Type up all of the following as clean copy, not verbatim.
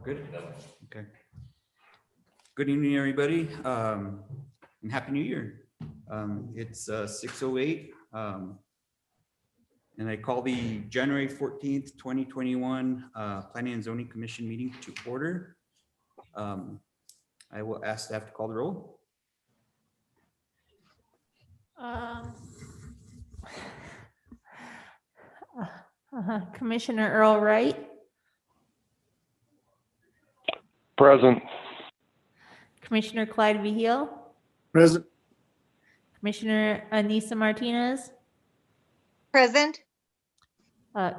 Good. Okay. Good evening, everybody, and Happy New Year. It's 6:08, and I call the January 14th, 2021 Planning and Zoning Commission meeting to order. I will ask staff to call the roll. Commissioner Earl Wright, Present. Commissioner Clyde Vigil, Present. Commissioner Anissa Martinez, Present.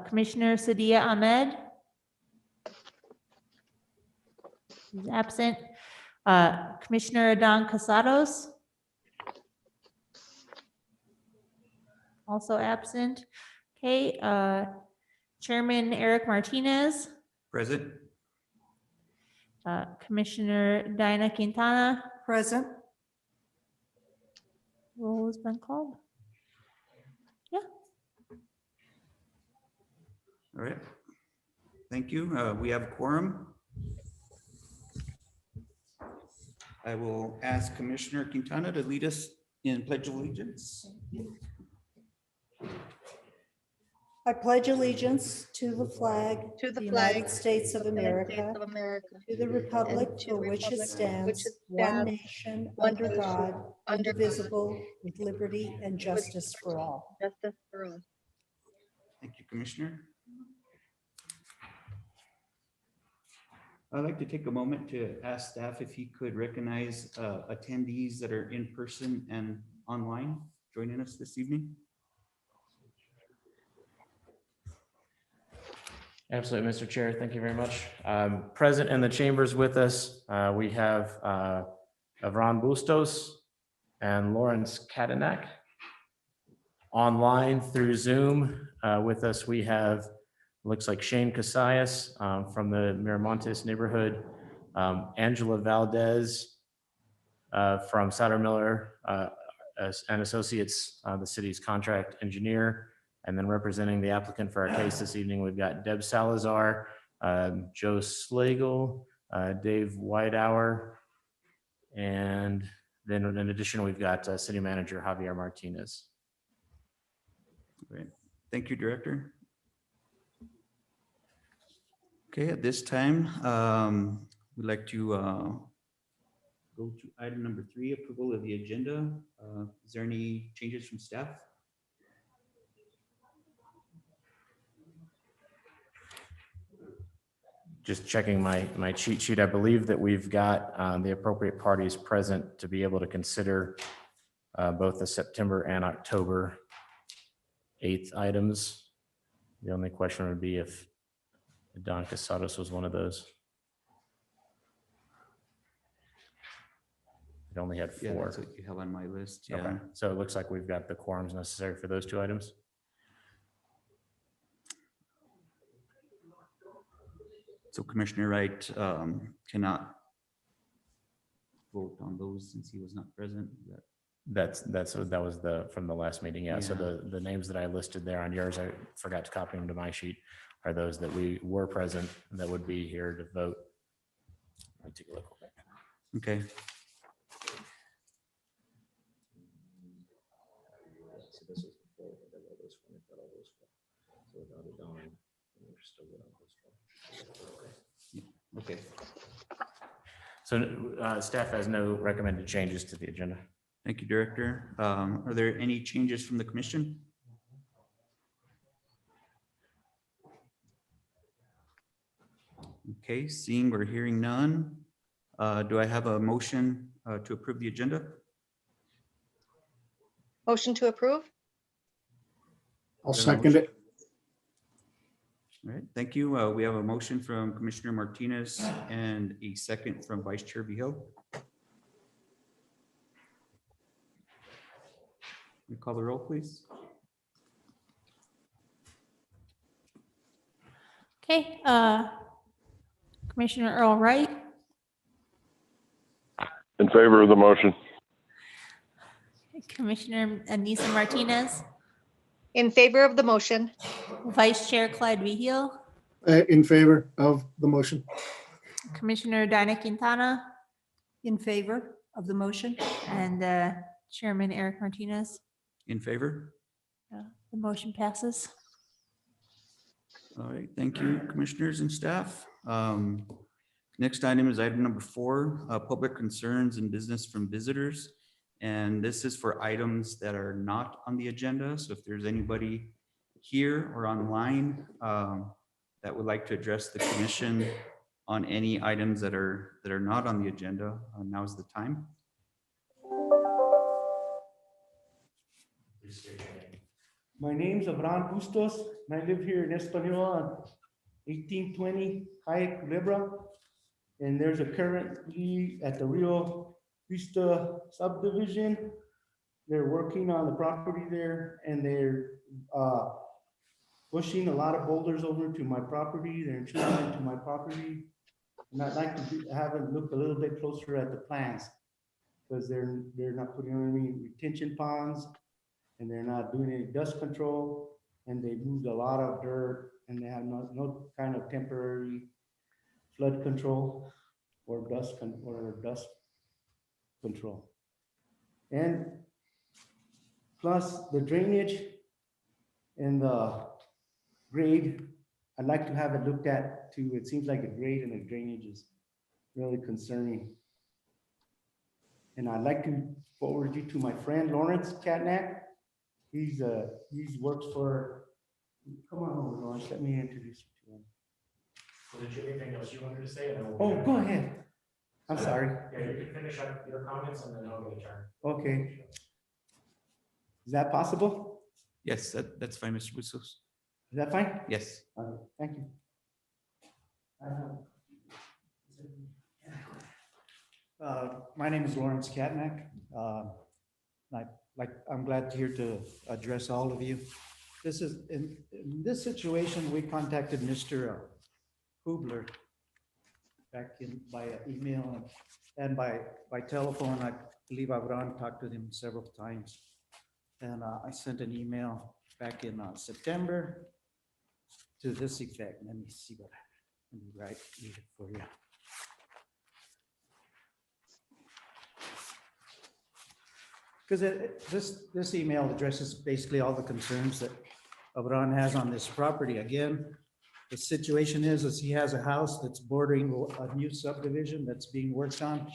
Commissioner Sadia Ahmed. He's absent. Commissioner Adon Casados. Also absent. Okay, Chairman Eric Martinez, Present. Commissioner Diana Quintana. Present. Roll has been called. Yeah. All right. Thank you. We have a quorum. I will ask Commissioner Quintana to lead us in Pledge of Allegiance. I pledge allegiance to the flag To the the flag United States of America, to the republic and to for the which it republic stands, which it one stands, nation, one under nation, God, under God, indivisible, with liberty and justice for all. Justice for all. Thank you, Commissioner. I'd like to take a moment to ask staff if he could recognize attendees that are in person and online joining us this evening. Absolutely, Mr. Chair. Thank you very much. Present in the chambers with us, we have Avron Bustos and Lawrence Kadanak. Online through Zoom with us, we have, looks like Shane Casillas from the Miramontes neighborhood, Angela Valdez from Sauter Miller and Associates, the city's contract engineer. And then representing the applicant for our case this evening, we've got Deb Salazar, Joe Slagle, Dave Whitehour, and then in addition, we've got City Manager Javier Martinez. Great. Thank you, Director. Okay, at this time, we'd like to go to item number 3, approval of the agenda. Is there any changes from staff? Just checking my cheat sheet. I believe that we've got the appropriate parties present to be able to consider both the September and October 8th items. The only question would be if Don Casados was one of those. It only had 4. Yeah, that's what you have on my list. Yeah. Okay, so it looks like we've got the quorums necessary for those 2 items. So Commissioner Wright cannot vote on those since he was not present. That was from the last meeting. Yeah. So the names that I listed there on yours, I forgot to copy them to my sheet, are those that we were present and that would be here to vote. Let me take a look. Okay. So this is before we got all those four, we've got all those four. So without it going, we're still good on those four. Okay. So staff has no recommended changes to the agenda. Thank you, Director. Are there any changes from the commission? Okay, seeing or hearing none, do I have a motion to approve the agenda? Motion to approve? I'll second it. All right, thank you. We have a motion from Commissioner Martinez and a second from Vice Chair Vigil. We call the roll, please. Okay, Commissioner Earl Wright, In favor of the motion. Commissioner Anissa Martinez, In favor of the motion? Vice Chair Clyde Vigil, In favor of the motion. Commissioner Dinah Quintana, In favor of the motion? and Chairman Eric Martinez. In favor? The motion passes. All right, thank you, commissioners and staff. Next item is item number 4, public concerns and business from visitors. And this is for items that are not on the agenda. So if there's anybody here or online that would like to address the commission on any items that are not on the agenda, now's the time. My name's Abraham Bustos, and I live here in Espanola on 1820 High Culebra. And there's a currently at the Rio Vista subdivision. They're working on the property there, and they're pushing a lot of boulders over to my property. They're intruding into my property. And I'd like to have a look a little bit closer at the plans, because they're not putting any retention ponds, and they're not doing any dust control, and they moved a lot of dirt, and they have no kind of temporary flood control or dust control. And plus the drainage and the grade, I'd like to have it looked at too. It seems like the grade and the drainage is really concerning. And I'd like to forward you to my friend Lawrence Katnack. He's works for, come on over, Lawrence, let me introduce you to him. So did you have anything else you wanted to say? And then Oh, we'll- go ahead. I'm sorry. Yeah, you can finish up your comments and then I'll get a turn. Okay. Is that possible? Yes, that's fine, Mr. Bustos. Is that fine? Yes. Thank you. My name is Lawrence Katnack. I'm glad here to address all of you. This is, in this situation, we contacted Mr. Hubler back in by email and by telephone. I believe Abraham talked to him several times. And I sent an email back in September to this effect. Let me see what, let me read it for you. Because this email addresses basically all the concerns that Abraham has on this property. Again, the situation is he has a house that's bordering a new subdivision that's being worked on.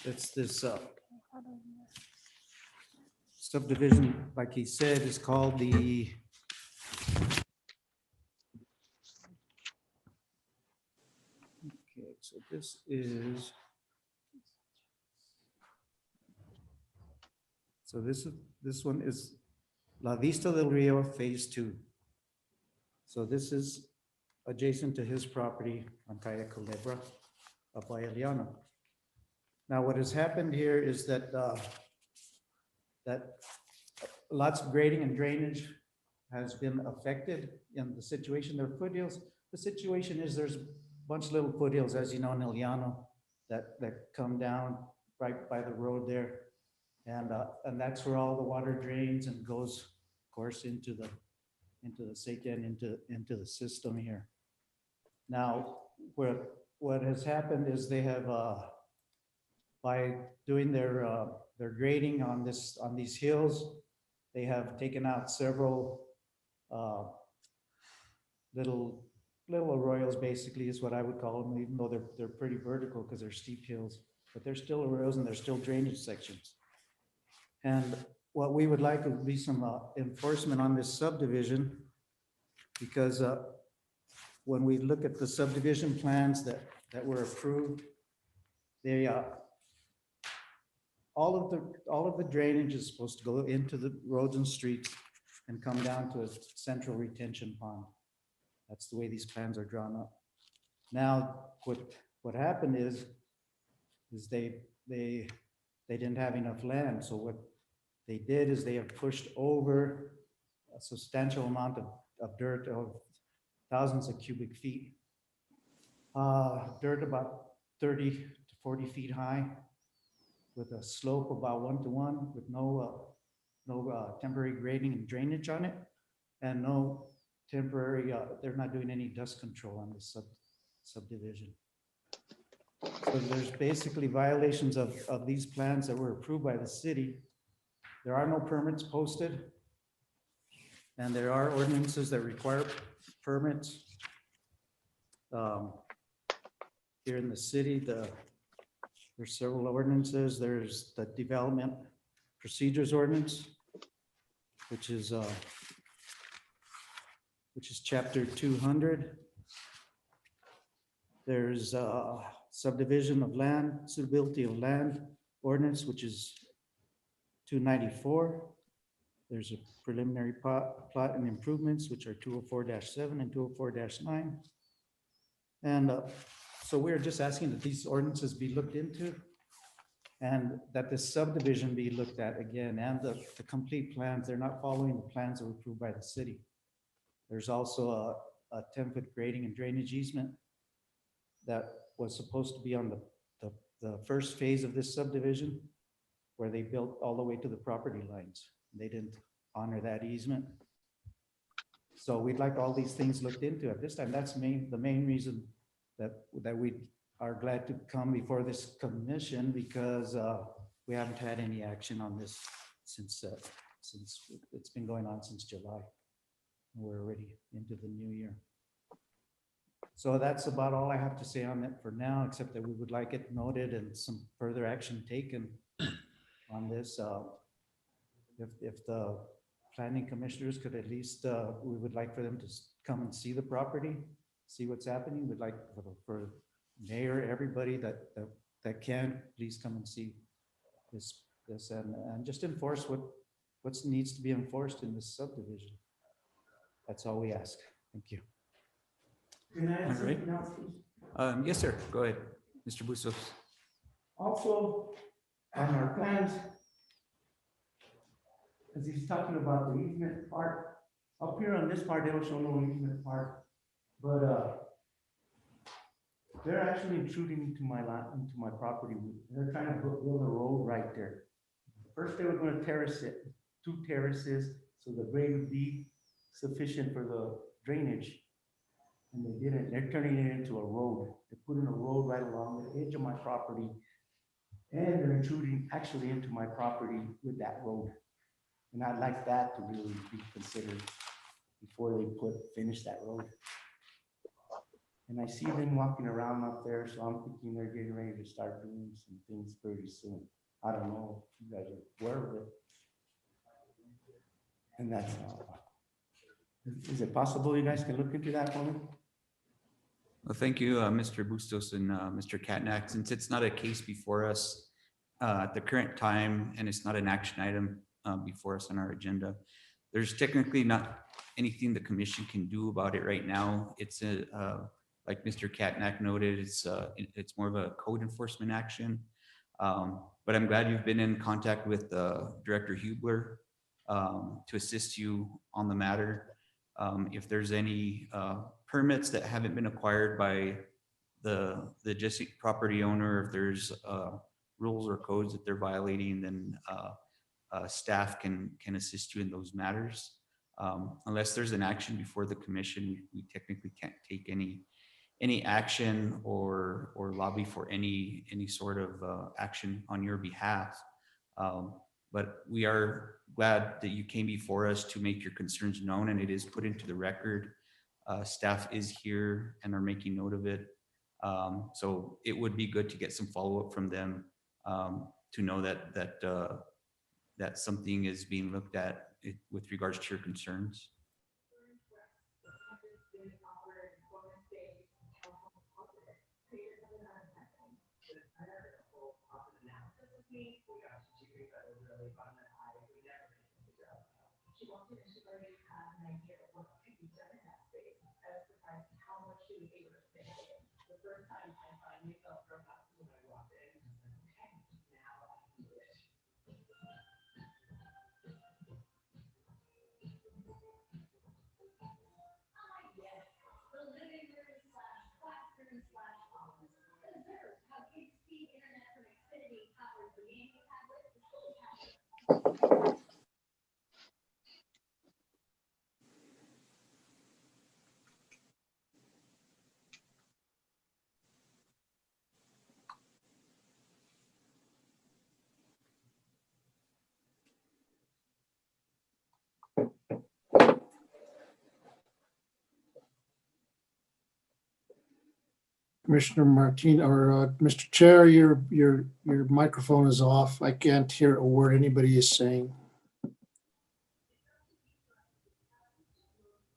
It's this subdivision, like he said, is called the so this is, this one is La Vista del Rio Phase 2. So this is adjacent to his property on Calle Culebra up by Eliana. Now, what has happened here is that lots of grading and drainage has been affected in the situation. There are foothills. The situation is there's bunch of little foothills, as you know, in Eliano that come down right by the road there. And that's where all the water drains and goes, of course, into the Satan, into the system here. Now, what has happened is they have, by doing their grading on these hills, they have taken out several little arroyos, basically is what I would call them, even though they're pretty vertical because they're steep hills, but they're still arroyos and they're still drainage sections. And what we would like would be some enforcement on this subdivision, because when we look at the subdivision plans that were approved, they all of the drainage is supposed to go into the roads and streets and come down to a central retention pond. That's the way these plans are drawn up. Now, what happened is they didn't have enough land. So what they did is they have pushed over a substantial amount of dirt, of thousands of cubic feet. Dirt about 30 to 40 feet high, with a slope about 1-to-1, with no temporary grading and drainage on it, and no temporary, they're not doing any dust control on this subdivision. So there's basically violations of these plans that were approved by the city. There are no permits posted. And there are ordinances that require permits. Here in the city, there's several ordinances. There's the Development Procedures Ordinance, which is chapter 200. There's subdivision of land, suitability of land ordinance, which is 294. There's a preliminary plot and improvements, which are 204-7 and 204-9. And so we're just asking that these ordinances be looked into and that the subdivision be looked at again, and the complete plans. They're not following the plans that were approved by the city. There's also a 10-foot grading and drainage easement that was supposed to be on the first phase of this subdivision, where they built all the way to the property lines. They didn't honor that easement. So we'd like all these things looked into at this time. That's the main reason that we are glad to come before this commission, because we haven't had any action on this since it's been going on since July. We're already into the new year. So that's about all I have to say on it for now, except that we would like it noted and some further action taken on this. If the planning commissioners could at least, we would like for them to come and see the property, see what's happening. We'd like for mayor, everybody that can, please come and see this and just enforce what needs to be enforced in this subdivision. That's all we ask. Thank you. Can I ask All right. something else, please? Yes, sir. Go ahead, Mr. Bustos. Also, on our plans, as he's talking about the easement part, up here on this part, they don't show no easement part, but they're actually intruding into my lot, into my property. They're trying to build a road right there. First, they were going to terrace it, 2 terraces, so the grade would be sufficient for the drainage. And they didn't. They're turning it into a road. They're putting a road right along the edge of my property. And they're intruding actually into my property with that road. And I'd like that to really be considered before they finish that road. And I see them walking around up there, so I'm thinking they're getting ready to start doing some things pretty soon. I don't know if you guys are aware of it. And that's is it possible you guys can look into that for me? Well, thank you, Mr. Bustos and Mr. Katnack. Since it's not a case before us at the current time, and it's not an action item before us on our agenda, there's technically not anything the commission can do about it right now. It's like Mr. Katnack noted, it's more of a code enforcement action. But I'm glad you've been in contact with Director Hubler to assist you on the matter. If there's any permits that haven't been acquired by the adjacent property owner, if there's rules or codes that they're violating, then staff can assist you in those matters. Unless there's an action before the commission, we technically can't take any action or lobby for any sort of action on your behalf. But we are glad that you came before us to make your concerns known, and it is put into the record. Staff is here and are making note of it. So it would be good to get some follow-up from them to know that something is being looked at with regards to your concerns. Commissioner Martin, or Mr. Chair, your microphone is off. I can't hear a word anybody is saying.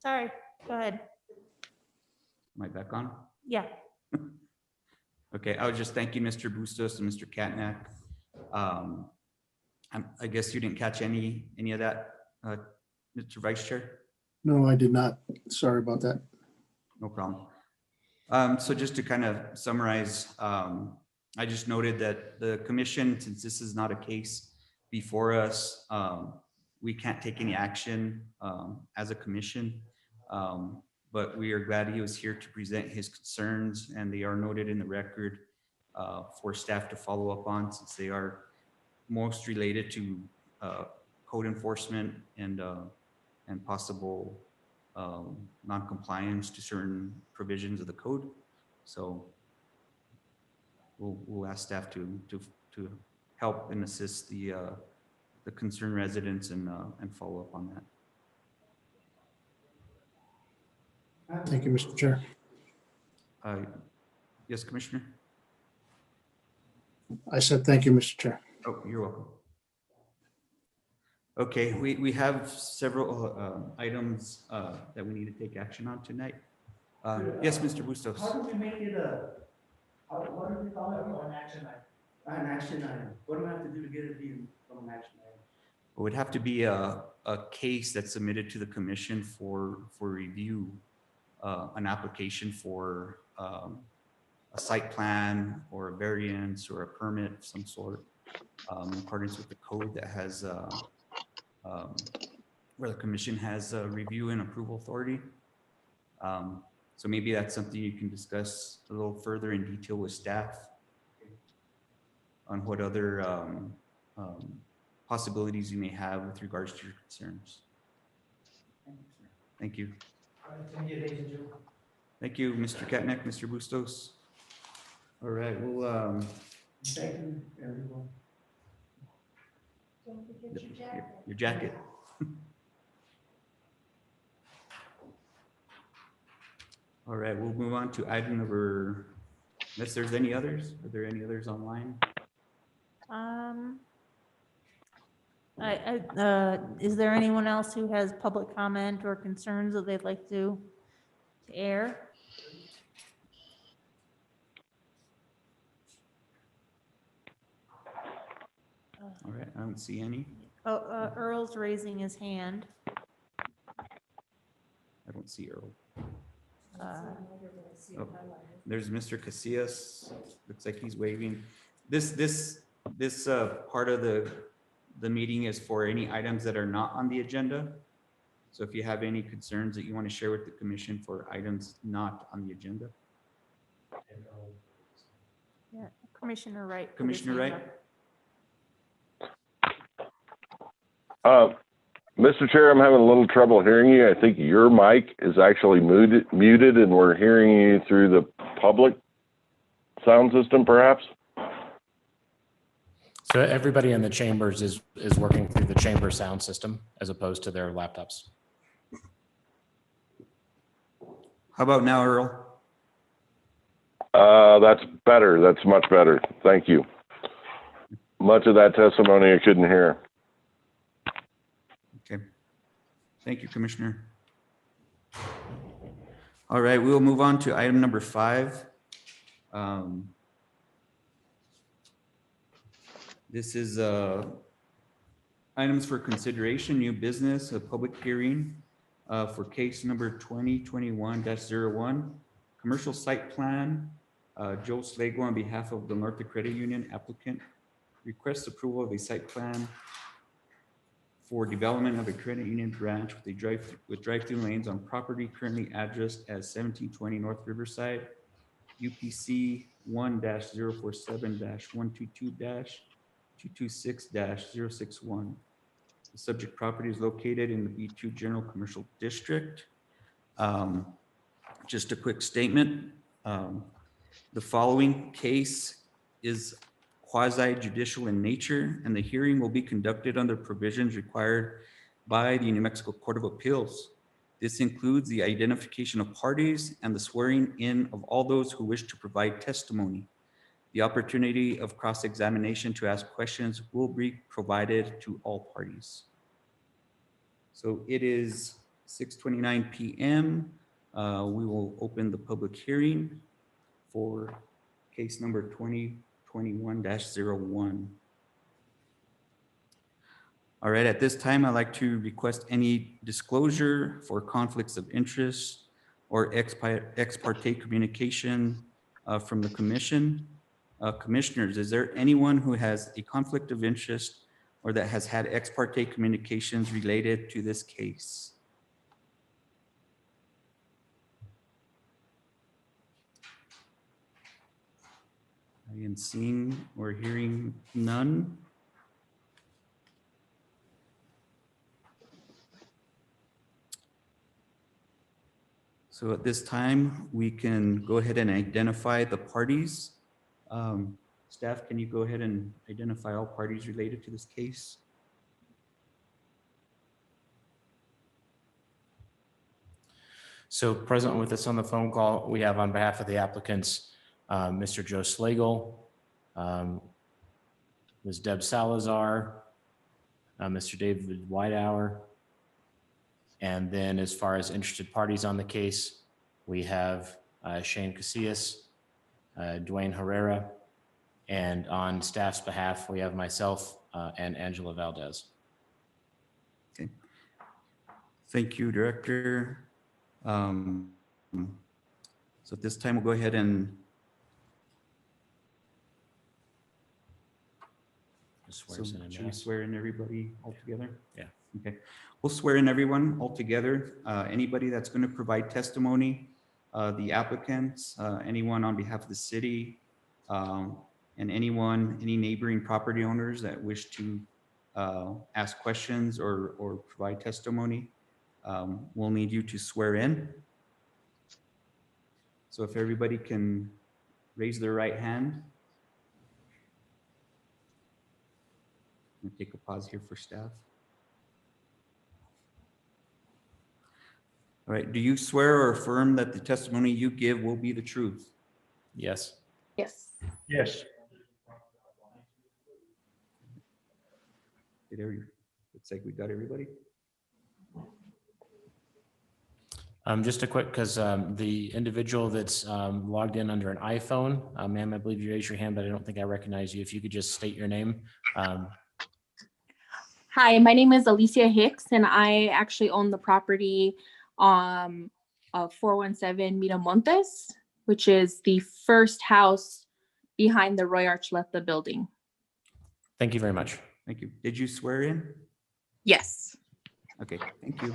Sorry, go ahead. Am I back on? Yeah. Okay, I was just thanking Mr. Bustos and Mr. Katnack. I guess you didn't catch any of that, Mr. Vice Chair? No, I did not. Sorry about that. No problem. So just to kind of summarize, I just noted that the commission, since this is not a case before us, we can't take any action as a commission. But we are glad he was here to present his concerns, and they are noted in the record for staff to follow up on, since they are most related to code enforcement and possible non-compliance to certain provisions of the code. So we'll ask staff to help and assist the concerned residents and follow up on that. Thank you, Mr. Chair. Yes, Commissioner? I said thank you, Mr. Chair. Oh, you're welcome. Okay, we have several items that we need to take action on tonight. Yes, Mr. Bustos. How do we make it what do we call it? An action item. An action item. What do I have to do to get it being from an action item? It would have to be a case that's submitted to the commission for review, an application for a site plan or a variance or a permit of some sort, in accordance with the code that has where the commission has a review and approval authority. So maybe that's something you can discuss a little further in detail with staff on what other possibilities you may have with regards to your concerns. Thank you. Thank you, Mr. Katnack, Mr. Bustos. All right, well, Thank you, everyone. your jacket. All right, we'll move on to item number, unless there's any others. Are there any others online? Is there anyone else who has public comment or concerns that they'd like to air? All right, I don't see any. Oh, Earl's raising his hand. I don't see Earl. Uh, Oh, there's Mr. Casillas. Looks like he's waving. This part of the meeting is for any items that are not on the agenda. So if you have any concerns that you want to share with the commission for items not on the agenda. Yeah, Commissioner Wright. put his Commissioner hand Wright? up. Mr. Chair, I'm having a little trouble hearing you. I think your mic is actually muted and we're hearing you through the public sound system, perhaps? So everybody in the chambers is working through the chamber sound system as opposed to their laptops. How about now, Earl? That's better. That's much better. Thank you. Much of that testimony I couldn't hear. Okay. Thank you, Commissioner. All right, we will move on to item number 5. This is items for consideration, new business, a public hearing for case number 2021-01, commercial site plan. Joe Slago on behalf of the North Credit Union applicant requests approval of a site plan for development of a credit union branch with drive-through lanes on property currently addressed as 1720 North Riverside, UPC 1-047-122-226-061. The subject property is located in the B2 General Commercial District. Just a quick statement. The following case is quasi-judicial in nature, and the hearing will be conducted under provisions required by the New Mexico Court of Appeals. This includes the identification of parties and the swearing in of all those who wish to provide testimony. The opportunity of cross-examination to ask questions will be provided to all parties. So it is 6:29 p.m. We will open the public hearing for case number 2021-01. All right, at this time, I'd like to request any disclosure for conflicts of interest or ex parte communication from the commission. Commissioners, is there anyone who has a conflict of interest or that has had ex parte communications related to this case? I am seeing or hearing none. So at this time, we can go ahead and identify the parties. Staff, can you go ahead and identify all parties related to this case? So present with us on the phone call, we have on behalf of the applicants, Mr. Joe Slagle, Ms. Deb Salazar, Mr. David Whitehour. And then as far as interested parties on the case, we have Shane Casillas, Dwayne Herrera, and on staff's behalf, we have myself and Angela Valdez. Okay. Thank you, Director. So at this time, we'll go ahead and Swears in and should we yes. swear in everybody all together? Yeah. Okay, we'll swear in everyone all together. Anybody that's going to provide testimony, the applicants, anyone on behalf of the city, and any neighboring property owners that wish to ask questions or provide testimony, we'll need you to swear in. So if everybody can raise their right hand. I'm gonna take a pause here for staff. All right, do you swear or affirm that the testimony you give will be the truth? Yes. Yes. Yes. Looks like we got everybody. Just a quick, because the individual that's logged in under an iPhone, ma'am, I believe you raised your hand, but I don't think I recognize you. If you could just state your name. Hi, my name is Alicia Hicks, and I actually own the property of 417 Miramontes, which is the first house behind the Roy Archuleta building. Thank you very much. Thank you. Did you swear in? Yes. Okay, thank you.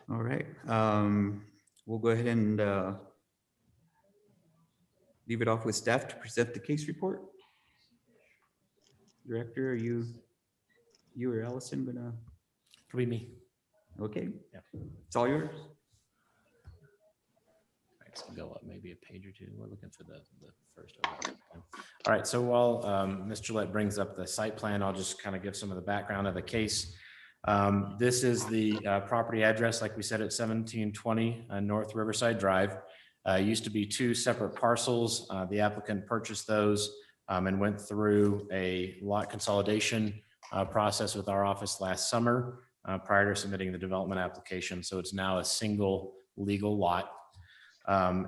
All right, we'll go ahead and leave it off with staff to present the case report. Director, are you or Allison gonna? It'll be me. Okay, Yeah. It's all yours. All right, so go up maybe a page or two. We're looking for the first. All right, so while Ms. Gillette brings up the site plan, I'll just kind of give some of the background of the case. This is the property address, like we said, at 1720 North Riverside Drive. Used to be two separate parcels. The applicant purchased those and went through a lot consolidation process with our office last summer prior to submitting the development application. So it's now a single legal lot.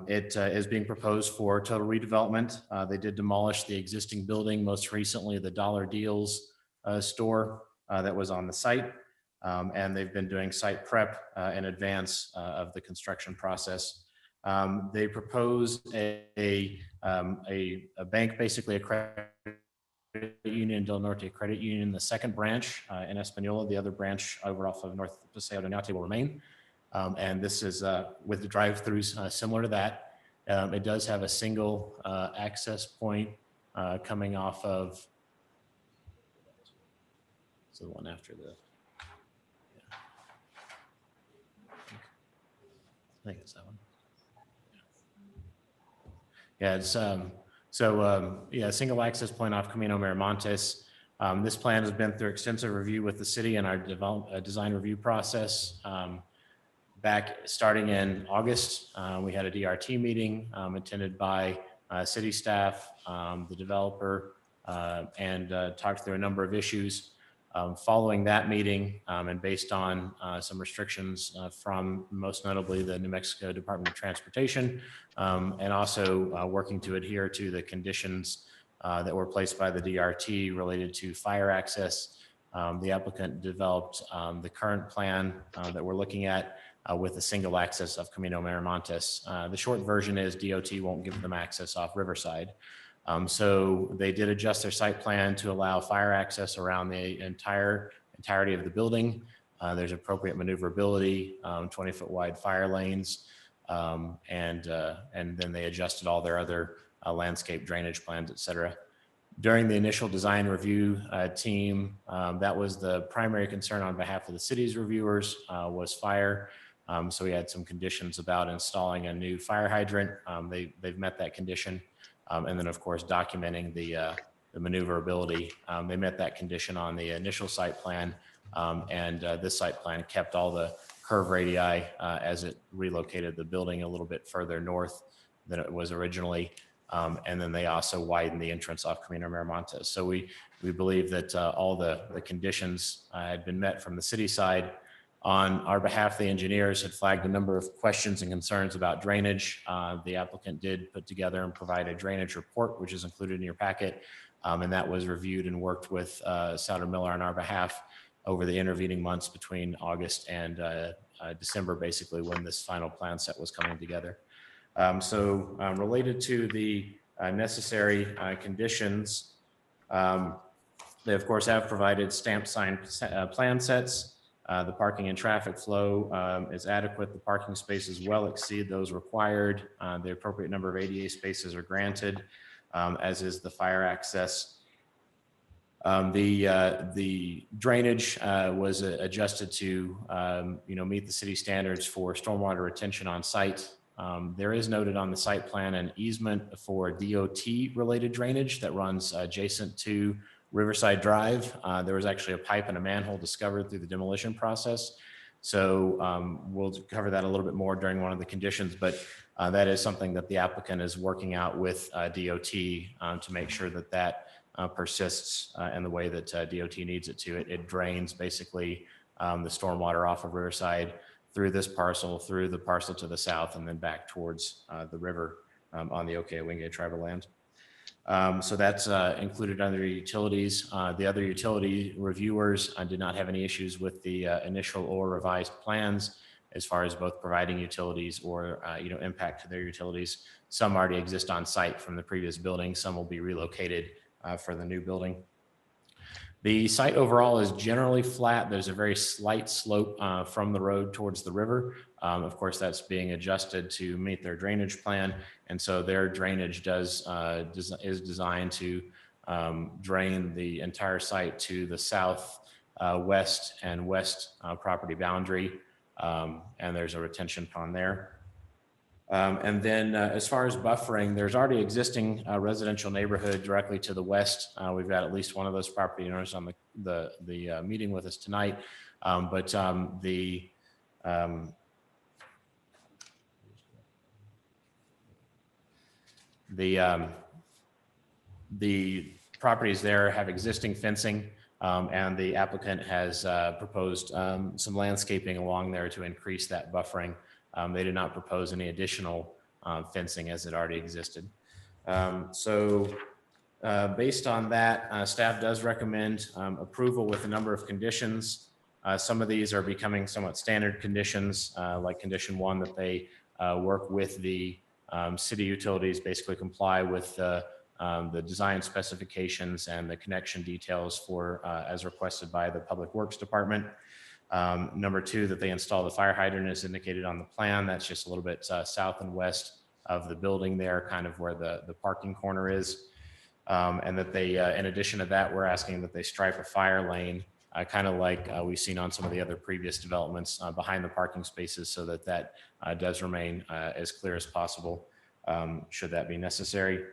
It is being proposed for total redevelopment. They did demolish the existing building, most recently the Dollar Deals store that was on the site. And they've been doing site prep in advance of the construction process. They propose a bank, basically a credit union, Del Norte Credit Union, the second branch in Espanola. The other branch over off of North Paseo de Oñate will remain. And this is with the drive-throughs similar to that. It does have a single access point coming off of, so the one after the, I think it's that one. Yeah, it's Yeah, single access point off Camino Miramontes. This plan has been through extensive review with the city and our design review process. Back starting in August, we had a DRT meeting attended by city staff, the developer, and talked through a number of issues. Following that meeting and based on some restrictions from most notably the New Mexico Department of Transportation, and also working to adhere to the conditions that were placed by the DRT related to fire access, the applicant developed the current plan that we're looking at with a single access of Camino Miramontes. The short version is DOT won't give them access off Riverside. So they did adjust their site plan to allow fire access around the entirety of the building. There's appropriate maneuverability, 20-foot wide fire lanes, and then they adjusted all their other landscape drainage plans, et cetera. During the initial design review team, that was the primary concern on behalf of the city's reviewers was fire. So we had some conditions about installing a new fire hydrant. They've met that condition. And then of course, documenting the maneuverability. They met that condition on the initial site plan. And this site plan kept all the curve radii as it relocated the building a little bit further north than it was originally. And then they also widened the entrance off Camino Miramontes. So we believe that all the conditions had been met from the city side. On our behalf, the engineers had flagged a number of questions and concerns about drainage. The applicant did put together and provide a drainage report, which is included in your packet. And that was reviewed and worked with Souder Miller on our behalf over the intervening months between August and December, basically when this final plan set was coming together. Related to the necessary conditions, they of course have provided stamp signed plan sets. The parking and traffic flow is adequate. The parking spaces well exceed those required. The appropriate number of ADA spaces are granted, as is the fire access. The drainage was adjusted to meet the city standards for stormwater retention on site. There is noted on the site plan an easement for DOT related drainage that runs adjacent to Riverside Drive. There was actually a pipe and a manhole discovered through the demolition process. So we'll cover that a little bit more during one of the conditions, but that is something that the applicant is working out with DOT to make sure that that persists in the way that DOT needs it to. It drains basically the stormwater off of Riverside through this parcel, through the parcel to the south, and then back towards the river on the Okayewinga tribal land. So that's included under utilities. The other utility reviewers did not have any issues with the initial or revised plans as far as both providing utilities or impact to their utilities. Some already exist on site from the previous building. Some will be relocated for the new building. The site overall is generally flat. There's a very slight slope from the road towards the river. Of course, that's being adjusted to meet their drainage plan. And so their drainage is designed to drain the entire site to the south, west, and west property boundary. And there's a retention pond there. And then as far as buffering, there's already existing residential neighborhood directly to the west. We've got at least one of those property owners on the meeting with us tonight. The properties there have existing fencing, and the applicant has proposed some landscaping along there to increase that buffering. They did not propose any additional fencing as it already existed. Based on that, staff does recommend approval with a number of conditions. Some of these are becoming somewhat standard conditions, like condition 1, that they work with the city utilities, basically comply with the design specifications and the connection details for as requested by the Public Works Department. Number 2, that they install the fire hydrant as indicated on the plan. That's just a little bit south and west of the building there, kind of where the parking corner is. And that they, in addition to that, we're asking that they stripe a fire lane, kind of like we've seen on some of the other previous developments behind the parking spaces, so that that does remain as clear as possible, should that be necessary.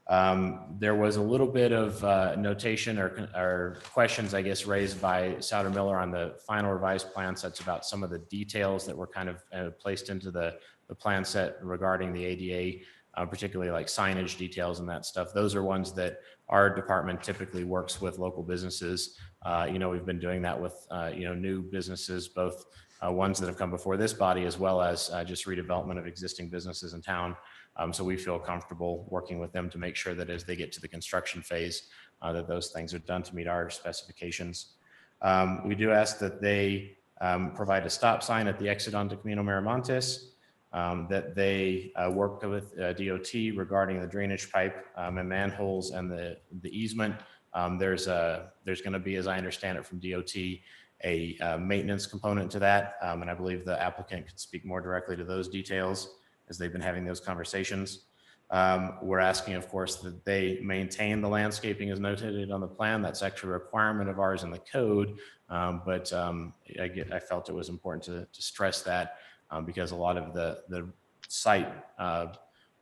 There was a little bit of notation or questions, I guess, raised by Souter Miller on the final revised plan sets about some of the details that were kind of placed into the plan set regarding the ADA, particularly like signage details and that stuff. Those are ones that our department typically works with local businesses. We've been doing that with, new businesses, both ones that have come before this body as well as just redevelopment of existing businesses in town. So we feel comfortable working with them to make sure that as they get to the construction phase, that those things are done to meet our specifications. We do ask that they provide a stop sign at the exit onto Camino Miramontes, that they work with DOT regarding the drainage pipe and manholes and the easement. There's going to be, as I understand it from DOT, a maintenance component to that. And I believe the applicant can speak more directly to those details as they've been having those conversations. We're asking, of course, that they maintain the landscaping as noted on the plan. That's actually a requirement of ours in the code. But I felt it was important to stress that because a lot of the site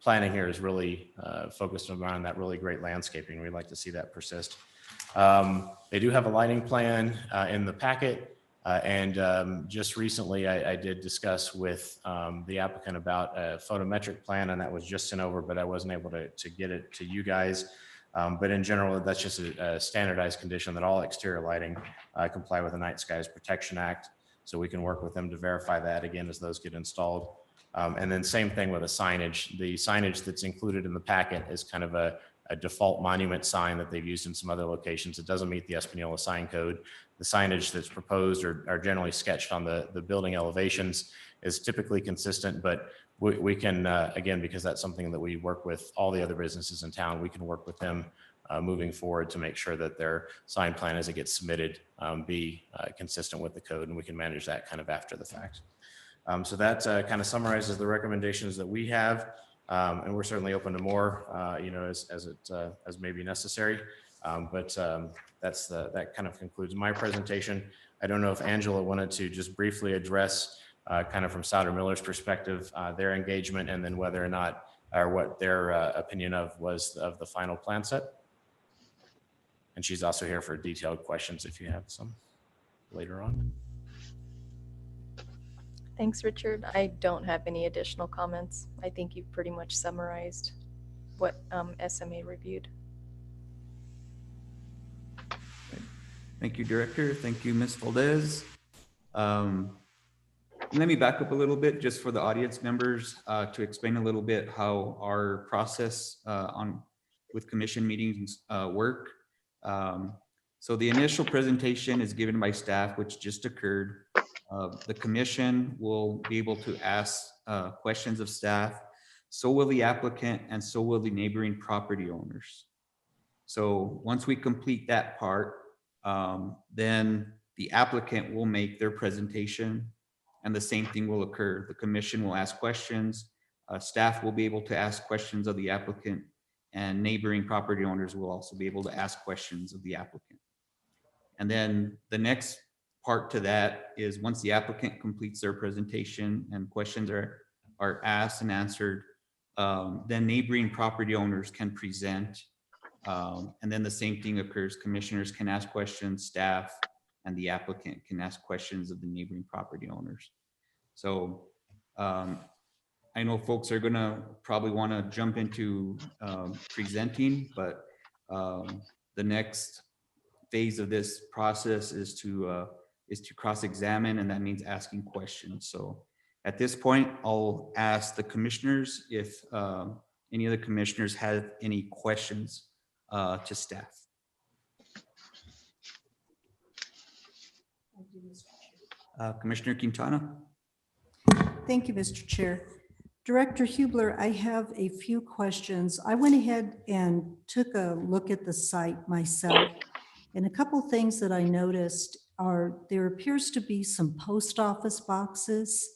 planning here is really focused around that really great landscaping. We'd like to see that persist. They do have a lighting plan in the packet. And just recently, I did discuss with the applicant about a photometric plan, and that was just sent over, but I wasn't able to get it to you guys. But in general, that's just a standardized condition that all exterior lighting comply with the Night Skies Protection Act. So we can work with them to verify that again as those get installed. And then same thing with the signage. The signage that's included in the packet is kind of a default monument sign that they've used in some other locations. It doesn't meet the Espanola sign code. The signage that's proposed are generally sketched on the building elevations is typically consistent, but we can, again, because that's something that we work with all the other businesses in town, we can work with them moving forward to make sure that their sign plan as it gets submitted be consistent with the code, and we can manage that kind of after the fact. So that kind of summarizes the recommendations that we have. And we're certainly open to more, as may be necessary. That kind of concludes my presentation. I don't know if Angela wanted to just briefly address kind of from Souter Miller's perspective, their engagement, and then whether or not, or what their opinion was of the final plan set. And she's also here for detailed questions if you have some later on. Thanks, Richard. I don't have any additional comments. I think you've pretty much summarized what SMA reviewed. Thank you, Director. Thank you, Ms. Valdez. Let me back up a little bit just for the audience members to explain a little bit how our process with commission meetings work. So the initial presentation is given by staff, which just occurred. The commission will be able to ask questions of staff. So will the applicant, and so will the neighboring property owners. So once we complete that part, then the applicant will make their presentation, and the same thing will occur. The commission will ask questions. Staff will be able to ask questions of the applicant, and neighboring property owners will also be able to ask questions of the applicant. And then the next part to that is once the applicant completes their presentation and questions are asked and answered, then neighboring property owners can present. And then the same thing occurs. Commissioners can ask questions, staff and the applicant can ask questions of the neighboring property owners. So I know folks are gonna probably wanna jump into presenting, but the next phase of this process is to cross-examine, and that means asking questions. So at this point, I'll ask the commissioners if any of the commissioners have any questions to staff. Commissioner Quintana. Thank you, Mr. Chair. Director Hubler, I have a few questions. I went ahead and took a look at the site myself, and a couple things that I noticed are there appears to be some post office boxes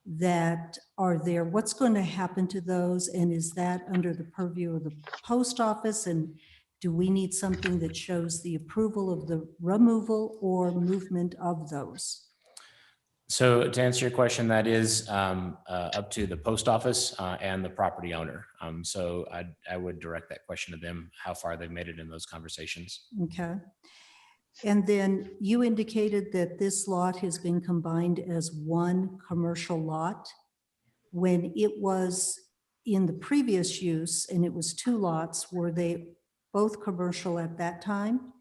that are there. What's going to happen to those? And is that under the purview of the post office? And do we need something that shows the approval of the removal or movement of those? So to answer your question, that is up to the post office and the property owner. So I would direct that question to them, how far they've made it in those conversations. Okay. And then you indicated that this lot has been combined as one commercial lot. When it was in the previous use and it was two lots, were they both commercial at that time?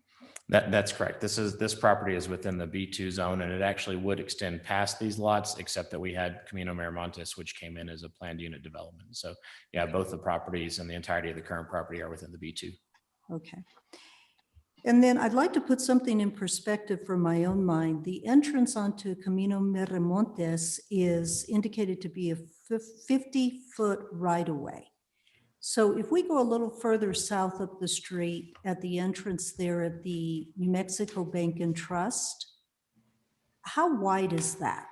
That's correct. This property is within the B2 zone, and it actually would extend past these lots, except that we had Camino Miramontes, which came in as a planned unit development. So yeah, both the properties and the entirety of the current property are within the B2. Okay. And then I'd like to put something in perspective from my own mind. The entrance onto Camino Miramontes is indicated to be a 50-foot right-of-way. So if we go a little further south up the street at the entrance there at the New Mexico Bank and Trust, how wide is that?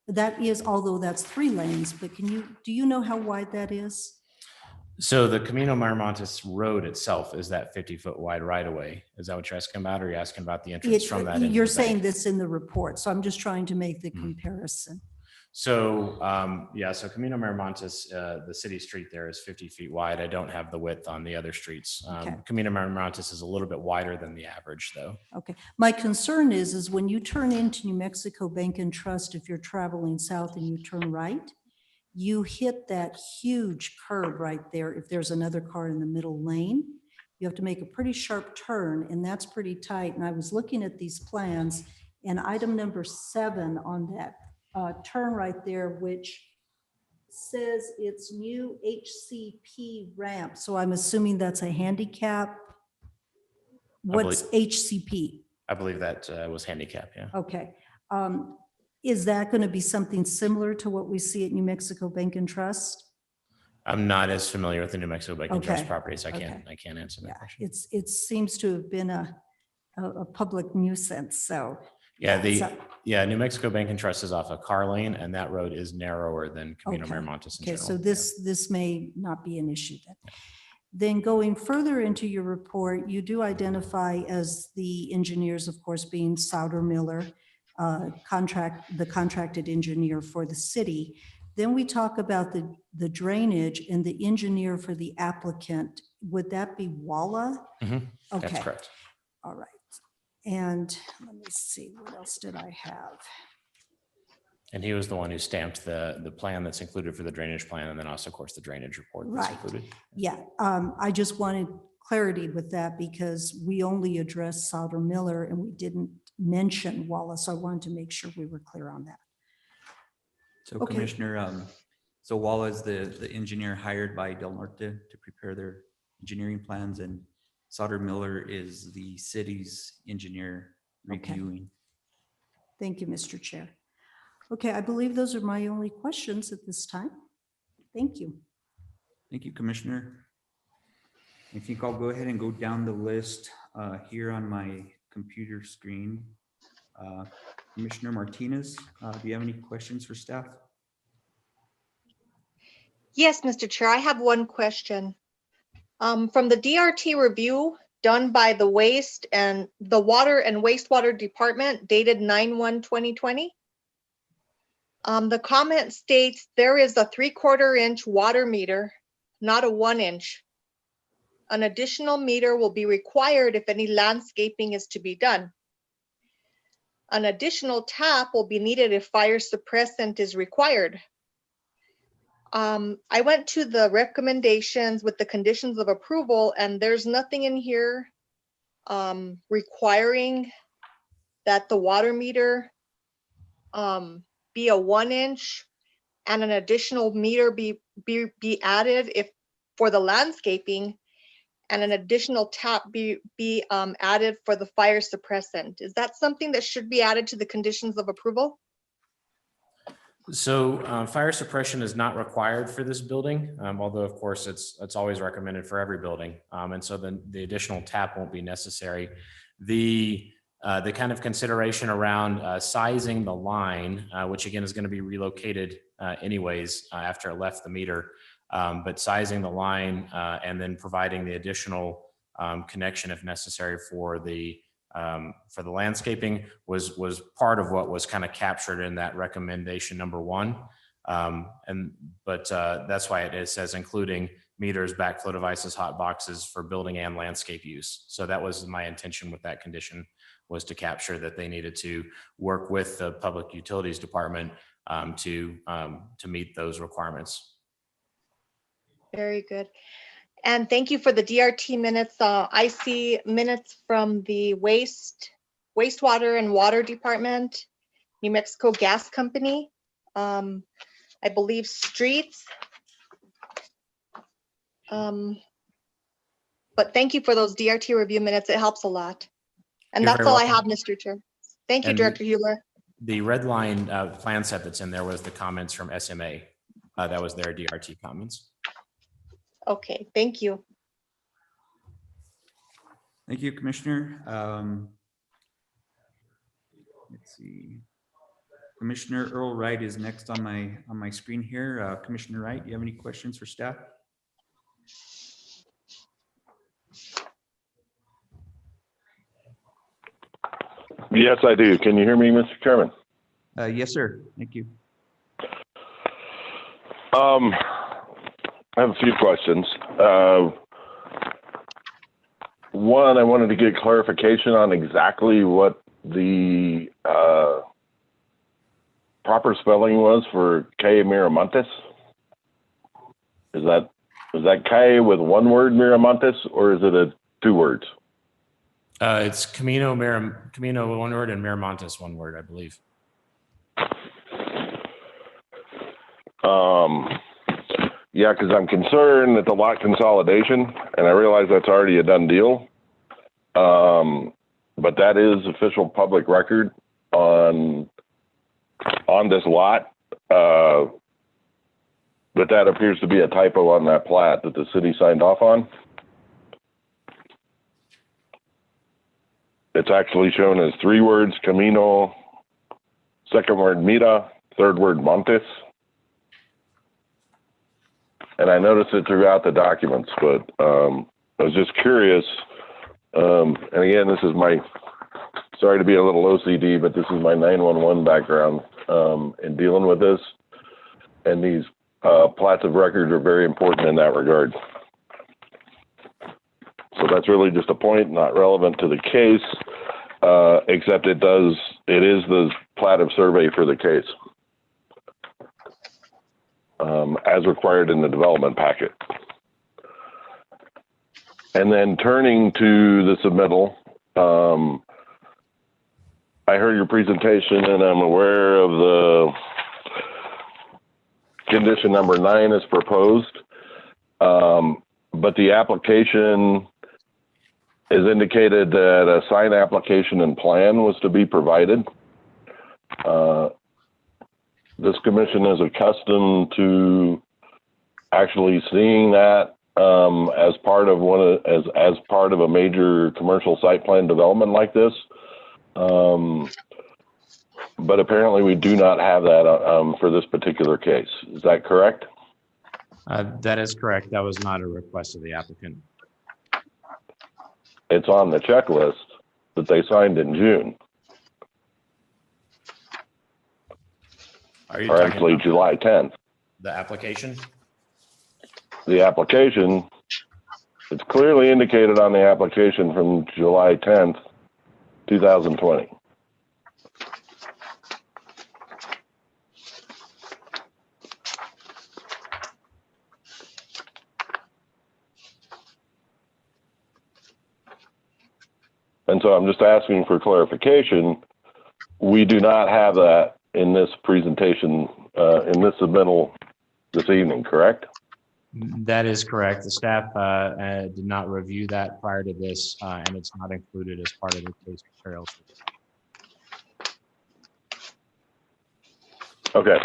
That is, although that's 3 lanes, but do you know how wide that is? So the Camino Miramontes Road itself is that 50-foot wide right-of-way. Is that what you're asking about? Or are you asking about the entrance from that? You're saying this in the report, so I'm just trying to make the comparison. So, yeah, so Camino Miramontes, the city street there is 50 feet wide. I don't have the width on the other streets. Okay. Camino Miramontes is a little bit wider than the average, though. Okay, my concern is when you turn into New Mexico Bank and Trust, if you're traveling south and you turn right, you hit that huge curb right there. If there's another car in the middle lane, you have to make a pretty sharp turn, and that's pretty tight. And I was looking at these plans, and item number 7 on that turn right there, which says it's new HCP ramp. So I'm assuming that's a handicap. What's HCP? I believe that was handicap, yeah. Okay. Is that going to be something similar to what we see at New Mexico Bank and Trust? I'm not as familiar with the New Mexico Bank and Trust Okay. properties. I can't answer that Yeah, question. it seems to have been a public nuisance, so. Yeah, New Mexico Bank and Trust is off a car lane, and that road is narrower than Camino Okay. Miramontes in Okay, so general. this may not be an issue then. Then going further into your report, you do identify as the engineers, of course, being Souder Miller, the contracted engineer for the city. Then we talk about the drainage and the engineer for the applicant. Would that be Walla? Mhm, Okay. That's correct. All right. And let me see, what else did I have? And he was the one who stamped the plan that's included for the drainage plan, and then also, of course, the drainage report that's Right. included. Yeah, I just wanted clarity with that because we only addressed Souder Miller and we didn't mention Wallace. I wanted to make sure we were clear on that. So Okay. Commissioner, so Walla is the engineer hired by Del Norte to prepare their engineering plans, and Souder Miller is the city's engineer Okay. reviewing. Thank you, Mr. Chair. Okay, I believe those are my only questions at this time. Thank you. Thank you, Commissioner. I think I'll go ahead and go down the list here on my computer screen. Commissioner Martinez, do you have any questions for staff? Yes, Mr. Chair, I have one question. From the DRT review done by the Waste and the Water and Wastewater Department dated 9/1/2020. The comment states there is a 3/4 inch water meter, not a 1 inch. An additional meter will be required if any landscaping is to be done. An additional tap will be needed if fire suppressant is required. I went to the recommendations with the conditions of approval, and there's nothing in here requiring that the water meter be a 1 inch and an additional meter be added if for the landscaping, and an additional tap be added for the fire suppressant. Is that something that should be added to the conditions of approval? So fire suppression is not required for this building, although of course it's always recommended for every building. And so then the additional tap won't be necessary. The kind of consideration around sizing the line, which again is going to be relocated anyways after it left the meter, but sizing the line and then providing the additional connection if necessary for the for the landscaping was part of what was kind of captured in that recommendation number 1. But that's why it says including meters, backflow devices, hot boxes for building and landscape use. So that was my intention with that condition, was to capture that they needed to work with the Public Utilities Department to meet those requirements. Very good. And thank you for the DRT minutes. I see minutes from the wastewater and water department, New Mexico Gas Company, I believe streets. But thank you for those DRT review minutes. It helps a lot. And You're that's very all I have, welcome. Mr. Chair. Thank you, And Director Hubler. The red line plan set that's in there was the comments from SMA. That was their DRT comments. Okay, thank you. Thank you, Commissioner. Let's see. Commissioner Earl Wright is next on my screen here. Commissioner Wright, do you have any questions for staff? Yes, I do. Can you hear me, Mr. Chairman? Yes, sir. Thank you. I have a few questions. One, I wanted to get clarification on exactly what the proper spelling was for Caye Miramontes. Is that Caye with one word, Miramontes, or is it 2 words? It's Camino one word and Miramontes one word, I believe. Yeah, because I'm concerned that the lot consolidation, and I realize that's already a done deal. But that is official public record on this lot. But that appears to be a typo on that plat that the city signed off on. It's actually shown as 3 words, Camino, second word Mira, third word Montes. And I noticed it throughout the documents, but I was just curious. And again, this is sorry to be a little OCD, but this is my 911 background in dealing with this. And these plats of record are very important in that regard. So that's really just a point, not relevant to the case, except it is the plat of survey for the case, as required in the development packet. And then turning to the submittal, I heard your presentation and I'm aware of the condition number 9 is proposed, but the application is indicated that a sign application and plan was to be provided. This commission is accustomed to actually seeing that as part of a major commercial site plan development like this. But apparently we do not have that for this particular case. Is that correct? That is correct. That was not a request of the applicant. It's on the checklist that they signed in June, Are you or talking actually about July 10th. the application? The application, it's clearly indicated on the application from July 10th, 2020. And so I'm just asking for clarification. We do not have that in this presentation, in this submittal this evening, correct? That is correct. The staff did not review that prior to this, and it's not included as part of the case materials. Okay.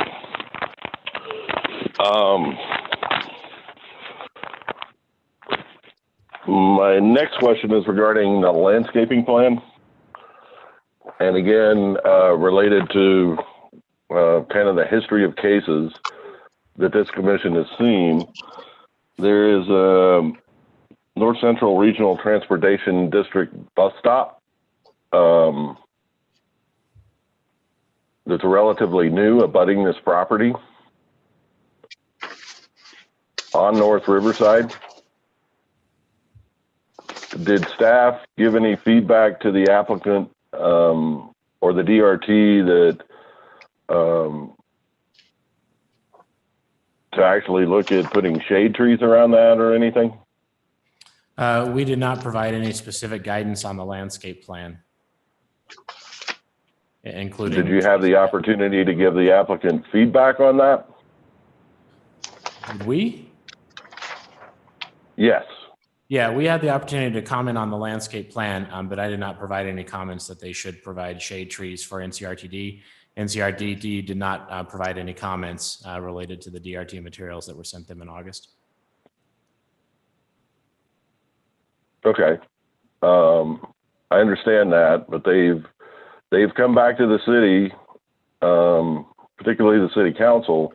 My next question is regarding the landscaping plan. And again, related to kind of the history of cases that this commission has seen. There is a North Central Regional Transportation District bus stop that's relatively new abutting this property on North Riverside. Did staff give any feedback to the applicant or the DRT that to actually look at putting shade trees around that or anything? We did not provide any specific guidance on the landscape plan, including. Did you have the opportunity to give the applicant feedback on that? Did we? Yes. Yeah, we had the opportunity to comment on the landscape plan, but I did not provide any comments that they should provide shade trees for NCRTD. NCRTD did not provide any comments related to the DRT materials that were sent them in August. Okay. I understand that, but they've come back to the city, particularly the city council,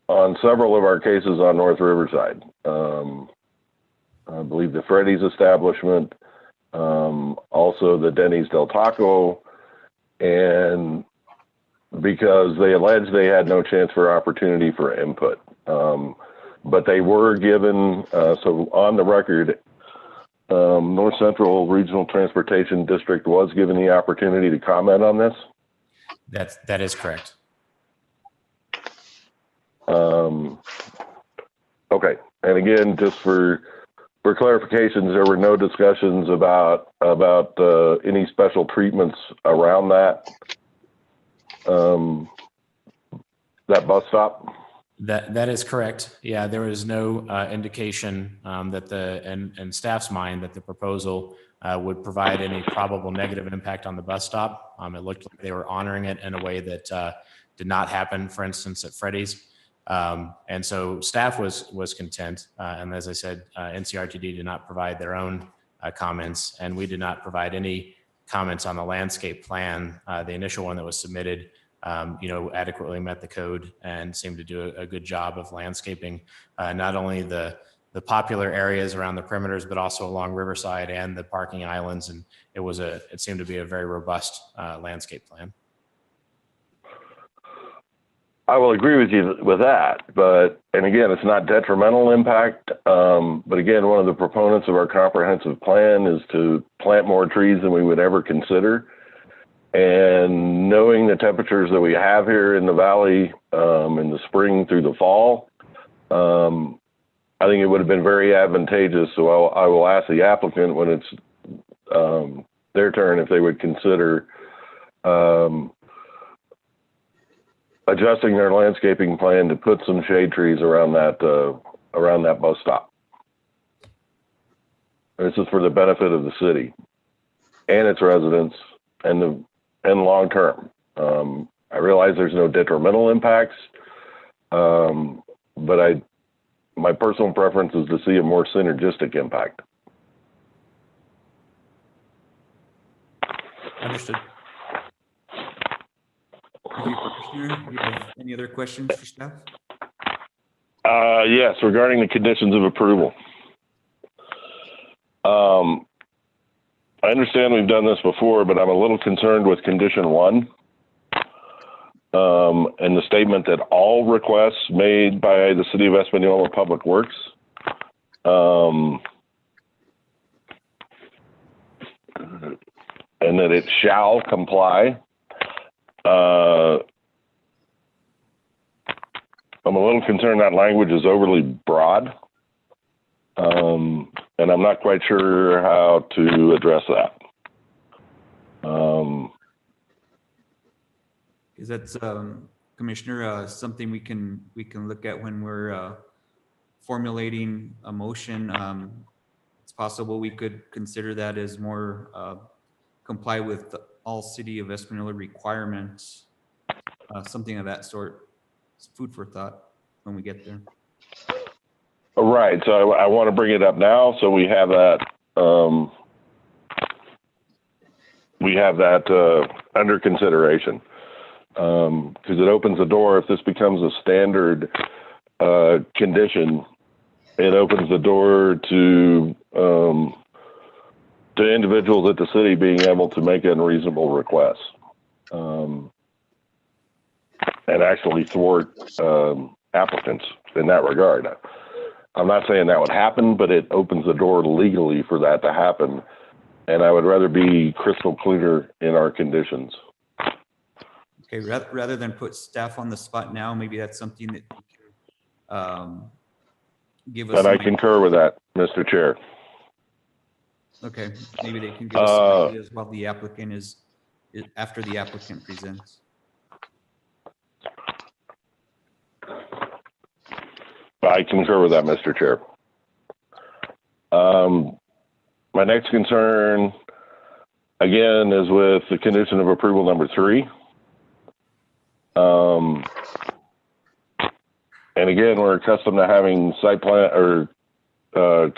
on several of our cases on North Riverside. I believe the Freddy's establishment, also the Denny's Del Taco, and because they alleged they had no chance for opportunity for input. But they were given, so on the record, North Central Regional Transportation District was given the opportunity to comment on this. That is correct. Okay, and again, just for clarifications, there were no discussions about any special treatments around that bus stop. That is correct. Yeah, there was no indication that in staff's mind that the proposal would provide any probable negative impact on the bus stop. It looked like they were honoring it in a way that did not happen, for instance, at Freddy's. And so staff was content. And as I said, NCRTD did not provide their own comments, and we did not provide any comments on the landscape plan. The initial one that was submitted, adequately met the code and seemed to do a good job of landscaping, not only the popular areas around the perimeters, but also along Riverside and the parking islands. And it seemed to be a very robust landscape plan. I will agree with you with that, and again, it's not detrimental impact. But again, one of the proponents of our comprehensive plan is to plant more trees than we would ever consider. And knowing the temperatures that we have here in the valley in the spring through the fall, I think it would have been very advantageous. So I will ask the applicant when it's their turn if they would consider adjusting their landscaping plan to put some shade trees around that bus stop. This is for the benefit of the city and its residents and long term. I realize there's no detrimental impacts, but my personal preference is to see a more synergistic impact. Understood. Thank you, Commissioner. Do you have any other questions for staff? Yes, regarding the conditions of approval. I understand we've done this before, but I'm a little concerned with condition 1 and the statement that all requests made by the City of Espanola Public Works and that it shall comply. I'm a little concerned that language is overly broad, and I'm not quite sure how to address that. Is that, Commissioner, something we can look at when we're formulating a motion? It's possible we could consider that as more comply with all City of Espanola requirements, something of that sort. It's food for thought when we get there. Right. So I want to bring it up now, so we have that. Under consideration, because it opens the door. If this becomes a standard condition, it opens the door to to individuals at the city being able to make unreasonable requests. And actually thwart applicants in that regard. I'm not saying that would happen, but it opens the door legally for that to happen. And I would rather be crystal clear in our conditions. Okay, rather than put staff on the spot now, maybe that's something that you could, give us. And I some concur with that, Mr. Chair. Okay, maybe they can give us some ideas while the applicant is after the applicant presents. I concur with that, Mr. Chair. My next concern, again, is with the condition of approval number 3. And again, we're accustomed to having site plan or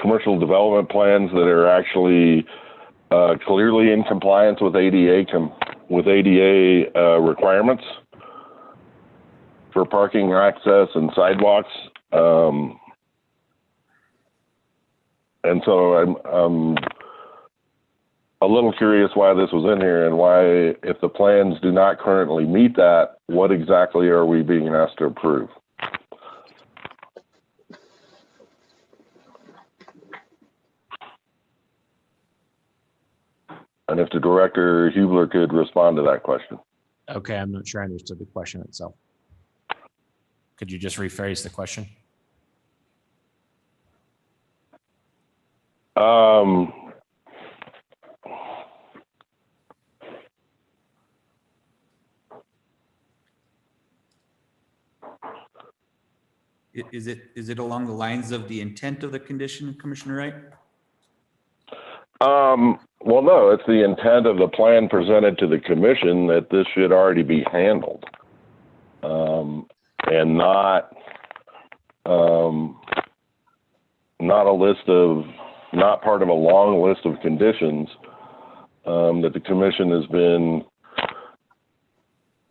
commercial development plans that are actually clearly in compliance with ADA requirements for parking access and sidewalks. And so I'm a little curious why this was in here and why, if the plans do not currently meet that, what exactly are we being asked to approve? And if the Director Hubler could respond to that question. Okay, I'm not sure I understood the question itself. Could you just rephrase the question? Is it along the lines of the intent of the condition, Commissioner Wright? Well, no, it's the intent of the plan presented to the commission that this should already be handled. And not part of a long list of conditions that the commission has been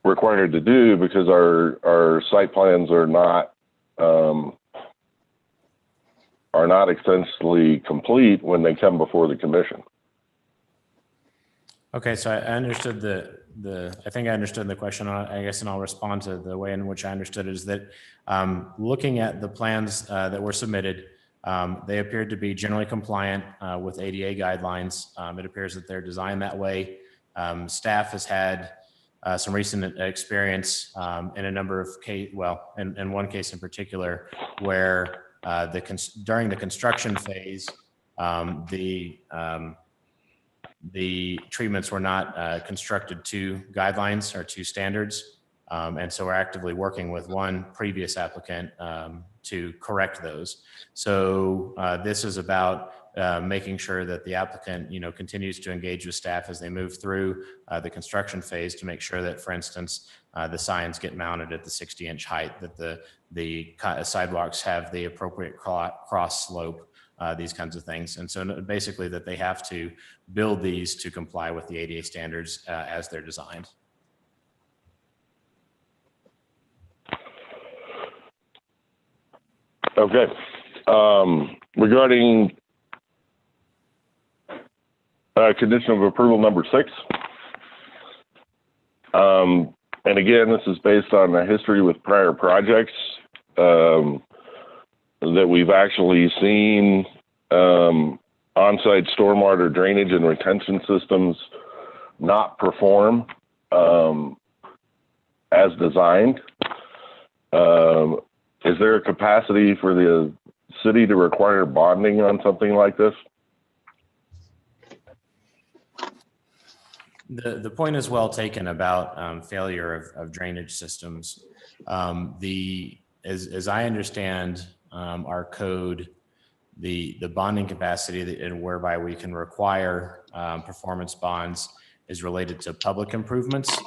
required to do because our site plans are not essentially complete when they come before the commission. Okay, so I understood I think I understood the question, I guess, and I'll respond to the way in which I understood it is that looking at the plans that were submitted, they appeared to be generally compliant with ADA guidelines. It appears that they're designed that way. Staff has had some recent experience in a number of in one case in particular, where during the construction phase, the treatments were not constructed to guidelines or to standards. And so we're actively working with one previous applicant to correct those. So this is about making sure that the applicant, continues to engage with staff as they move through the construction phase to make sure that, for instance, the signs get mounted at the 60-inch height, that the sidewalks have the appropriate cross slope, these kinds of things. And so basically that they have to build these to comply with the ADA standards as they're designed. Okay. Regarding condition of approval number 6. And again, this is based on a history with prior projects that we've actually seen on-site stormwater drainage and retention systems not perform as designed. Is there a capacity for the city to require bonding on something like this? The point is well taken about failure of drainage systems. As I understand our code, the bonding capacity and whereby we can require performance bonds is related to public improvements.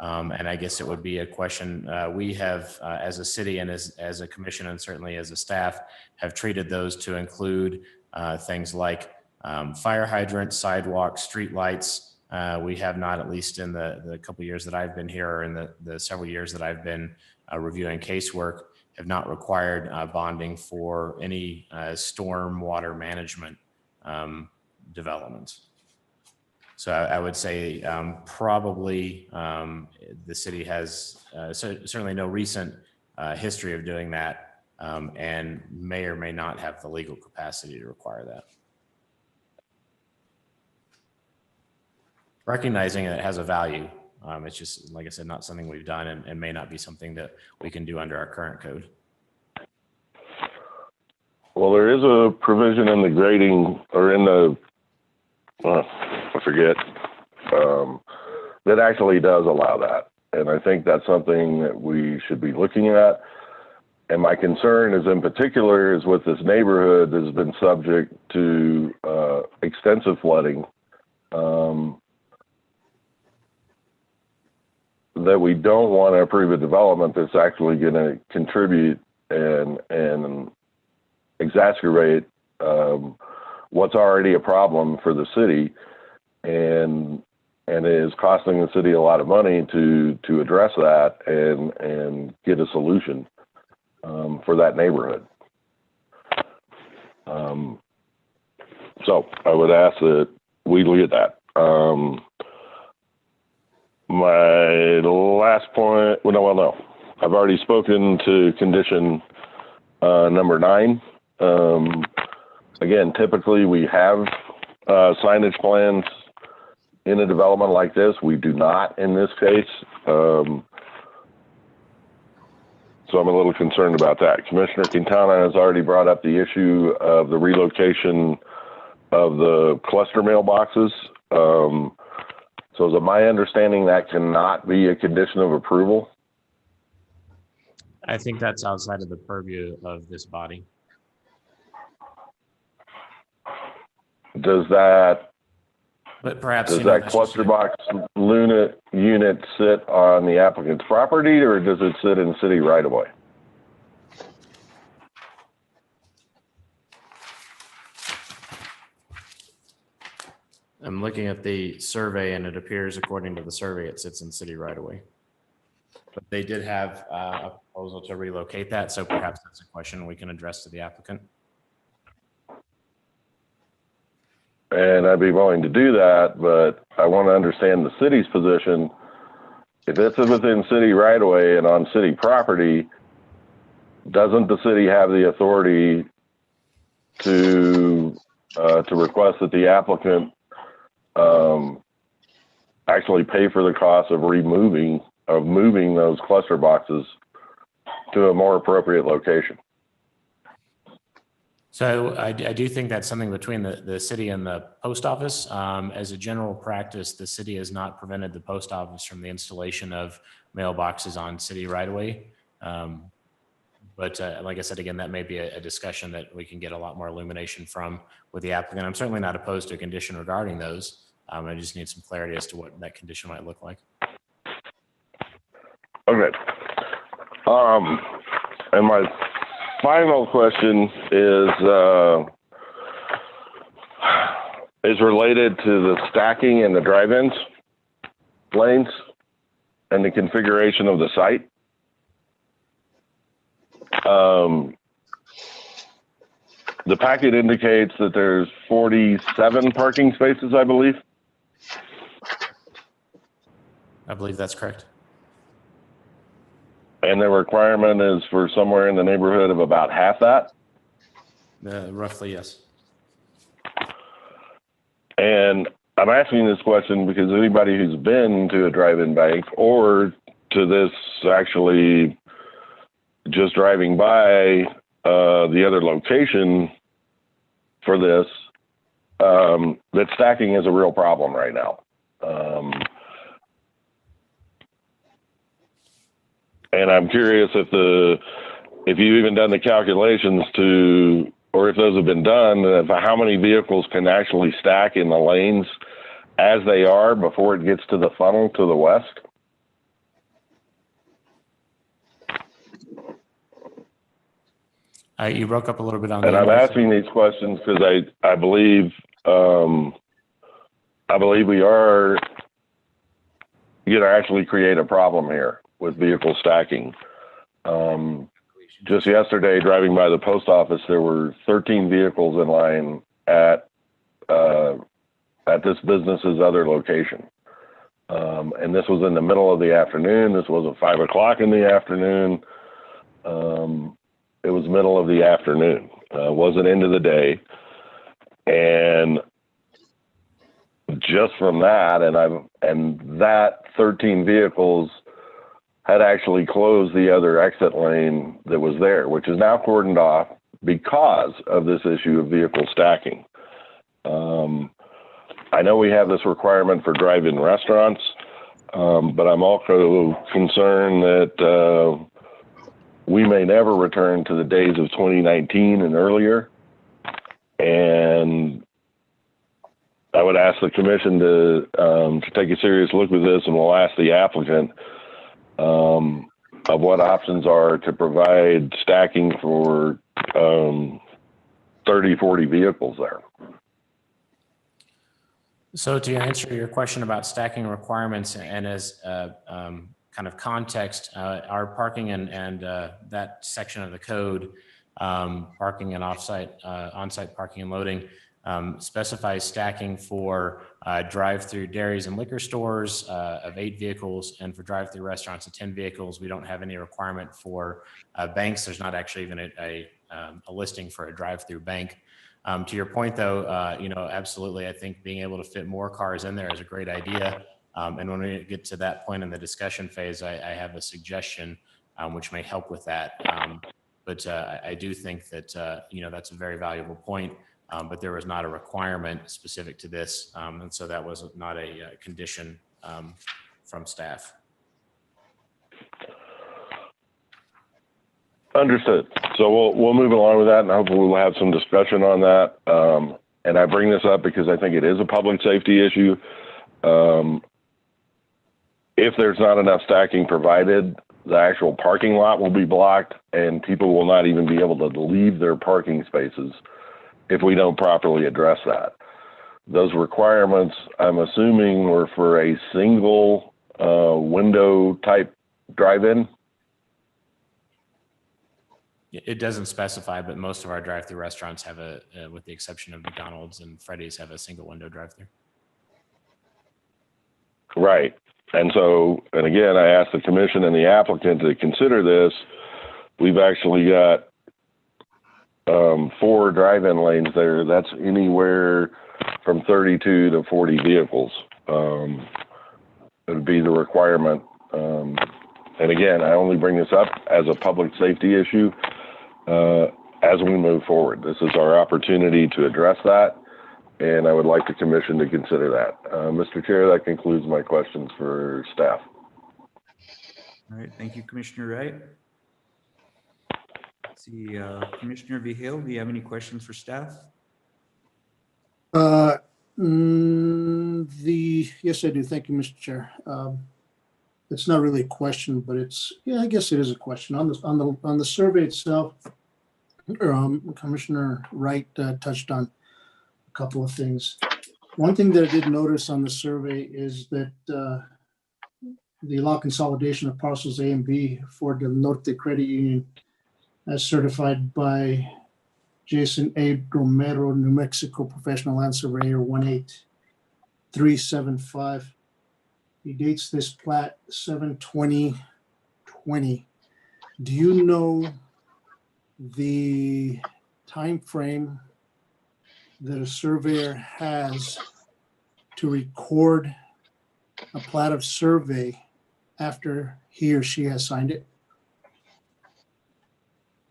And I guess it would be a question we have as a city and as a commission and certainly as a staff have treated those to include things like fire hydrants, sidewalks, street lights. We have not, at least in the couple of years that I've been here or in the several years that I've been reviewing casework, have not required bonding for any storm water management developments. So I would say probably the city has certainly no recent history of doing that, and may or may not have the legal capacity to require that. Recognizing that it has a value, it's just, like I said, not something we've done and may not be something that we can do under our current code. Well, there is a provision in the grading or in the, I forget, that actually does allow that. And I think that's something that we should be looking at. And my concern is in particular is with this neighborhood that has been subject to extensive flooding, that we don't want to approve a development that's actually going to contribute and exacerbate what's already a problem for the city, and is costing the city a lot of money to address that and get a solution for that neighborhood. So I would ask that we look at that. My last point, no, I've already spoken to condition number 9. Again, typically we have signage plans in a development like this. We do not in this case. So I'm a little concerned about that. Commissioner Quintana has already brought up the issue of the relocation of the cluster mailboxes. So is it my understanding that cannot be a condition of approval? I think that's outside of the purview of this body. Does that But perhaps, Does you know, that that's just- cluster box unit sit on the applicant's property, or does it sit in city right of way? I'm looking at the survey and it appears, according to the survey, it sits in city right away. But they did have a proposal to relocate that, so perhaps that's a question we can address to the applicant. And I'd be willing to do that, but I want to understand the city's position. If it's within city right of way and on city property, doesn't the city have the authority to request that the applicant actually pay for the cost of moving those cluster boxes to a more appropriate location? So I do think that's something between the city and the post office. As a general practice, the city has not prevented the post office from the installation of mailboxes on city right of way. But like I said, again, that may be a discussion that we can get a lot more illumination from with the applicant. I'm certainly not opposed to a condition regarding those. I just need some clarity as to what that condition might look like. Okay. And my final question is related to the stacking and the drive-ins lanes and the configuration of the site. The packet indicates that there's 47 parking spaces, I believe. I believe that's correct. And the requirement is for somewhere in the neighborhood of about half that. Roughly, yes. And I'm asking this question because anybody who's been to a drive-in bank or to this actually just driving by the other location for this, that stacking is a real problem right now. And I'm curious if you've even done the calculations or if those have been done, of how many vehicles can actually stack in the lanes as they are before it gets to the funnel to the west. You broke up a little bit on And the I'm end. asking these questions because I believe we are going to actually create a problem here with vehicle stacking. Just yesterday, driving by the post office, there were 13 vehicles in line at at this business's other location. And this was in the middle of the afternoon. This wasn't 5 o'clock in the afternoon. It was middle of the afternoon. Wasn't into the day. And just from that, and that 13 vehicles had actually closed the other exit lane that was there, which is now cordoned off because of this issue of vehicle stacking. I know we have this requirement for drive-in restaurants, but I'm also concerned that we may never return to the days of 2019 and earlier. And I would ask the commission to take a serious look at this, and we'll ask the applicant of what options are to provide stacking for 30, 40 vehicles there. So to answer your question about stacking requirements, and as kind of context, our parking and that section of the code, parking and on-site parking and loading, specifies stacking for drive-through dairies and liquor stores of 8 vehicles, and for drive-through restaurants of 10 vehicles. We don't have any requirement for banks. There's not actually even a listing for a drive-through bank. To your point, though, absolutely, I think being able to fit more cars in there is a great idea. And when we get to that point in the discussion phase, I have a suggestion which may help with that. But I do think that, that's a very valuable point. But there was not a requirement specific to this. And so that was not a condition from staff. Understood. So we'll move along with that, and hopefully we'll have some discussion on that. And I bring this up because I think it is a public safety issue. If there's not enough stacking provided, the actual parking lot will be blocked, and people will not even be able to leave their parking spaces if we don't properly address that. Those requirements, I'm assuming, were for a single window type drive-in. It doesn't specify, but most of our drive-through restaurants have with the exception of McDonald's and Freddy's, have a single window drive-through. Right. And again, I asked the commission and the applicant to consider this. We've actually got 4 drive-in lanes there. That's anywhere from 32 to 40 vehicles. It would be the requirement. And again, I only bring this up as a public safety issue as we move forward. This is our opportunity to address that, and I would like the commission to consider that. Mr. Chair, that concludes my questions for staff. All right, thank you, Commissioner Wright. Let's see, Commissioner Vihil, do you have any questions for staff? Yes, I do. Thank you, Mr. Chair. It's not really a question, but I guess it is a question. On the survey itself, Commissioner Wright touched on a couple of things. One thing that I did notice on the survey is that the lot consolidation of parcels A and B for the Norte Credit Union, as certified by Jason A. Romero, New Mexico Professional Land Surveyor 18375. He dates this plat 7/20/20. Do you know the time frame that a surveyor has to record a plat of survey after he or she has signed it?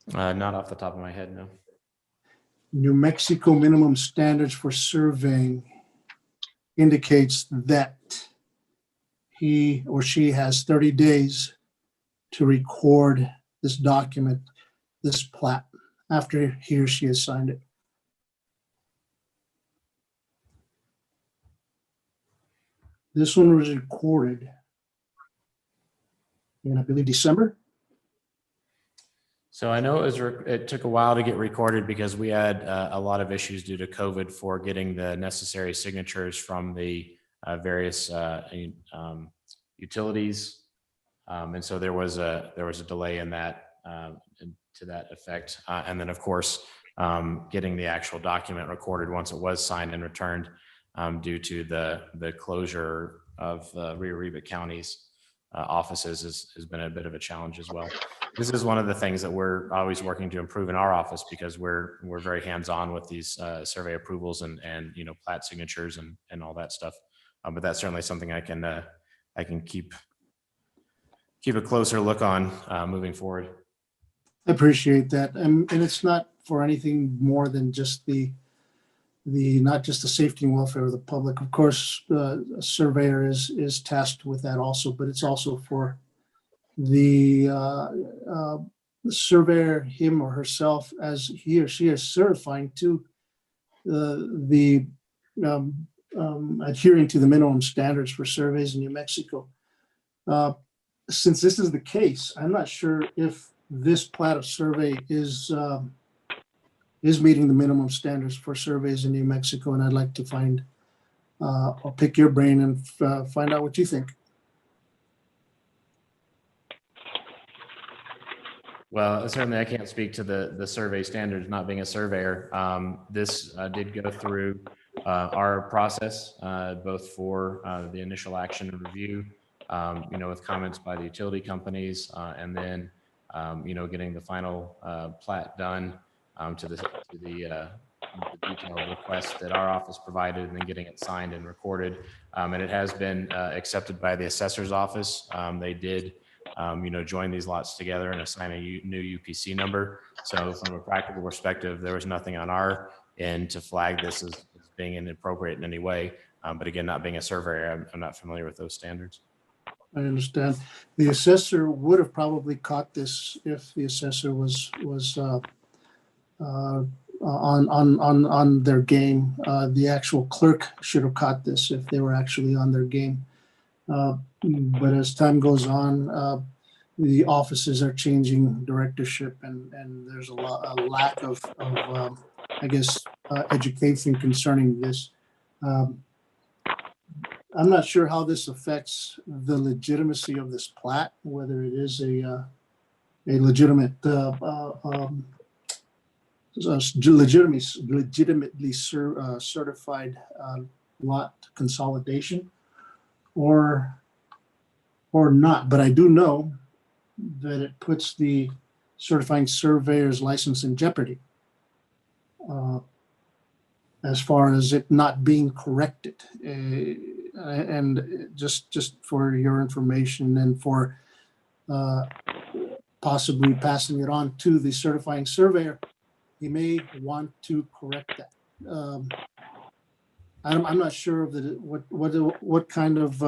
Not off the top of my head, no. New Mexico minimum standards for surveying indicates that he or she has 30 days to record this document, this plat, after he or she has signed it. This one was recorded in, I believe, December. So I know it took a while to get recorded because we had a lot of issues due to COVID for getting the necessary signatures from the various utilities, and so there was a delay in that to that effect. And then, of course, getting the actual document recorded once it was signed and returned. due to the closure of Rio Arriba County's offices has been a bit of a challenge as well. This is one of the things that we're always working to improve in our office because we're very hands-on with these survey approvals and plat signatures and all that stuff. But that's certainly something I can keep a closer look on moving forward. I appreciate that. And it's not for anything more than just not just the safety and welfare of the public. Of course, a surveyor is tasked with that also, but it's also for the surveyor, him or herself, as he or she is certifying to adhering to the minimum standards for surveys in New Mexico. Since this is the case, I'm not sure if this plat of survey is meeting the minimum standards for surveys in New Mexico, and I'd like to I'll pick your brain and find out what you think. Well, certainly I can't speak to the survey standards, not being a surveyor. This did go through our process, both for the initial action and review, with comments by the utility companies, and then, getting the final plat done to the detailed request that our office provided, and then getting it signed and recorded. And it has been accepted by the assessor's office. They did join these lots together and assign a new UPC number. So from a practical perspective, there was nothing on our end to flag this as being inappropriate in any way. But again, not being a surveyor, I'm not familiar with those standards. I understand. The assessor would have probably caught this if the assessor was on their game. The actual clerk should have caught this if they were actually on their game. But as time goes on, the offices are changing directorship, and there's a lack of education concerning this. I'm not sure how this affects the legitimacy of this plat, whether it is a legitimate, legitimately certified lot consolidation, or not. But I do know that it puts the certifying surveyor's license in jeopardy as far as it not being corrected. And just for your information and for possibly passing it on to the certifying surveyor, he may want to correct that. I'm not sure of what kind of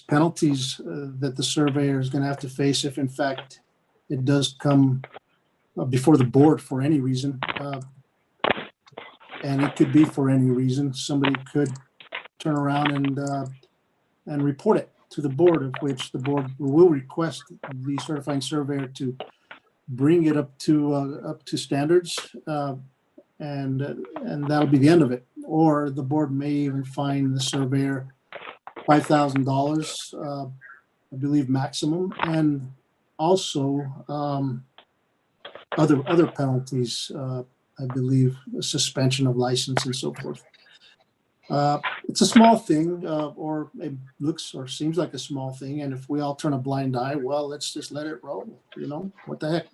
penalties that the surveyor is going to have to face if in fact it does come before the board for any reason. And it could be for any reason. Somebody could turn around and report it to the board, of which the board will request the certifying surveyor to bring it up to standards, and that'll be the end of it. Or the board may even fine the surveyor $5,000, I believe, maximum, and also other penalties. I believe a suspension of license and so forth. It's a small thing, or it looks or seems like a small thing. And if we all turn a blind eye, well, let's just let it roll. What the heck?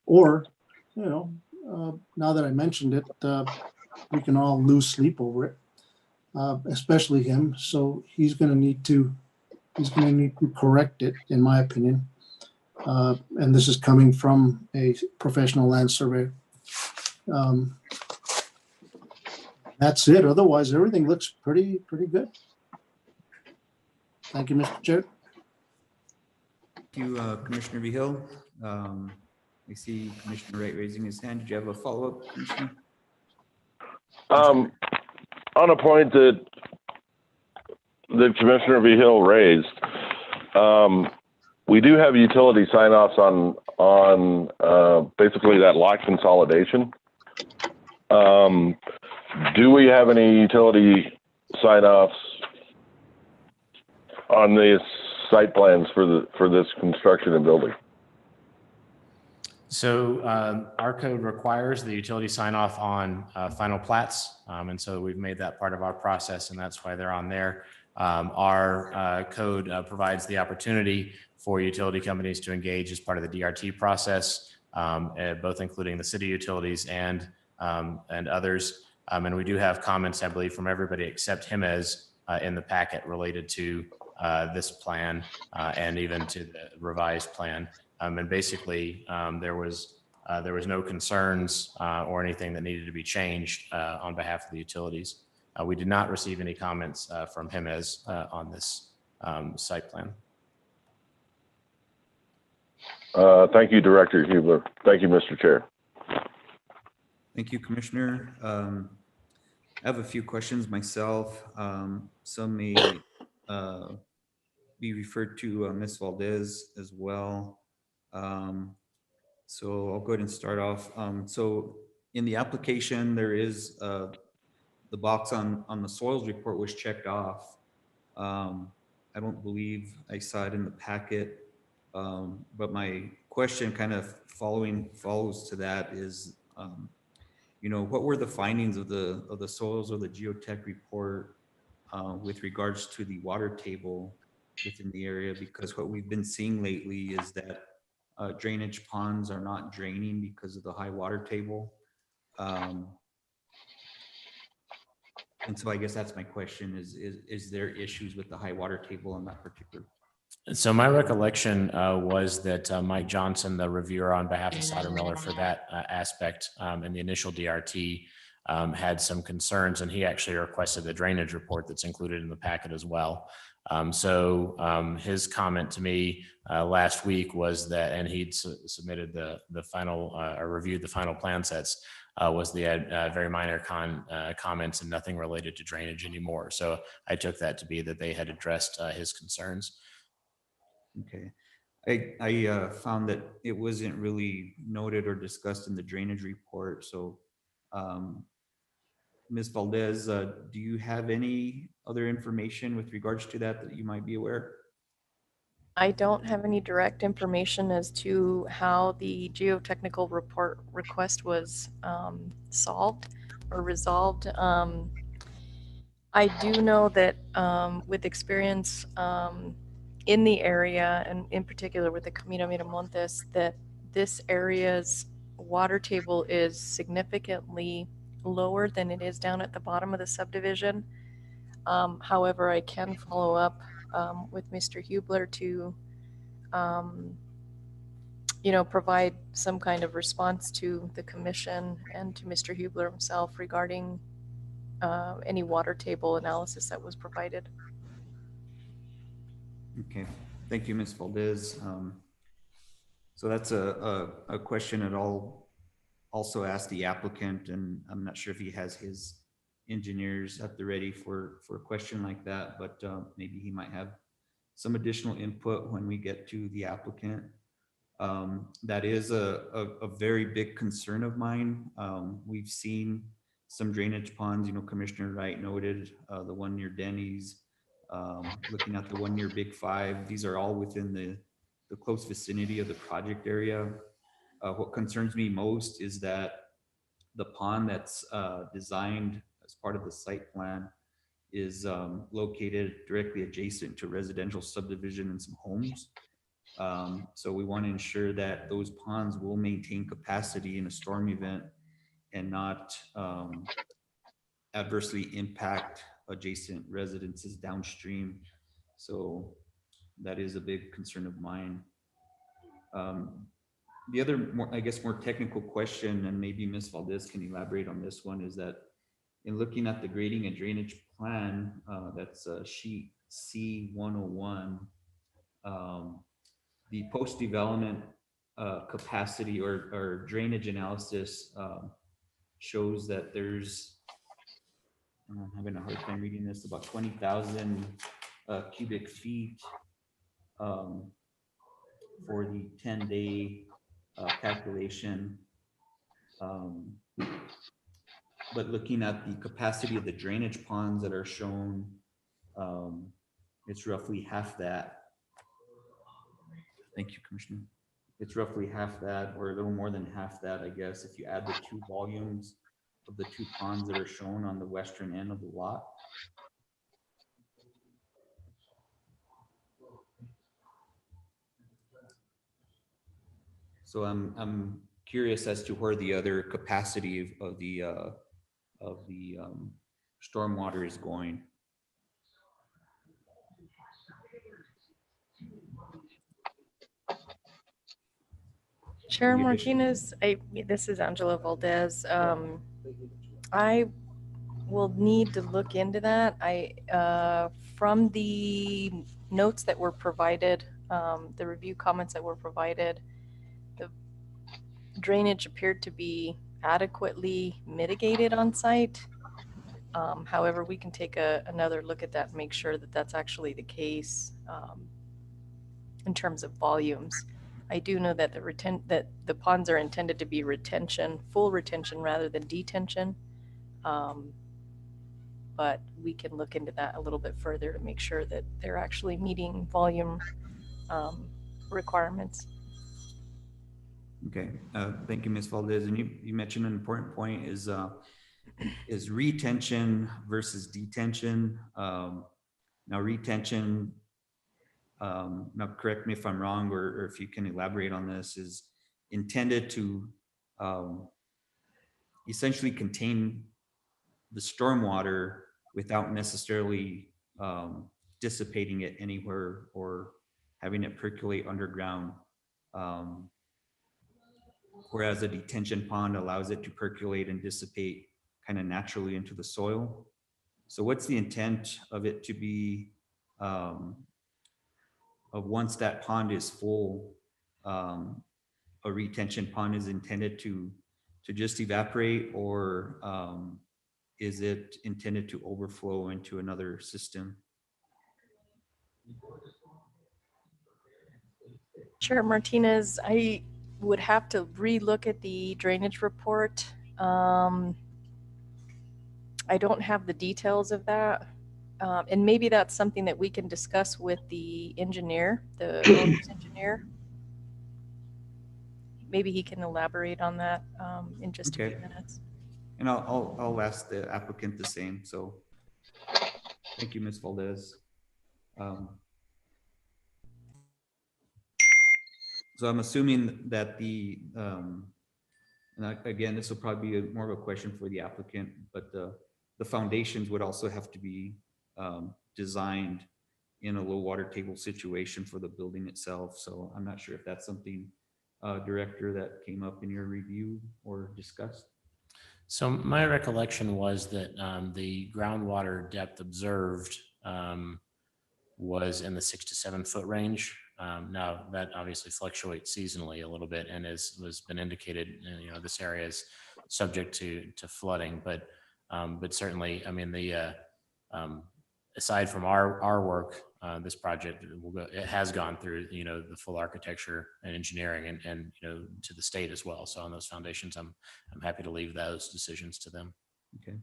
Or, now that I mentioned it, we can all lose sleep over it, especially him. So he's going to need to correct it, in my opinion. And this is coming from a professional land surveyor. That's it. Otherwise, everything looks pretty good. Thank you, Mr. Chair. Thank you, Commissioner Vihil. I see Commissioner Wright raising his hand. Did you have a follow-up, Commissioner? On a point that Commissioner Vihil raised, we do have utility sign-offs on basically that lot consolidation. Do we have any utility sign-offs on the site plans for this construction and building? So our code requires the utility sign off on final plats. And so we've made that part of our process, and that's why they're on there. Our code provides the opportunity for utility companies to engage as part of the DRT process, both including the city utilities and others. And we do have comments, I believe, from everybody except Jemez in the packet related to this plan and even to the revised plan. And basically, there was no concerns or anything that needed to be changed on behalf of the utilities. We did not receive any comments from Jemez on this site plan. Thank you, Director Hubler. Thank you, Mr. Chair. Thank you, Commissioner. I have a few questions myself. Some may be referred to Ms. Valdez as well. So I'll go ahead and start off. So in the application, there is the box on the soils report was checked off. I don't believe I saw it in the packet. But my question kind of follows to that is, you know, what were the findings of the soils or the geotech report with regards to the water table within the area? Because what we've been seeing lately is that drainage ponds are not draining because of the high water table. And so I guess that's my question is there issues with the high water table on that particular? So my recollection was that Mike Johnson, the reviewer on behalf of Sautermiller for that aspect in the initial DRT, had some concerns, and he actually requested the drainage report that's included in the packet as well. So his comment to me last week was that, and he'd submitted the final or reviewed the final plan sets, was they had very minor comments and nothing related to drainage anymore. So I took that to be that they had addressed his concerns. Okay. I found that it wasn't really noted or discussed in the drainage report. So Ms. Valdez, do you have any other information with regards to that you might be aware? I don't have any direct information as to how the geotechnical report request was solved or resolved. I do know that with experience in the area, and in particular with the Camino Miramontes, that this area's water table is significantly lower than it is down at the bottom of the subdivision. However, I can follow up with Mr. Hubler to, you know, provide some kind of response to the commission and to Mr. Hubler himself regarding any water table analysis that was provided. Okay, thank you, Ms. Valdez. So that's a question that I'll also ask the applicant, and I'm not sure if he has his engineers at the ready for a question like that, but maybe he might have some additional input when we get to the applicant. That is a very big concern of mine. We've seen some drainage ponds, you know, Commissioner Wright noted the one near Denny's, looking at the one near Big Five. These are all within the close vicinity of the project area. What concerns me most is that the pond that's designed as part of the site plan is located directly adjacent to residential subdivision and some homes. So we want to ensure that those ponds will maintain capacity in a storm event and not adversely impact adjacent residences downstream. So that is a big concern of mine. The other, more technical question, and maybe Ms. Valdez can elaborate on this one, is that in looking at the grading and drainage plan, that's sheet C101, the post-development capacity or drainage analysis shows that there's, I'm having a hard time reading this, about 20,000 cubic feet for the 10-day calculation. But looking at the capacity of the drainage ponds that are shown, it's roughly half that. Thank you, Commissioner. it's roughly half that, or a little more than half that, I guess, if you add the two volumes of the two ponds that are shown on the western end of the lot. So I'm curious as to where the other capacity of the stormwater is going. Chair Any addition- Martinez, this is Angela Valdez. I will need to look into that. From the notes that were provided, the review comments that were provided, the drainage appeared to be adequately mitigated on site. However, we can take another look at that and make sure that that's actually the case in terms of volumes. I do know that the ponds are intended to be full retention rather than detention. But we can look into that a little bit further to make sure that they're actually meeting volume requirements. Okay, thank you, Ms. Valdez. And you mentioned an important point is retention versus detention. Now retention, now correct me if I'm wrong, or if you can elaborate on this, is intended to essentially contain the stormwater without necessarily dissipating it anywhere or having it percolate underground. Whereas a detention pond allows it to percolate and dissipate kind of naturally into the soil. So what's the intent of it to be, of once that pond is full, a retention pond is intended to just evaporate, or is it intended to overflow into another system? Chair Martinez, I would have to relook at the drainage report. I don't have the details of that. And maybe that's something that we can discuss with the engineer, the owner's engineer. Maybe he can elaborate on that in just a few minutes. And I'll ask the applicant the same. So thank you, Ms. Valdez. So I'm assuming that and again, this will probably be more of a question for the applicant, but the foundations would also have to be designed in a low water table situation for the building itself. So I'm not sure if that's something, Director, that came up in your review or discussed. So my recollection was that the groundwater depth observed was in the 6 to 7 foot range. Now that obviously fluctuates seasonally a little bit, and has been indicated, this area is subject to flooding, but certainly, I mean, aside from our work, this project it has gone through the full architecture and engineering and to the state as well. So on those foundations, I'm happy to leave those decisions to them. Okay.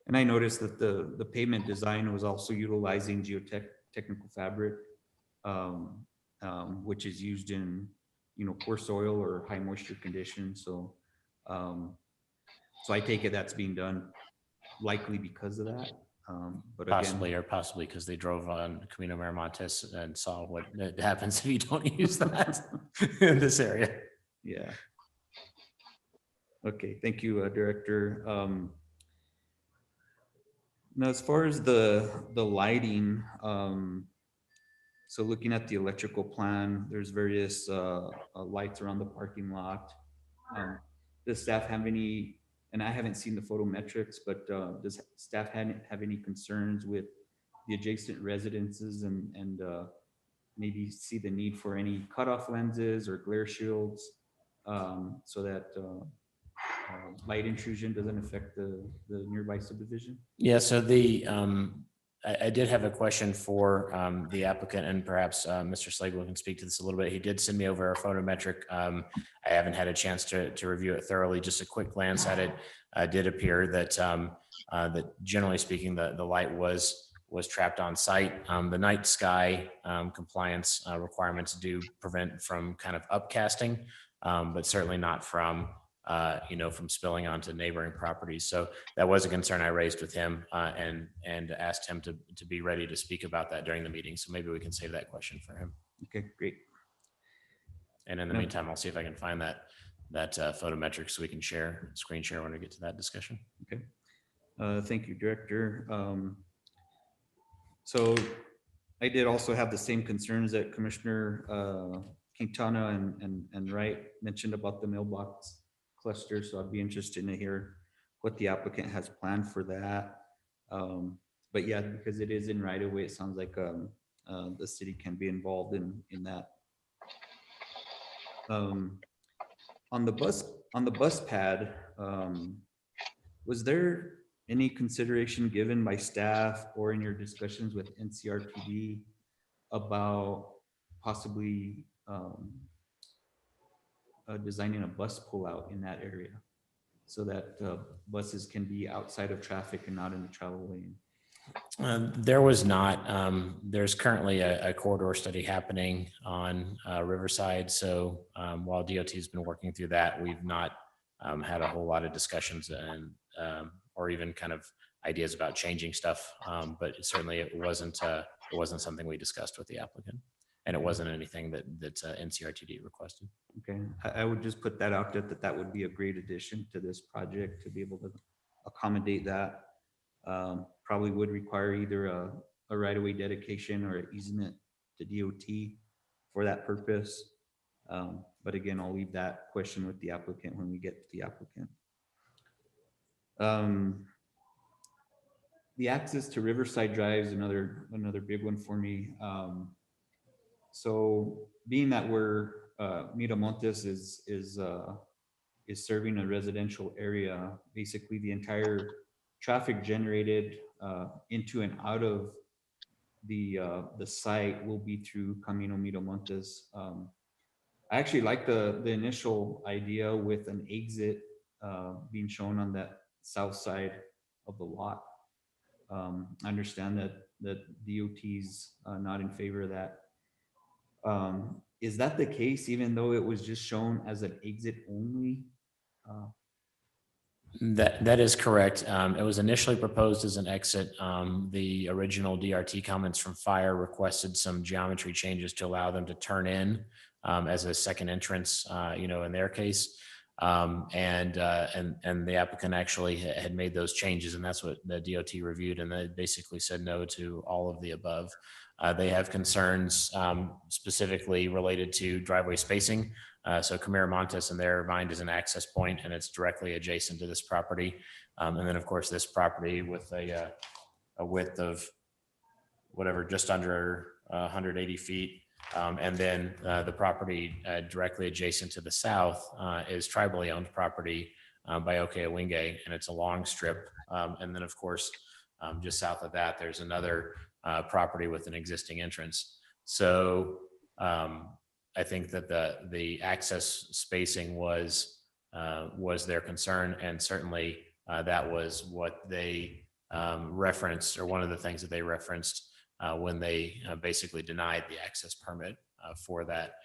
And I noticed that the pavement design was also utilizing geotechnical fabric, which is used in poor soil or high moisture conditions. So so I take it that's being done likely because of that. But possibly because they drove on Camino Miramontes and saw what happens if you don't use that in this area. Yeah. Okay, thank you, Director. Now, as far as the lighting, so looking at the electrical plan, there's various lights around the parking lot. Does staff have any? And I haven't seen the photometrics, but does staff have any concerns with the adjacent residences and maybe see the need for any cutoff lenses or glare shields so that light intrusion doesn't affect the nearby subdivision? Yeah, so I did have a question for the applicant, and perhaps Mr. Slagle can speak to this a little bit. He did send me over a photometric. I haven't had a chance to review it thoroughly. Just a quick glance at it did appear that that generally speaking, the light was was trapped on site. The night sky compliance requirements do prevent from kind of upcasting, but certainly not from from spilling onto neighboring properties. So that was a concern I raised with him and asked him to be ready to speak about that during the meeting. So maybe we can save that question for him. Okay, great. And in the Yeah. meantime, I'll see if I can find that photometric so we can screen share when we get to that discussion. Okay. Thank you, Director. So I did also have the same concerns that Commissioner Quintana and Wright mentioned about the mailbox cluster. So I'd be interested to hear what the applicant has planned for that. But yeah, because it is in right of way, it sounds like the city can be involved in that. On the bus pad, was there any consideration given by staff or in your discussions with NCRTD about possibly designing a bus pullout in that area so that buses can be outside of traffic and not in the travel lane? There was not. There's currently a corridor study happening on Riverside. So while DOT has been working through that, we've not had a whole lot of discussions and or even kind of ideas about changing stuff. But it wasn't something we discussed with the applicant, and it wasn't anything that NCRTD requested. Okay, I would just put that out there that would be a great addition to this project to be able to accommodate that. Probably would require either a right-of-way dedication or an easement to DOT for that purpose. But again, I'll leave that question with the applicant when we get to the applicant. The access to Riverside Drive is another big one for me. So being that we're Miramontes is serving a residential area, basically the entire traffic generated into and out of the site will be through Camino Miramontes. I actually like the initial idea with an exit being shown on that south side of the lot. I understand that DOT's not in favor of that. Is that the case, even though it was just shown as an exit only? That is correct. It was initially proposed as an exit. The original DRT comments from Fire requested some geometry changes to allow them to turn in as a second entrance, in their case. And the applicant actually had made those changes, and that's what the DOT reviewed, and they basically said no to all of the above. They have concerns specifically related to driveway spacing. So Miramontes in their mind is an access point, and it's directly adjacent to this property. And then of course this property with a width of whatever, just under 180 feet. And then the property directly adjacent to the south is tribally owned property by Okeawinge, and it's a long strip. And then of course, just south of that, there's another property with an existing entrance. So I think that the access spacing was their concern, and certainly that was what they referenced, or one of the things that they referenced when they basically denied the access permit for that,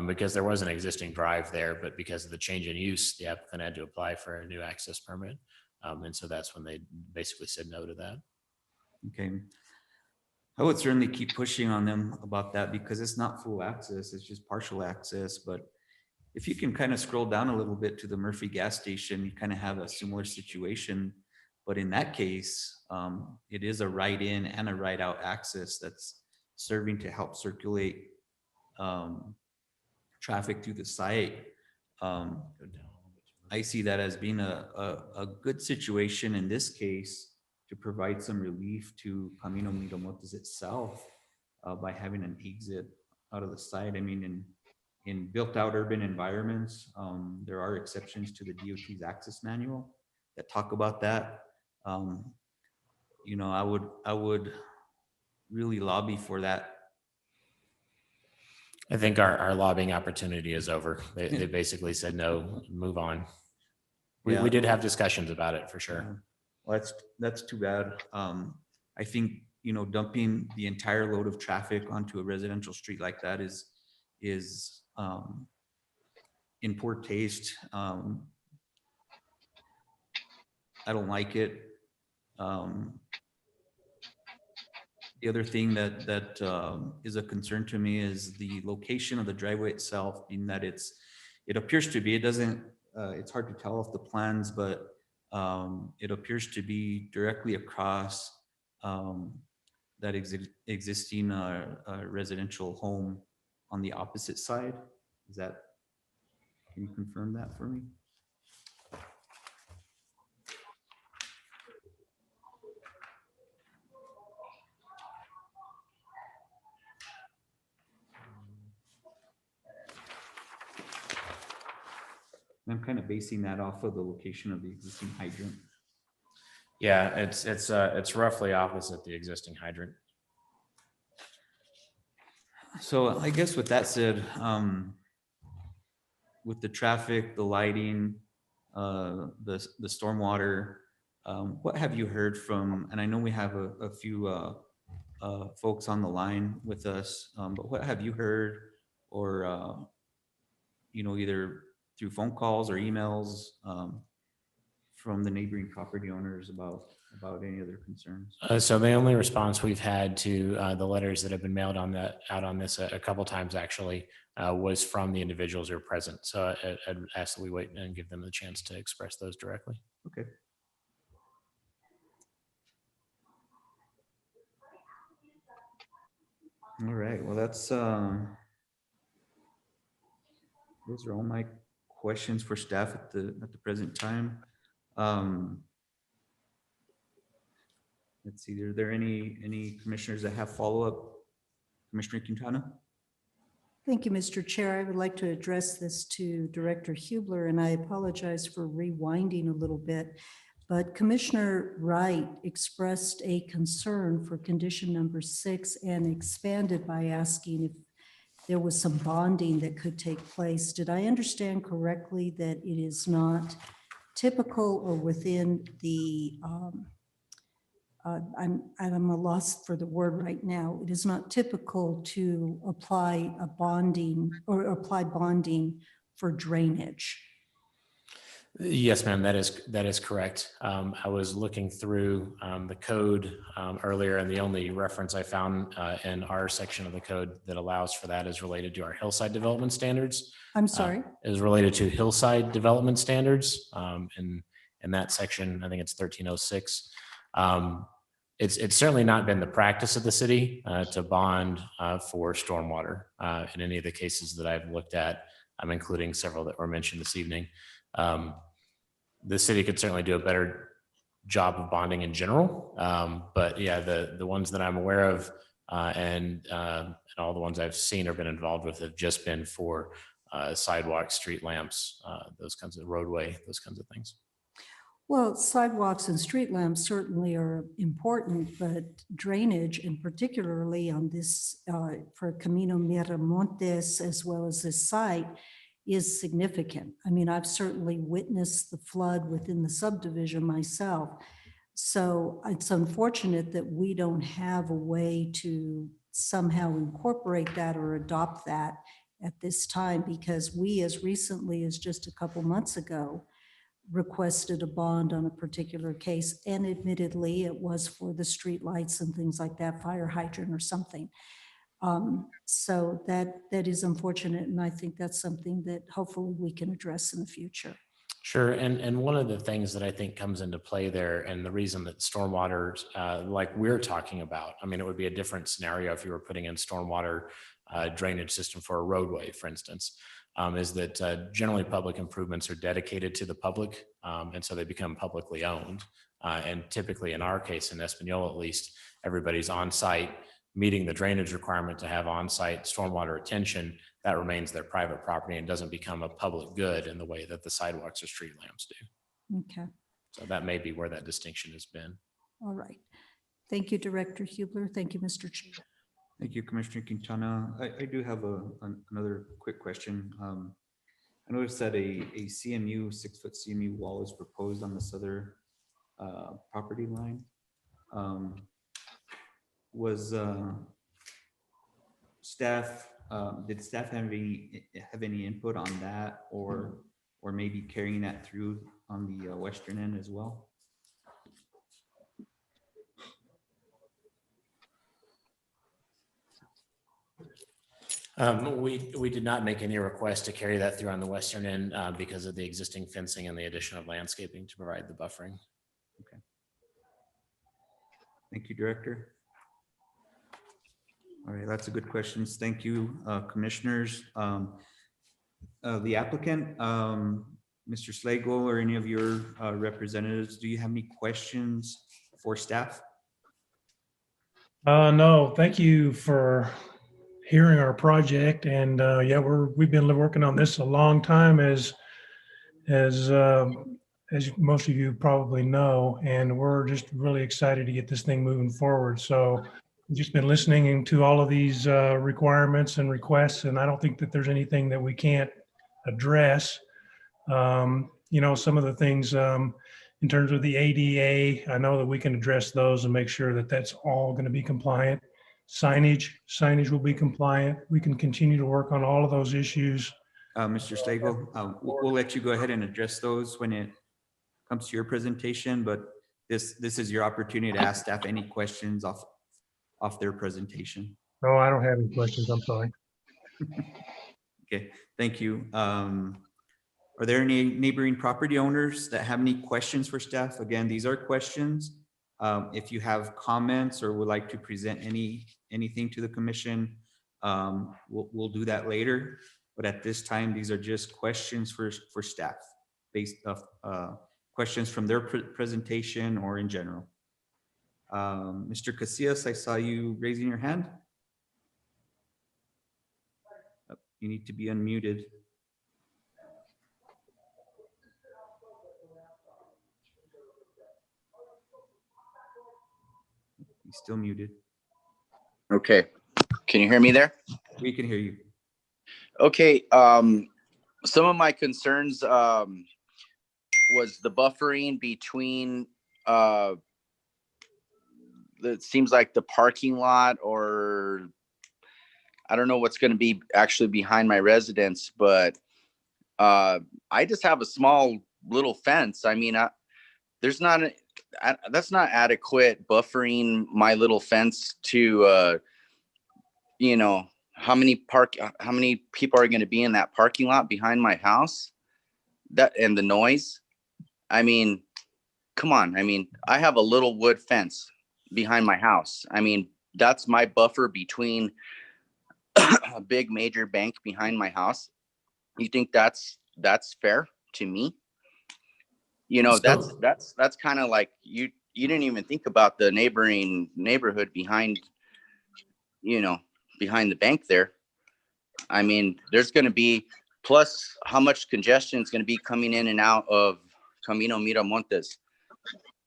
because there was an existing drive there, but because of the change in use, the applicant had to apply for a new access permit. And so that's when they basically said no to that. Okay. I would certainly keep pushing on them about that, because it's not full access, it's just partial access. But if you can kind of scroll down a little bit to the Murphy gas station, you kind of have a similar situation. But in that case, it is a right in and a right out access that's serving to help circulate traffic through the site. I see that as being a good situation in this case to provide some relief to Camino Miramontes itself by having an exit out of the site. I mean, in built out urban environments, there are exceptions to the DOT's access manual that talk about that. I would really lobby for that. I think our lobbying opportunity is over. They basically said no, move on. We did have discussions about it for sure. Well, that's too bad. I think you know, dumping the entire load of traffic onto a residential street like that is in poor taste. I don't like it. The other thing that is a concern to me is the location of the driveway itself, being that it appears to be, it doesn't, it's hard to tell off the plans, but it appears to be directly across that existing residential home on the opposite side. Is that, can you confirm that for me? I'm kind of basing that off of the location of the existing hydrant. Yeah, it's roughly opposite the existing hydrant. So I guess with that said, with the traffic, the lighting, the stormwater, what have you heard from, and I know we have a few folks on the line with us, but what have you heard or, you know, either through phone calls or emails from the neighboring property owners about any other concerns? So the only response we've had to the letters that have been mailed out on this a couple times actually was from the individuals who are present. So I'd ask that we wait and give them the chance to express those directly. Okay. All right, well, that's, those are all my questions for staff at the present time. Let's see, are there any commissioners that have follow-up? Commissioner Quintana? Thank you, Mr. Chair. I would like to address this to Director Hubler, and I apologize for rewinding a little bit. But Commissioner Wright expressed a concern for condition number 6 and expanded by asking if there was some bonding that could take place. Did I understand correctly that it is not typical or within the, I'm at a loss for the word right now. It is not typical to apply a bonding or apply bonding for drainage. Yes, ma'am, that is correct. I was looking through the code earlier, and the only reference I found in our section of the code that allows for that is related to our hillside development standards. I'm sorry? Is related to hillside development standards. In that section, I think it's 1306. It's certainly not been the practice of the city to bond for stormwater in any of the cases that I've looked at. I'm including several that were mentioned this evening. The city could certainly do a better job of bonding in general. But yeah, the ones that I'm aware of and all the ones I've seen or been involved with have just been for sidewalks, street lamps, those kinds of roadway, those kinds of things. Well, sidewalks and street lamps certainly are important, but drainage, and particularly on this, for Camino Miramontes, as well as this site, is significant. I mean, I've certainly witnessed the flood within the subdivision myself. So it's unfortunate that we don't have a way to somehow incorporate that or adopt that at this time, because we, as recently as just a couple months ago, requested a bond on a particular case, and admittedly it was for the street lights and things like that, fire hydrant or something. So that is unfortunate, and I think that's something that hopefully we can address in the future. Sure, and one of the things that I think comes into play there, and the reason that stormwater, like we're talking about, I mean, it would be a different scenario if you were putting in stormwater drainage system for a roadway, for instance, is that generally public improvements are dedicated to the public, and so they become publicly owned. And typically in our case, in Espanola at least, everybody's on site meeting the drainage requirement to have on-site stormwater retention. That remains their private property and doesn't become a public good in the way that the sidewalks or street lamps do. Okay, So that may be where that distinction has been. all right. Thank you, Director Hubler. Thank you, Mr. Chair. Thank you, Commissioner Quintana. I do have another quick question. I noticed that a CMU, 6-foot CMU wall is proposed on the southern property line. staff, did staff have any input on that, or maybe carrying that through on the western end as well? We did not make any request to carry that through on the western end because of the existing fencing and the addition of landscaping to provide the buffering. Thank you, Director. All right, that's a good questions. Thank you, commissioners. The applicant, Mr. Slagle, or any of your representatives, do you have any questions for staff? No, thank you for hearing our project. And yeah, we've been working on this a long time, as most of you probably know, and we're just really excited to get this thing moving forward. So we've just been listening to all of these requirements and requests, and I don't think that there's anything that we can't address. You know, some of the things in terms of the ADA, I know that we can address those and make sure that that's all going to be compliant. Signage will be compliant. We can continue to work on all of those issues. Mr. Slagle, we'll let you go ahead and address those when it comes to your presentation, but this is your opportunity to ask staff any questions off their presentation. No, I don't have any questions. I'm sorry. Okay, thank you. Are there any neighboring property owners that have any questions for staff? Again, these are questions. If you have comments or would like to present anything to the commission, we'll do that later. But at this time, these are just questions for staff based off questions from their presentation or in general. Mr. Casillas, I saw you raising your hand. You need to be unmuted. He's still muted. Okay. Can you hear me there? We can hear you. Okay. Some of my concerns was the buffering between it seems like the parking lot, or I don't know what's going to be actually behind my residence, but I just have a small little fence. I mean, that's not adequate buffering my little fence to you know, how many people are going to be in that parking lot behind my house, and the noise. I mean, come on. I mean, I have a little wood fence behind my house. I mean, that's my buffer between a big major bank behind my house. You think that's fair to me? You know, that's kind of like you didn't even think about the neighboring neighborhood behind, you know, behind the bank there. I mean, there's going to be, plus how much congestion is going to be coming in and out of Camino Miramontes.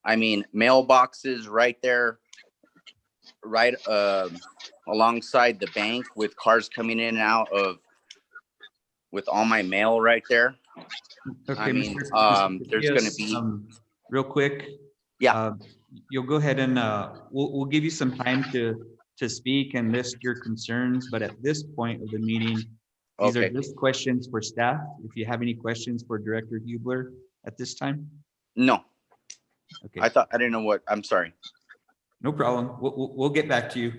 I mean, mailboxes right there, right alongside the bank, with cars coming in and out with all my mail right there. Okay, I mean, Mr. there's going to be real quick. Yeah. You'll go ahead and we'll give you some time to speak and list your concerns, but at this point of the meeting, these are just questions for staff. If you have any questions for Director Hubler at this time. No. Okay. I didn't know what. I'm sorry. No problem. We'll get back to you.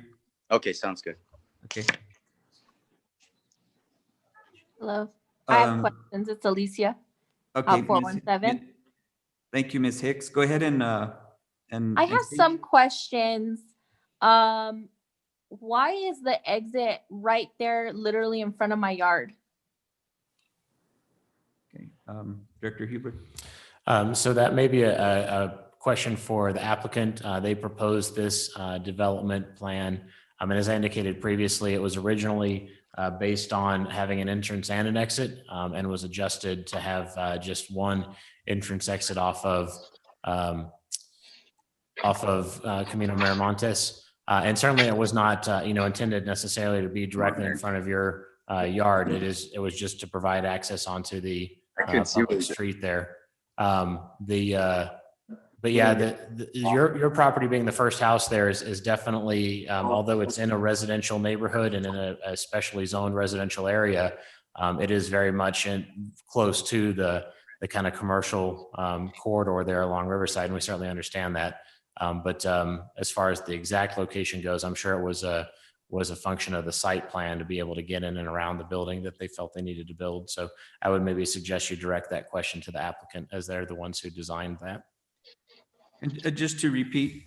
Okay, sounds good. Okay. Hello. I have questions. It's Alicia. Okay. 417. Thank you, Ms. Hicks. Go ahead and I have some questions. Why is the exit right there, literally in front of my yard? Okay. Director Hubler. So that may be a question for the applicant. They proposed this development plan. And as I indicated previously, it was originally based on having an entrance and an exit, and was adjusted to have just one entrance exit off of Camino Miramontes. And certainly it was not intended necessarily to be directly in front of your yard. It was just to provide access onto the public street there. The But yeah, your property being the first house there is definitely, although it's in a residential neighborhood and in a specially zoned residential area, it is very much close to the kind of commercial corridor there along Riverside, and we certainly understand that. But as far as the exact location goes, I'm sure it was a function of the site plan to be able to get in and around the building that they felt they needed to build. So I would maybe suggest you direct that question to the applicant, as they're the ones who designed that. And just to repeat,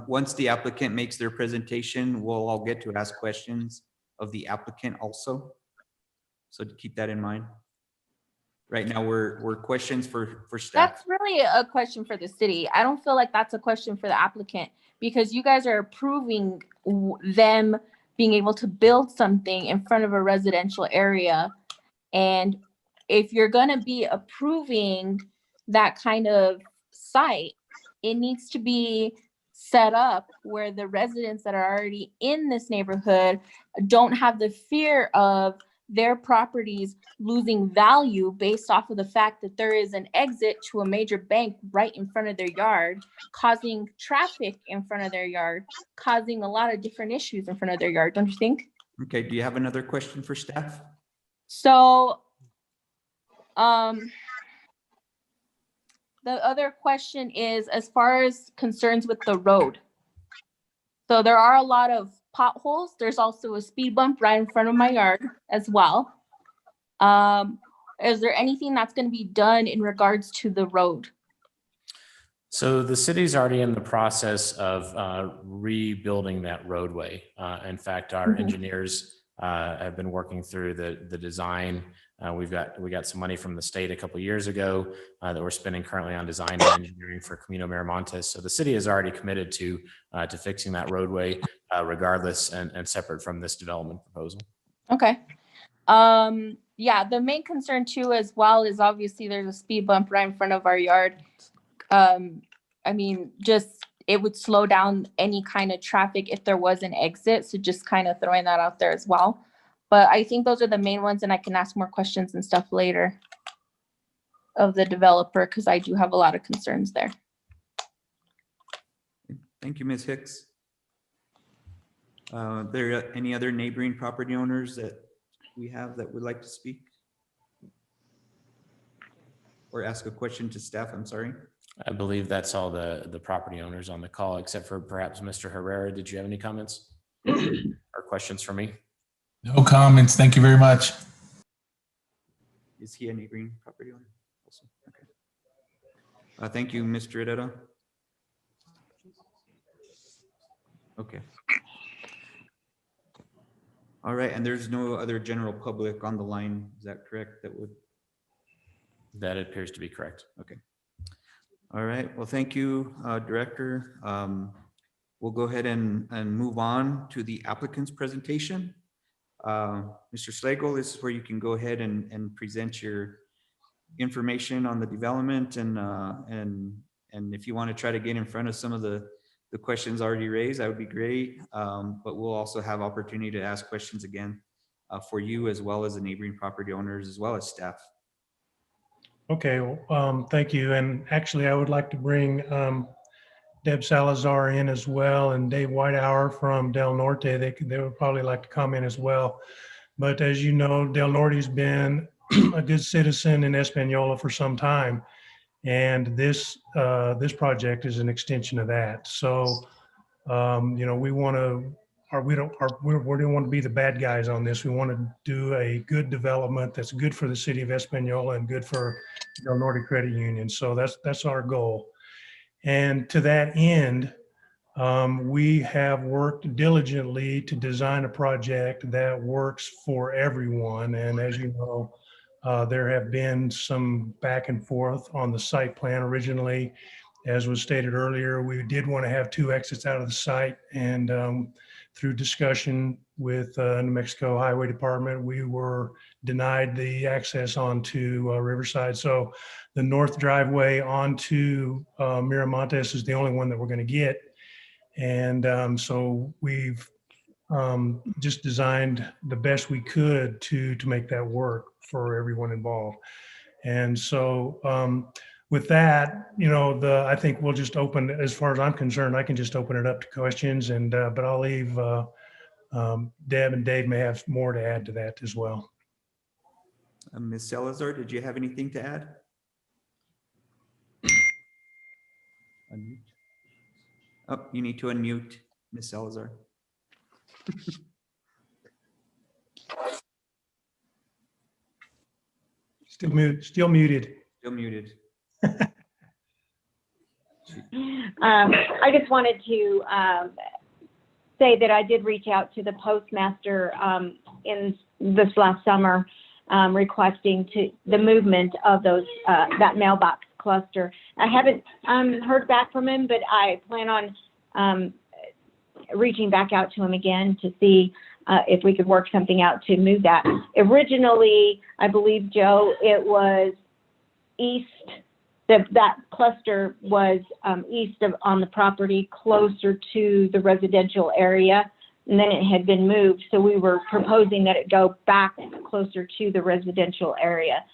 once the applicant makes their presentation, we'll all get to ask questions of the applicant also. So to keep that in mind. Right now, we're questions for staff. That's really a question for the city. I don't feel like that's a question for the applicant, because you guys are approving them being able to build something in front of a residential area. And if you're going to be approving that kind of site, it needs to be set up where the residents that are already in this neighborhood don't have the fear of their properties losing value based off of the fact that there is an exit to a major bank right in front of their yard, causing traffic in front of their yard, causing a lot of different issues in front of their yard. Don't you think? Okay, do you have another question for staff? So, the other question is as far as concerns with the road. So there are a lot of potholes. There's also a speed bump right in front of my yard as well. Is there anything that's going to be done in regards to the road? So the city's already in the process of rebuilding that roadway. In fact, our engineers have been working through the design. We got some money from the state a couple of years ago that we're spending currently on design and engineering for Camino Miramontes. So the city is already committed to fixing that roadway regardless and separate from this development proposal. Okay. Yeah, the main concern too as well is obviously there's a speed bump right in front of our yard. I mean, just it would slow down any kind of traffic if there was an exit. So just kind of throwing that out there as well. But I think those are the main ones, and I can ask more questions and stuff later of the developer, because I do have a lot of concerns there. Thank you, Ms. Hicks. There any other neighboring property owners that we have that would like to speak? Or ask a question to staff, I'm sorry. I believe that's all the property owners on the call, except for perhaps Mr. Herrera. Did you have any comments or questions for me? No comments. Thank you very much. Is he a neighboring property owner? Also? Okay. Thank you, Mr. Herrera. Okay. All right, and there's no other general public on the line, is that correct? That appears to be correct. Okay. All right, well, thank you, Director. We'll go ahead and move on to the applicant's presentation. Mr. Slagle, this is where you can go ahead and present your information on the development and if you want to try to get in front of some of the questions already raised, that would be great. But we'll also have opportunity to ask questions again for you as well as the neighboring property owners as well as staff. Okay, thank you. And actually, I would like to bring Deb Salazar in as well, and Dave Whitehour from Del Norte. They would probably like to comment as well. But as you know, Del Norte's been a good citizen in Espanola for some time, and this project is an extension of that. So, you know, we don't want to be the bad guys on this. We want to do a good development that's good for the city of Espanola and good for Del Norte Credit Union. So that's our goal. And to that end, we have worked diligently to design a project that works for everyone. And as you know, there have been some back and forth on the site plan originally. As was stated earlier, we did want to have 2 exits out of the site, and through discussion with New Mexico Highway Department, we were denied the access onto Riverside. So the north driveway onto Miramontes is the only one that we're going to get. And so we've just designed the best we could to make that work for everyone involved. And so with that, I think we'll just open, as far as I'm concerned, I can just open it up to questions but I'll leave, Deb and Dave may have more to add to that as well. Ms. Salazar, did you have anything to add? Unmute. Oh, you need to unmute, Ms. Salazar. Still muted. Still muted. Still muted. I just wanted to say that I did reach out to the postmaster in this last summer requesting the movement of those that mailbox cluster. I haven't heard back from him, but I plan on reaching back out to him again to see if we could work something out to move that. Originally, I believe, Joe, it was east. That cluster was east of on the property, closer to the residential area, and then it had been moved. So we were proposing that it go back closer to the residential area.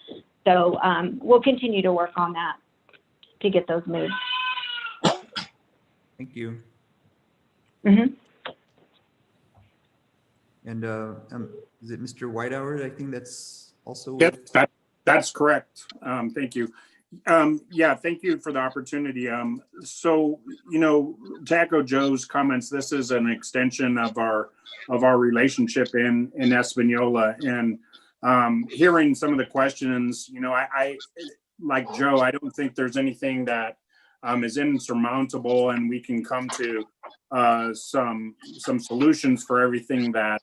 So we'll continue to work on that to get those moved. Thank you. Mm-hmm. And is it Mr. Whitehour? I think that's also. Yep, that's correct. Thank you. Yeah, thank you for the opportunity. So, to echo Joe's comments, this is an extension of our relationship in Espanola, and hearing some of the questions, I like Joe, I don't think there's anything that is insurmountable, and we can come to some solutions for everything that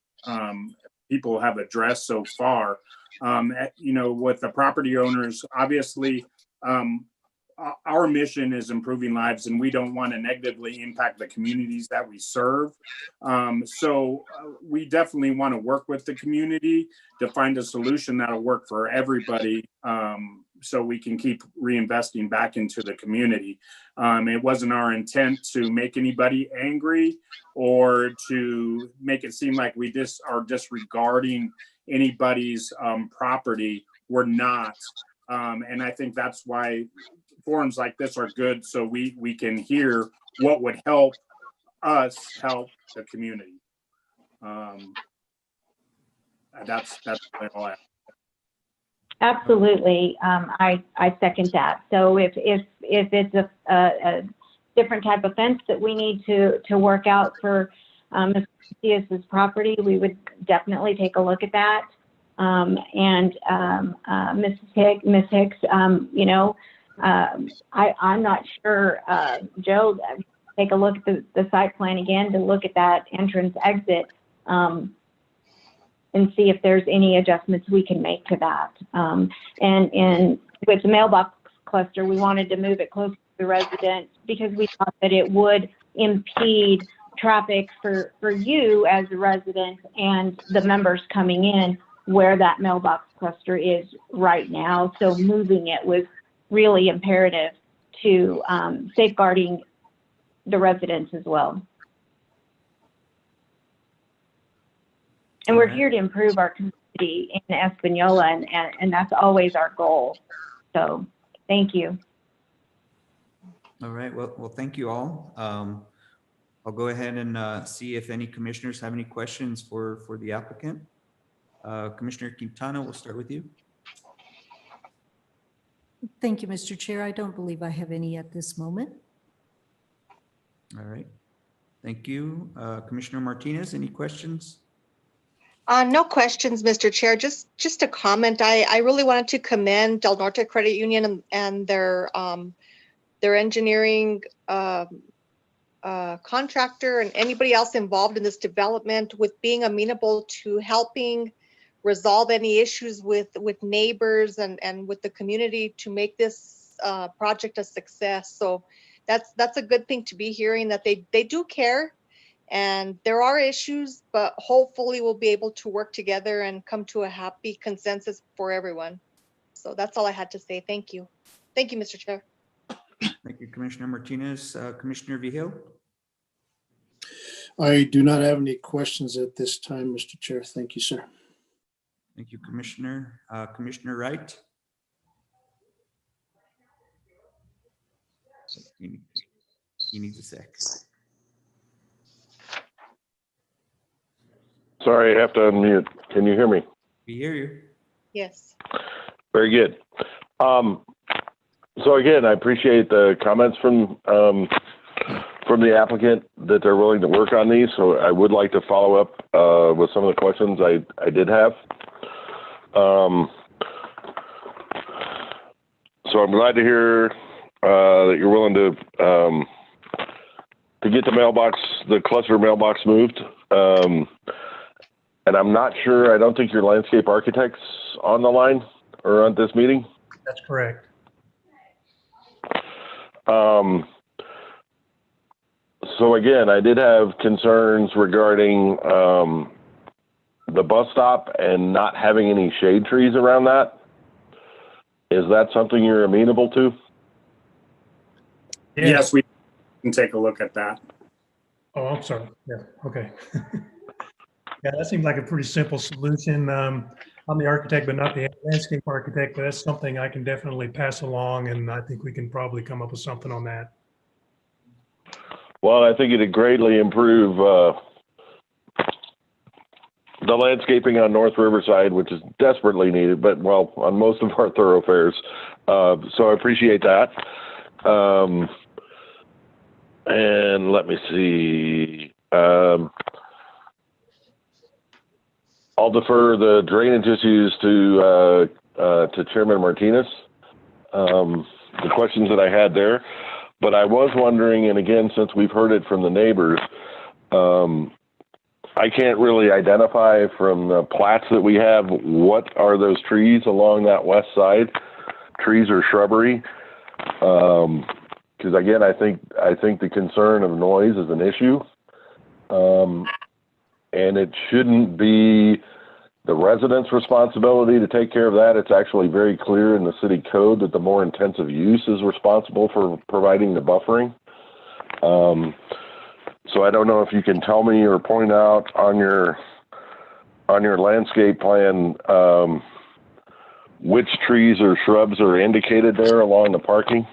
people have addressed so far. With the property owners, obviously, our mission is improving lives, and we don't want to negatively impact the communities that we serve. So we definitely want to work with the community to find a solution that'll work for everybody, so we can keep reinvesting back into the community. It wasn't our intent to make anybody angry or to make it seem like we just are disregarding anybody's property. We're not. And I think that's why forums like this are good, so we can hear what would help us help the community. That's all I have. Absolutely. I second that. So if it's a different type of fence that we need to work out for Ms. Diaz's property, we would definitely take a look at that. And Ms. Hicks, I'm not sure, Joe, take a look at the site plan again to look at that entrance exit and see if there's any adjustments we can make to that. And with the mailbox cluster, we wanted to move it closer to the residents because we thought that it would impede traffic for you as a resident and the members coming in where that mailbox cluster is right now. So moving it was really imperative to safeguarding the residents as well. And we're here to improve our community in Espanola, and that's always our goal. So thank you. All right, well, thank you all. I'll go ahead and see if any commissioners have any questions for the applicant. Commissioner Quintana, we'll start with you. Thank you, Mr. Chair. I don't believe I have any at this moment. All right, thank you. Commissioner Martinez, any questions? No questions, Mr. Chair. Just a comment. I really wanted to commend Del Norte Credit Union and their engineering contractor and anybody else involved in this development with being amenable to helping resolve any issues with neighbors and with the community to make this project a success. So that's a good thing to be hearing, that they do care. And there are issues, but hopefully we'll be able to work together and come to a happy consensus for everyone. So that's all I had to say. Thank you. Thank you, Mr. Chair. Thank you, Commissioner Martinez. Commissioner Vigil? I do not have any questions at this time, Mr. Chair. Thank you, sir. Thank you, Commissioner. Commissioner Wright? He needs a sec. Sorry, I have to unmute. Can you hear me? We hear you. Yes. Very good. So again, I appreciate the comments from the applicant that they're willing to work on these. So I would like to follow up with some of the questions I did have. So I'm glad to hear that you're willing to get the cluster mailbox moved. And I'm not sure, I don't think your landscape architect's on the line or on this meeting. That's correct. So again, I did have concerns regarding the bus stop and not having any shade trees around that. Is that something you're amenable to? Yeah. Yes, we can take a look at that. Oh, I'm sorry. Yeah, okay. Yeah, that seems like a pretty simple solution. I'm the architect, but not the landscape architect, but that's something I can definitely pass along, and I think we can probably come up with something on that. Well, I think it'd greatly improve the landscaping on North Riverside, which is desperately needed, but well, on most of our thoroughfares. So I appreciate that. And let me see. I'll defer the drainage issues to Chairman Martinez. The questions that I had there, but I was wondering, and again, since we've heard it from the neighbors, I can't really identify from the plats that we have what are those trees along that west side, trees or shrubbery. Because again, I think the concern of noise is an issue, and it shouldn't be the residents' responsibility to take care of that. It's actually very clear in the city code that the more intensive use is responsible for providing the buffering. So I don't know if you can tell me or point out on your landscape plan which trees or shrubs are indicated there along the parking.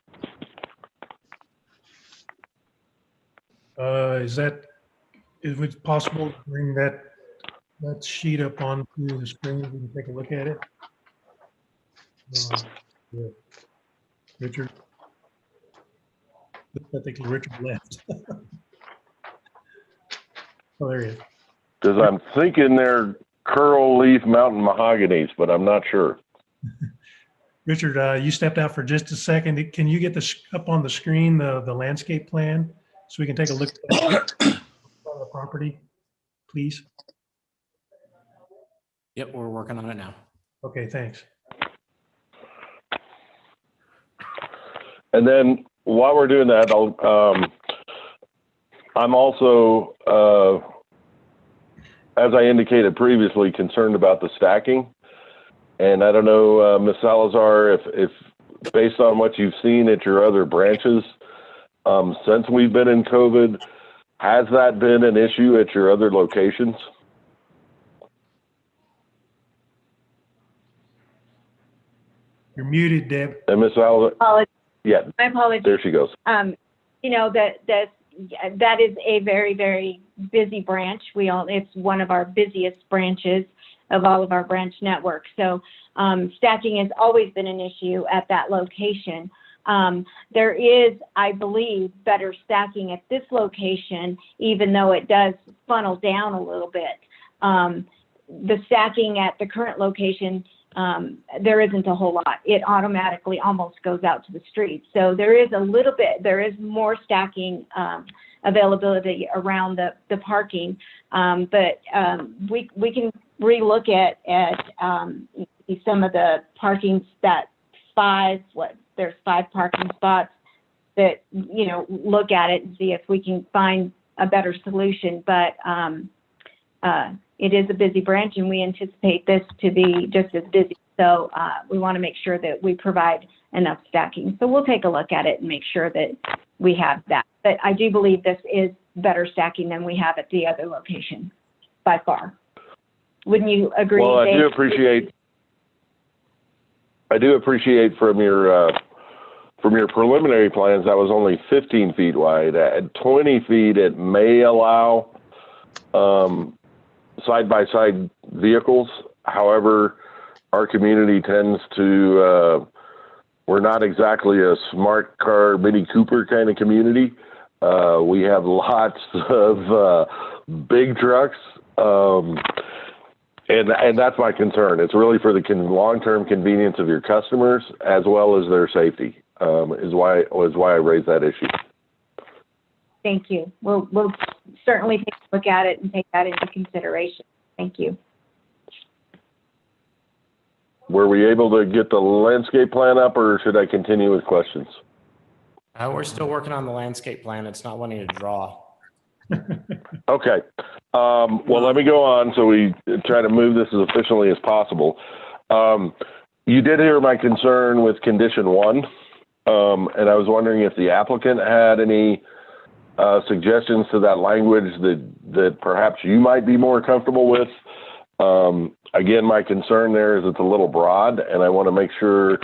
Is it possible to bring that sheet up onto the screen? We can take a look at it. Yeah. Richard. I think Richard left. Oh, there he is. Because I'm thinking they're curl leaf mountain mahoganies, but I'm not sure. Richard, you stepped out for just a second. Can you get up on the screen, the landscape plan, so we can take a look at the property, please? Yep, we're working on it now. Okay, thanks. And then while we're doing that, I'm also, as I indicated previously, concerned about the stacking. And I don't know, Ms. Salazar, if based on what you've seen at your other branches, since we've been in COVID, has that been an issue at your other locations? You're muted, Deb. And Ms. Salazar, yeah, My apologies. there she goes. You know, that is a very, very busy branch. It's one of our busiest branches of all of our branch networks. So stacking has always been an issue at that location. There is, I believe, better stacking at this location, even though it does funnel down a little bit. The stacking at the current location, there isn't a whole lot. It automatically almost goes out to the street. So there is more stacking availability around the parking. But we can relook at some of the parking there's 5 parking spots that, look at it and see if we can find a better solution. But it is a busy branch and we anticipate this to be just as busy. So we want to make sure that we provide enough stacking. So we'll take a look at it and make sure that we have that. But I do believe this is better stacking than we have at the other location by far. Wouldn't you agree? Well, Dave? I do appreciate from your from your preliminary plans, that was only 15 feet wide. At 20 feet, it may allow side-by-side vehicles. However, our community tends to, we're not exactly a smart car Mini Cooper kind of community. We have lots of big trucks, and that's my concern. It's really for the long-term convenience of your customers as well as their safety. Is why I raised that issue. Thank you. We'll certainly take a look at it and take that into consideration. Thank you. Were we able to get the landscape plan up, or should I continue with questions? We're still working on the landscape plan. It's not wanting to draw. Okay. Well, let me go on so we try to move this as efficiently as possible. You did hear my concern with condition 1. And I was wondering if the applicant had any suggestions to that language that perhaps you might be more comfortable with. Again, my concern there is it's a little broad, and I want to make sure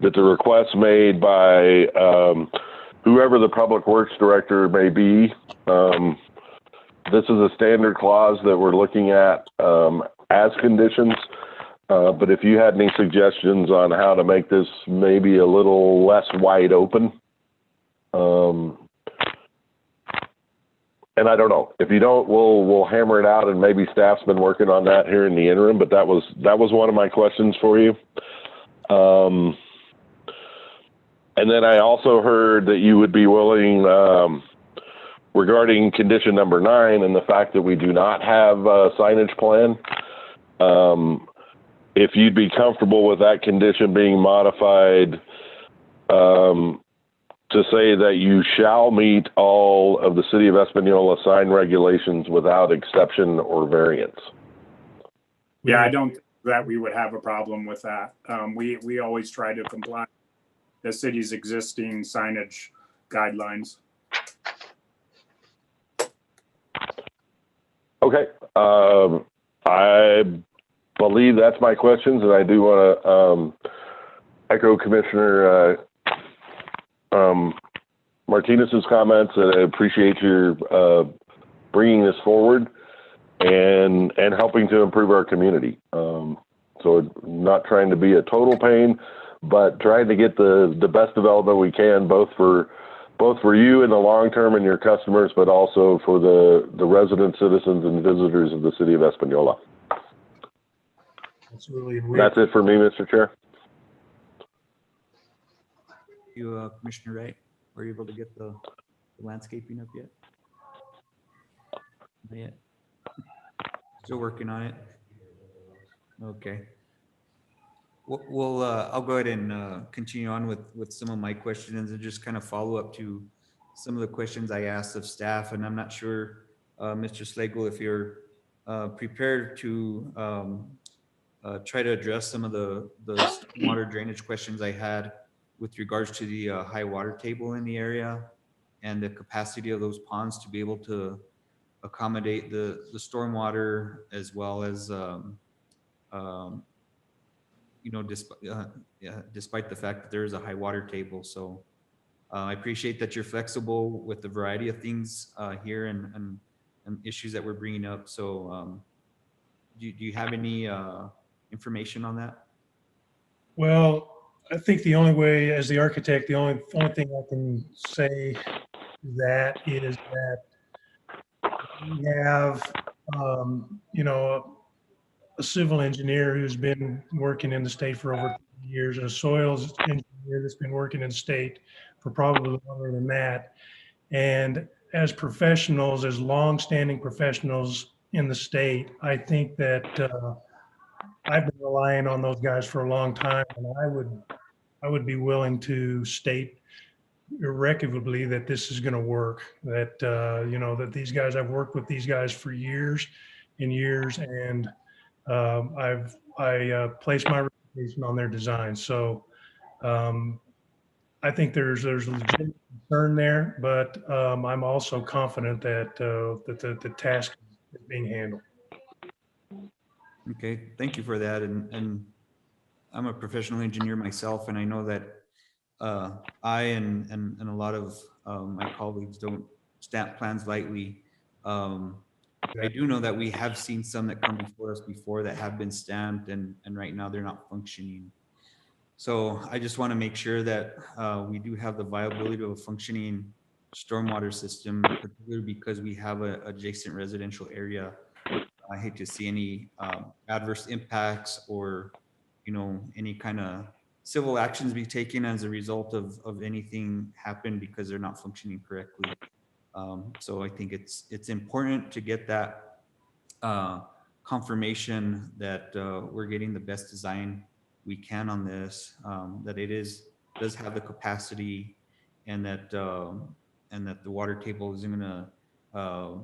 that the request made by whoever the Public Works Director may be, this is a standard clause that we're looking at as conditions. But if you had any suggestions on how to make this maybe a little less wide open, and I don't know. If you don't, we'll hammer it out, and maybe staff's been working on that here in the interim. But that was one of my questions for you. And then I also heard that you would be willing, regarding condition number 9 and the fact that we do not have a signage plan. If you'd be comfortable with that condition being modified to say that you shall meet all of the City of Espanola sign regulations without exception or variance. Yeah, I don't think that we would have a problem with that. We always try to comply with the city's existing signage guidelines. Okay. I believe that's my questions, and I do want to echo Commissioner Martinez's comments. And I appreciate your bringing this forward and helping to improve our community. So not trying to be a total pain, but trying to get the best development we can, both for you in the long term and your customers, but also for the residents, citizens, and visitors of the City of Espanola. That's it for me, Mr. Chair. You, Commissioner Wright, were you able to get the landscaping up yet? Not yet. Still working on it. Okay. I'll go ahead and continue on with some of my questions and just kind of follow up to some of the questions I asked of staff. And I'm not sure, Mr. Slagle, if you're prepared to try to address some of the water drainage questions I had with regards to the high water table in the area and the capacity of those ponds to be able to accommodate the stormwater, as well as despite the fact that there is a high water table. So I appreciate that you're flexible with the variety of things here and issues that we're bringing up. So do you have any information on that? Well, I think the only way, as the architect, the only thing I can say that is that we have, a civil engineer who's been working in the state for over 30 years, and a soils engineer that's been working in the state for probably longer than that. And as professionals, as longstanding professionals in the state, I think that I've been relying on those guys for a long time, and I would be willing to state irrevocably that this is going to work. That that these guys, I've worked with these guys for years and years, and I placed my reputation on their design. So I think there's a legitimate concern there, but I'm also confident that the task is being handled. Okay, thank you for that. And I'm a professional engineer myself, and I know that I and a lot of my colleagues don't stamp plans lightly. I do know that we have seen some that come before us before that have been stamped and right now they're not functioning. So I just want to make sure that we do have the viability of a functioning stormwater system, particularly because we have a adjacent residential area. I hate to see any adverse impacts or, you know, any kind of civil actions be taken as a result of anything happen because they're not functioning correctly. So I think it's important to get that confirmation that we're getting the best design we can on this, that it does have the capacity, and that the water table isn't going to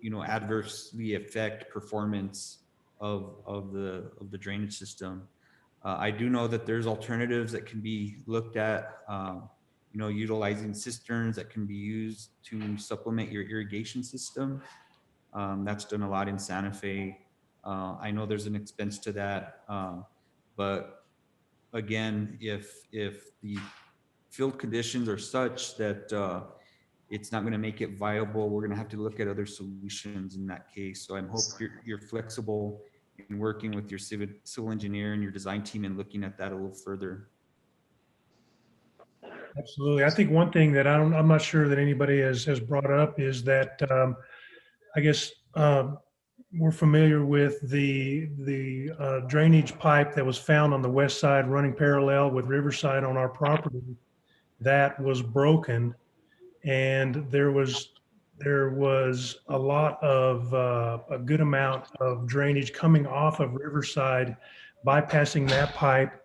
you know, adversely affect performance of the drainage system. I do know that there's alternatives that can be looked at, you know, utilizing cisterns that can be used to supplement your irrigation system. That's done a lot in Santa Fe. I know there's an expense to that, but again, if the field conditions are such that it's not going to make it viable, we're going to have to look at other solutions in that case. So I hope you're flexible in working with your civil engineer and your design team and looking at that a little further. Absolutely. I think one thing that I'm not sure that anybody has brought up is that I guess we're familiar with the drainage pipe that was found on the west side running parallel with Riverside on our property that was broken, and there was a lot of a good amount of drainage coming off of Riverside, bypassing that pipe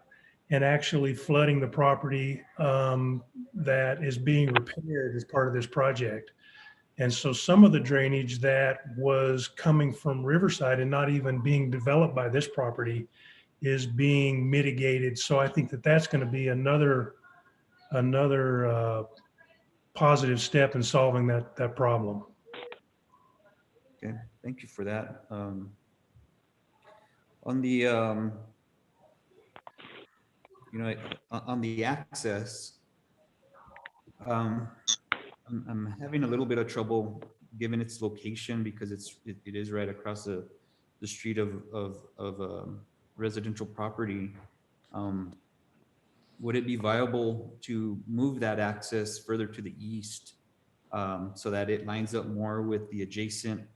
and actually flooding the property that is being repaired as part of this project. And so some of the drainage that was coming from Riverside and not even being developed by this property is being mitigated. So I think that that's going to be another positive step in solving that problem. Okay, thank you for that. On the you know, on the access, I'm having a little bit of trouble given its location because it is right across the street of residential property. Would it be viable to move that access further to the east so that it lines up more with the adjacent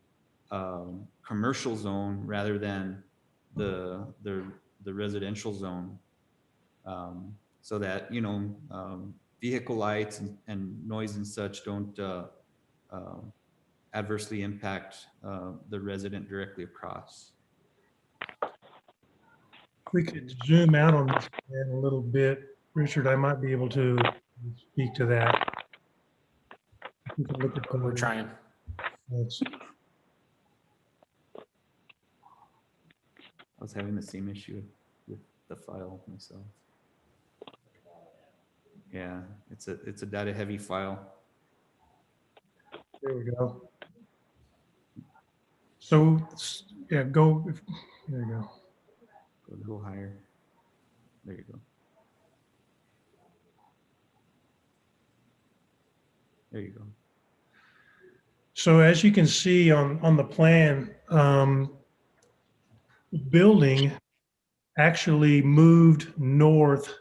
commercial zone rather than the residential zone, so that, you know, vehicle lights and noise and such don't adversely impact the resident directly across? If we could zoom out on this plan a little bit, Richard, I might be able to speak to that. We can look at We're trying. I was having the same issue with the file myself. Yeah, it's a data heavy file. There we go. So yeah, go. There you go. Go a little higher. There you go. There you go. So as you can see on the plan, the building actually moved north.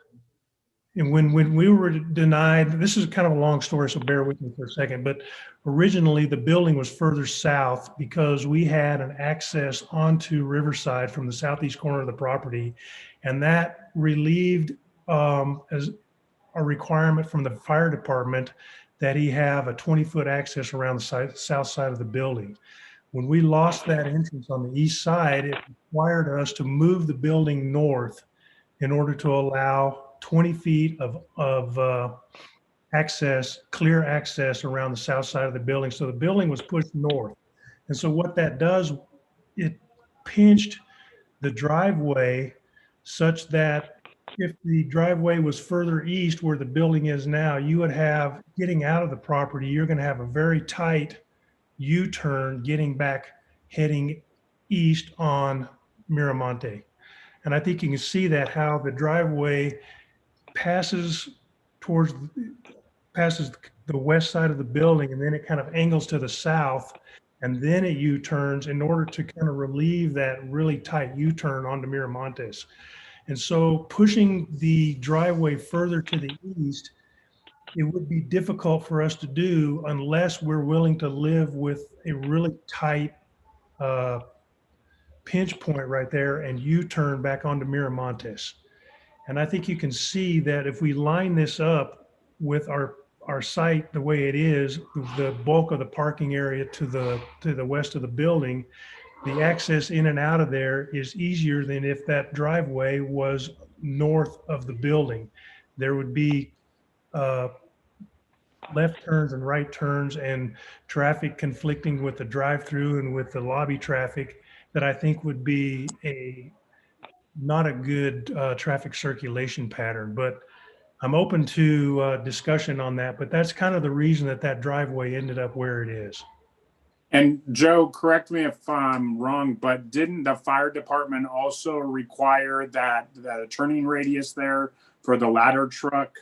And when we were denied, this is kind of a long story, so bear with me for a second, but originally the building was further south because we had an access onto Riverside from the southeast corner of the property, and that relieved as a requirement from the fire department that he have a 20-foot access around the south side of the building. When we lost that entrance on the east side, it required us to move the building north in order to allow 20 feet of access, clear access around the south side of the building. So the building was pushed north. And so what that does, it pinched the driveway such that if the driveway was further east where the building is now, you would have, getting out of the property, you're going to have a very tight U-turn getting back, heading east on Miramonte. And I think you can see that how the driveway passes towards, passes the west side of the building, and then it kind of angles to the south, and then it U-turns in order to kind of relieve that really tight U-turn onto Miramontes. And so pushing the driveway further to the east, it would be difficult for us to do unless we're willing to live with a really tight pinch point right there and U-turn back onto Miramontes. And I think you can see that if we line this up with our site the way it is, the bulk of the parking area to the west of the building, the access in and out of there is easier than if that driveway was north of the building. There would be left turns and right turns and traffic conflicting with the drive-through and with the lobby traffic that I think would be not a good traffic circulation pattern. But I'm open to discussion on that, but that's kind of the reason that driveway ended up where it is. And Joe, correct me if I'm wrong, but didn't the fire department also require that the turning radius there for the ladder truck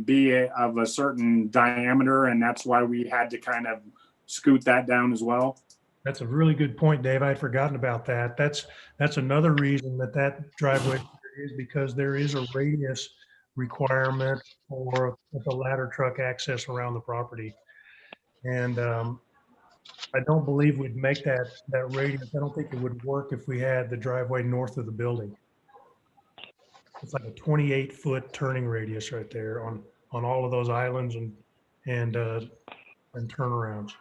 be of a certain diameter, and that's why we had to kind of scoot that down as well? That's a really good point, Dave. I'd forgotten about that. That's another reason that driveway is, because there is a radius requirement for the ladder truck access around the property. And I don't believe we'd make that radius. I don't think it would work if we had the driveway north of the building. It's like a 28-foot turning radius right there on all of those islands and turnarounds.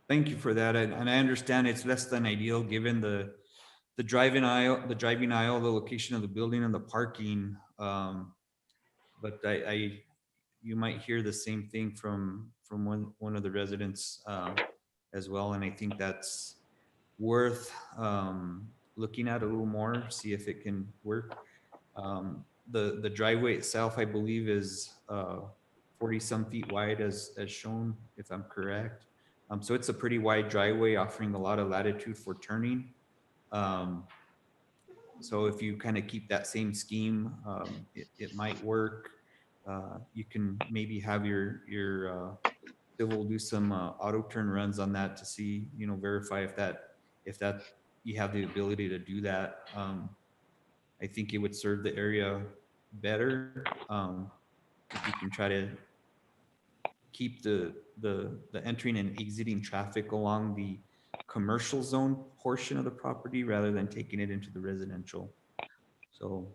Thank you for that. And I understand it's less than ideal given the driving aisle, the location of the building and the parking. But you might hear the same thing from one of the residents as well. And I think that's worth looking at a little more, see if it can work. The driveway itself, I believe, is 40 some feet wide as shown, if I'm correct. So it's a pretty wide driveway offering a lot of latitude for turning. So if you kind of keep that same scheme, it might work. You can maybe have your civil do some auto turn runs on that to see, verify if that you have the ability to do that. I think it would serve the area better if you can try to keep the entering and exiting traffic along the commercial zone portion of the property rather than taking it into the residential. So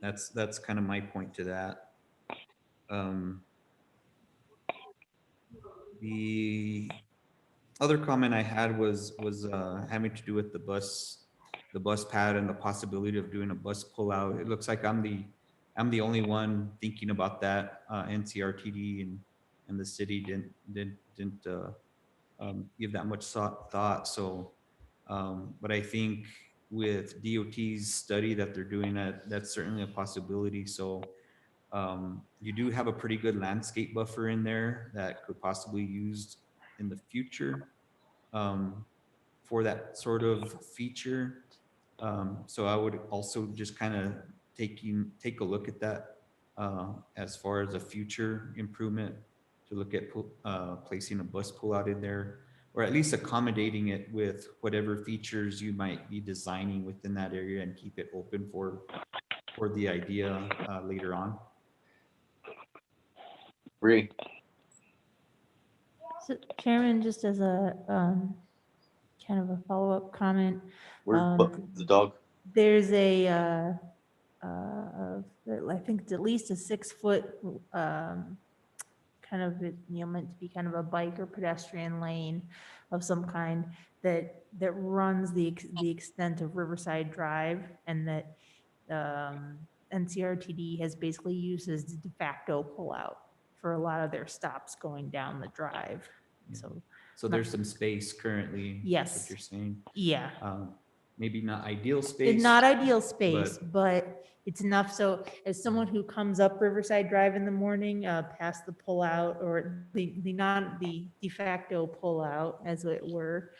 that's kind of my point to that. The other comment I had was having to do with the bus pad and the possibility of doing a bus pullout. It looks like I'm the only one thinking about that. NCRTD and the city didn't give that much thought. So, but I think with DOT's study that they're doing, that's certainly a possibility. So you do have a pretty good landscape buffer in there that could possibly be used in the future for that sort of feature. So I would also just kind of take a look at that as far as a future improvement, to look at placing a bus pullout in there, or at least accommodating it with whatever features you might be designing within that area, and keep it open for the idea later on. Agree. So, Chairman, just as a kind of a follow-up comment. Where's the dog? There's I think it's at least a 6-foot kind of, meant to be kind of a bike or pedestrian lane of some kind that runs the extent of Riverside Drive, and that NCRTD has basically used as the de facto pullout for a lot of their stops going down the drive. So there's some space currently. Yes. That's what you're saying. Yeah. Maybe not ideal space. It's not ideal space, but it's enough. So as someone who comes up Riverside Drive in the morning, past the pullout, or the de facto pullout, as it were,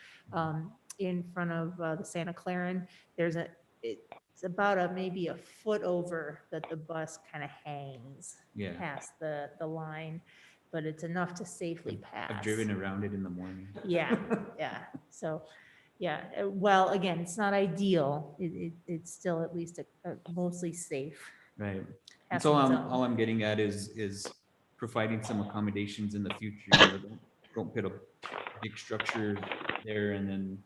in front of the Santa Clara, it's about maybe a foot over that the bus kind of hangs Yeah. past the line, but it's enough to safely pass. I've driven around it in the morning. Yeah, yeah. So, yeah, well, again, it's not ideal. It's still at least a mostly safe. Right. And so passing zone. all I'm getting at is providing some accommodations in the future. You know, don't put a big structure there and then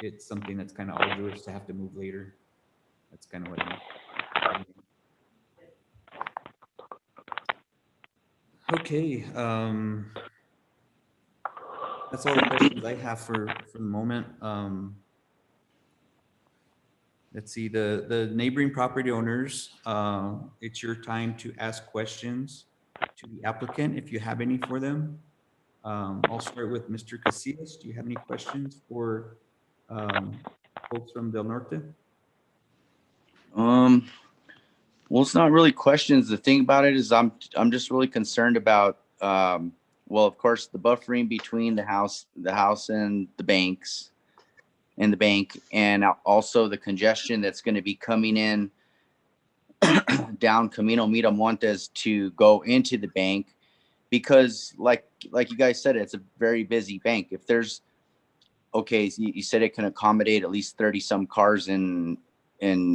it's something that's kind of arduous to have to move later. That's kind of what I'm. Okay. That's all the questions I have for the moment. Let's see, the neighboring property owners, it's your time to ask questions to the applicant if you have any for them. I'll start with Mr. Casillas. Do you have any questions for folks from Del Norte? Well, it's not really questions. The thing about it is I'm just really concerned about, well, of course, the buffering between the house and the banks and the bank, and also the congestion that's going to be coming in down Camino Miramontes to go into the bank, because like you guys said, it's a very busy bank. If there's, okay, you said it can accommodate at least 30 some cars and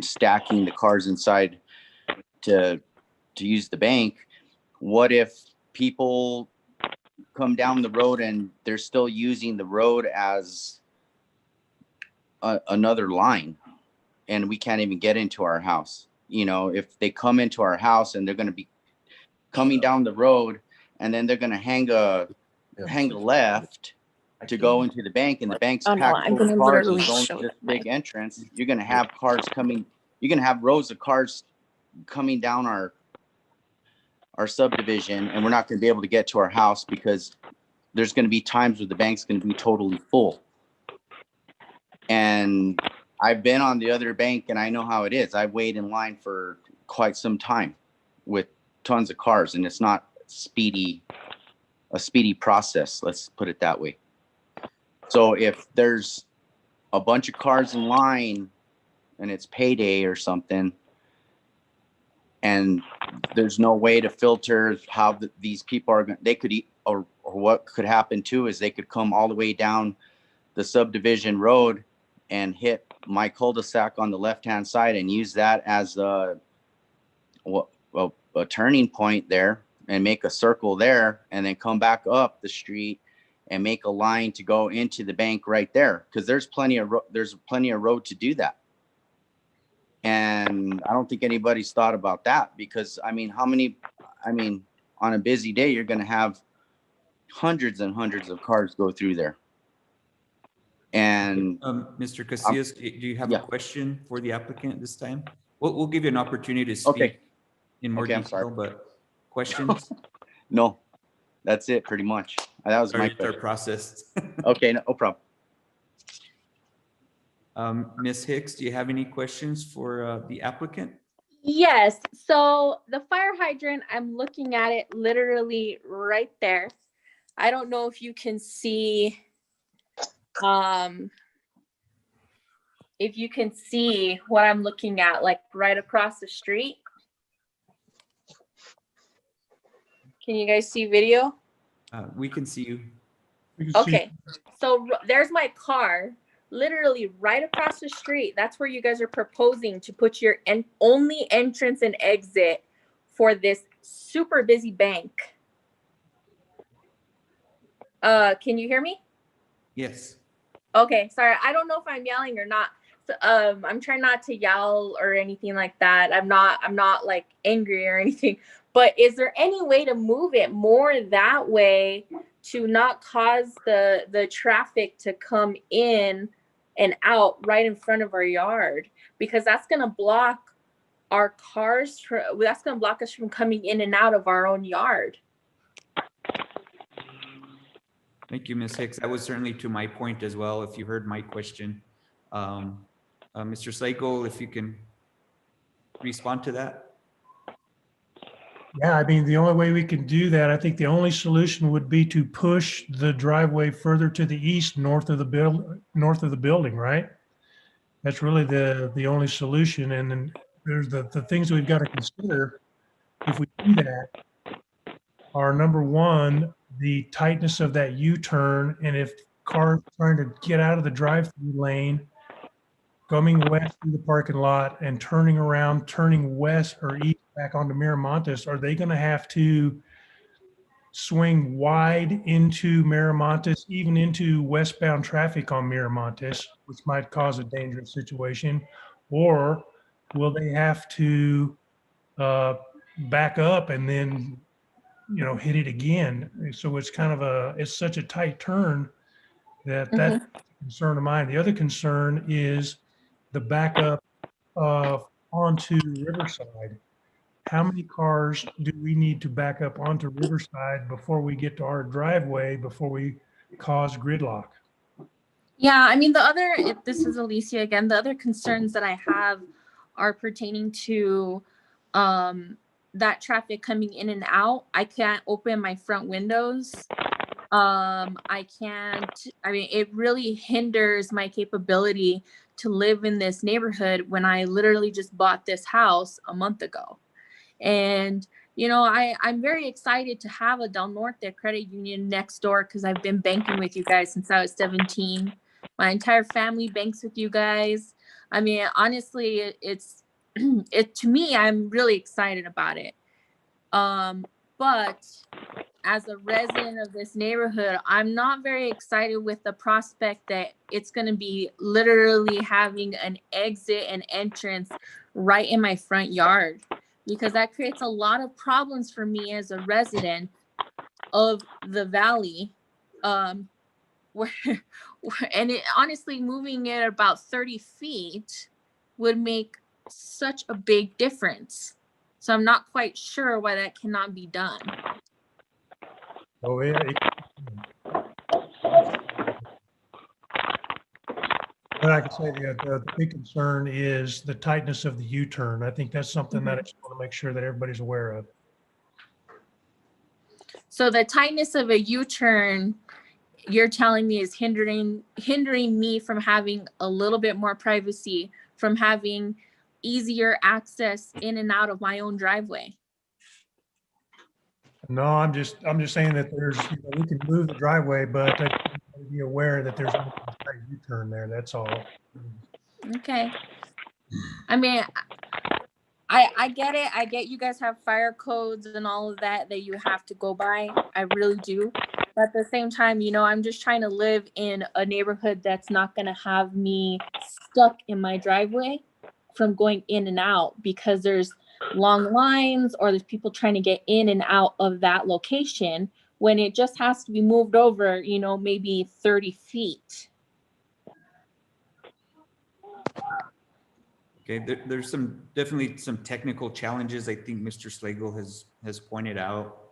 stacking the cars inside to use the bank. What if people come down the road and they're still using the road as another line, and we can't even get into our house? You know, if they come into our house and they're going to be coming down the road, and then they're going to hang a left to go into the bank, and the bank's Oh, no, packed I'm full of gonna cars, literally there's only show this my- big entrance. You're going to have cars coming. You're going to have rows of cars coming down our subdivision, and we're not going to be able to get to our house because there's going to be times where the bank's going to be totally full. And I've been on the other bank and I know how it is. I wait in line for quite some time with tons of cars, and it's not a speedy process. Let's put it that way. So if there's a bunch of cars in line and it's payday or something, and there's no way to filter how these people are going, they could eat, or what could happen too is they could come all the way down the subdivision road and hit my cul-de-sac on the left-hand side and use that as a turning point there and make a circle there, and then come back up the street and make a line to go into the bank right there, because there's plenty of road to do that. And I don't think anybody's thought about that, because I mean, on a busy day, you're going to have hundreds and hundreds of cars go through there. And Mr. Casillas, do you have a question for the applicant at this time? We'll give you an opportunity to speak in more detail, but questions? No, that's it pretty much. That was my Sorry, our process. Okay, no problem. Ms. Hicks, do you have any questions for the applicant? Yes, so the fire hydrant, I'm looking at it literally right there. I don't know if you can see, what I'm looking at, like right across the street. Can you guys see video? We can see you. Okay, so there's my car, literally right across the street. That's where you guys are proposing to put your only entrance and exit for this super busy bank. Can you hear me? Yes. Okay, sorry. I don't know if I'm yelling or not. So, I'm trying not to yell or anything like that. I'm not like angry or anything. But is there any way to move it more that way to not cause the traffic to come in and out right in front of our yard? Because that's going to block our cars. That's going to block us from coming in and out of our own yard. Thank you, Ms. Hicks. That was certainly to my point as well, if you heard my question. Mr. Seiko, if you can respond to that. Yeah, I mean, the only way we can do that, I think the only solution would be to push the driveway further to the east, north of the building, right? That's really the only solution. And then there's the things we've got to consider if we do that are, number one, the tightness of that U-turn. And if cars trying to get out of the drive-through lane, coming west through the parking lot and turning around, turning west or east back onto Miramontes, are they going to have to swing wide into Miramontes, even into westbound traffic on Miramontes, which might cause a dangerous situation? Or will they have to back up and then, hit it again? So it's kind of it's such a tight turn that's a concern of mine. The other concern is the backup onto Riverside. How many cars do we need to back up onto Riverside before we get to our driveway, before we cause gridlock? Yeah, I mean, this is Alicia again, the other concerns that I have are pertaining to that traffic coming in and out. I can't open my front windows. It really hinders my capability to live in this neighborhood when I literally just bought this house a month ago. And, I'm very excited to have a Del Norte credit union next door because I've been banking with you guys since I was 17. My entire family banks with you guys. I mean, honestly, to me, I'm really excited about it. But as a resident of this neighborhood, I'm not very excited with the prospect that it's going to be literally having an exit and entrance right in my front yard, because that creates a lot of problems for me as a resident of the valley. And honestly, moving it about 30 feet would make such a big difference. So I'm not quite sure why that cannot be done. Oh, yeah. But I can say the big concern is the tightness of the U-turn. I think that's something that I just want to make sure that everybody's aware of. So the tightness of a U-turn, you're telling me, is hindering me from having a little bit more privacy, from having easier access in and out of my own driveway. No, I'm just saying that we can move the driveway, but I think we need to be aware that there's a tight U-turn there. That's all. Okay. I mean, I get it. I get you guys have fire codes and all of that you have to go by. I really do. But at the same time, I'm just trying to live in a neighborhood that's not going to have me stuck in my driveway from going in and out because there's long lines or there's people trying to get in and out of that location when it just has to be moved over, maybe 30 feet. Okay, there's definitely some technical challenges I think Mr. Slagle has pointed out.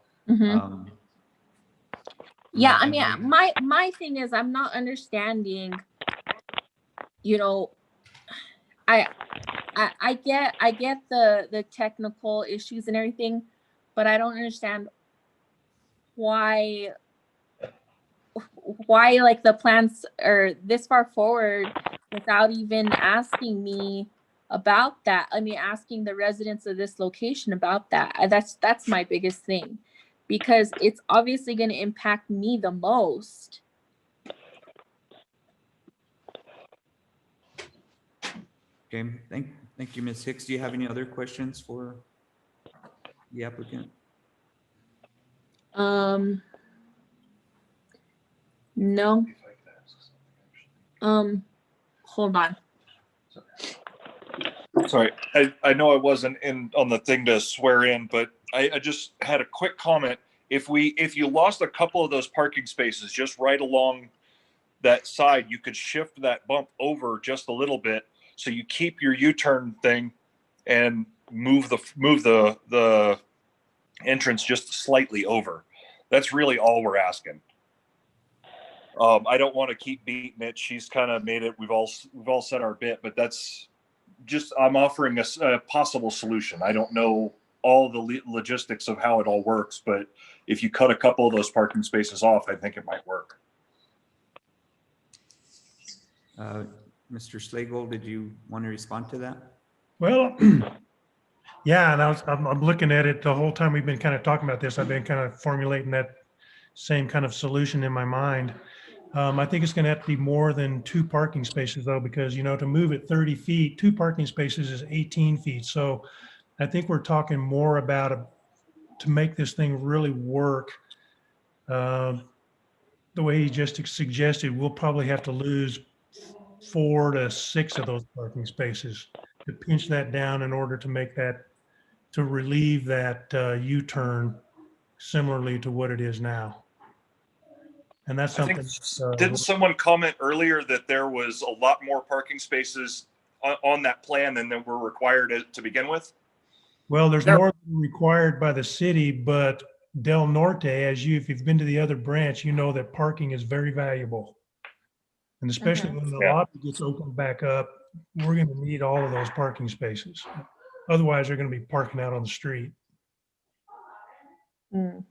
Yeah, I mean, my thing is I'm not understanding, I get the technical issues and everything, but I don't understand why like the plans are this far forward without even asking me about that. I mean, asking the residents of this location about that. That's my biggest thing, because it's obviously going to impact me the most. Okay, thank you, Ms. Hicks. Do you have any other questions for the applicant? No. Hold on. Sorry, I know I wasn't in on the thing to swear in, but I just had a quick comment. If you lost a couple of those parking spaces just right along that side, you could shift that bump over just a little bit, so you keep your U-turn thing and move the entrance just slightly over. That's really all we're asking. I don't want to keep beating it. She's kind of made it. We've all said our bit, but that's just, I'm offering a possible solution. I don't know all the logistics of how it all works, but if you cut a couple of those parking spaces off, I think it might work. Mr. Slagle, did you want to respond to that? Well, yeah, and I'm looking at it the whole time we've been kind of talking about this. I've been kind of formulating that same kind of solution in my mind. I think it's going to have to be more than 2 parking spaces though, because, to move it 30 feet, 2 parking spaces is 18 feet. So I think we're talking more about to make this thing really work. The way he just suggested, we'll probably have to lose 4 to 6 of those parking spaces to pinch that down in order to make that, to relieve that U-turn similarly to what it is now. And that's I think, something. didn't someone comment earlier that there was a lot more parking spaces on that plan than that were required to begin with? Well, there's more than required by the city, but Del Norte, if you've been to the other branch, you know that parking is very valuable. And especially when the lobby gets opened back up, we're going to need all of those parking spaces. Otherwise, they're going to be parking out on the street. And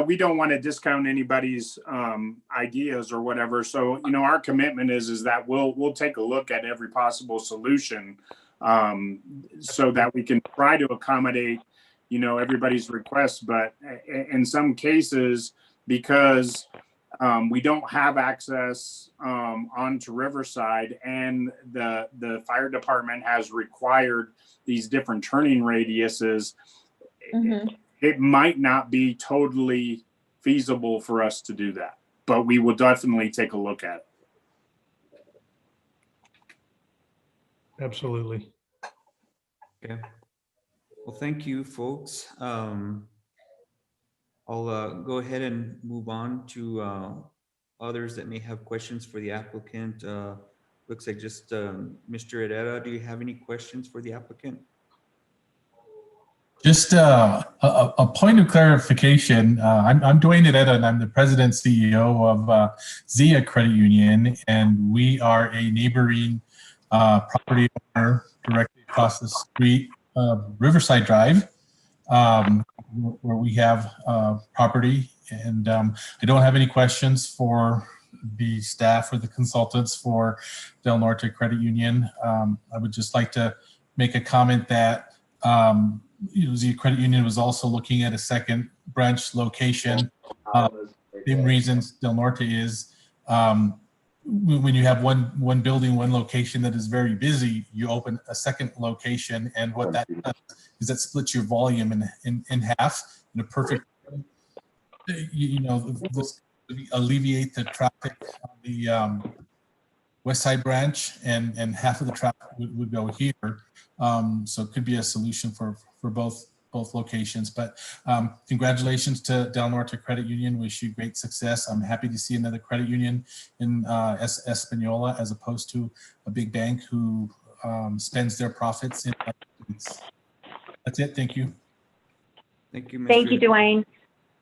we don't want to discount anybody's ideas or whatever. So, our commitment is that we'll take a look at every possible solution so that we can try to accommodate, everybody's requests. But in some cases, because we don't have access onto Riverside, and the fire department has required these different turning radiuses, it might not be totally feasible for us to do that, but we will definitely take a look at it. Absolutely. Okay. Well, thank you, folks. I'll go ahead and move on to others that may have questions for the applicant. Looks like just Mr. Herrera, do you have any questions for the applicant? Just a point of clarification. I'm Dwayne Herrera, and I'm the president CEO of Zia Credit Union, and we are a neighboring property owner directly across the street, Riverside Drive, where we have property. And I don't have any questions for the staff or the consultants for Del Norte Credit Union. I would just like to make a comment that Zia Credit Union was also looking at a second branch location. Same reasons Del Norte is. When you have one building, one location that is very busy, you open a second location, and what that does is that splits your volume in half in a perfect way. This alleviate the traffic on the West Side branch, and half of the traffic would go here. So it could be a solution for both locations. But congratulations to Del Norte Credit Union. Wish you great success. I'm happy to see another credit union in Espanola, as opposed to a big bank who spends their profits in. That's it. Thank you. Thank you, Mr. Thank you, Dwayne.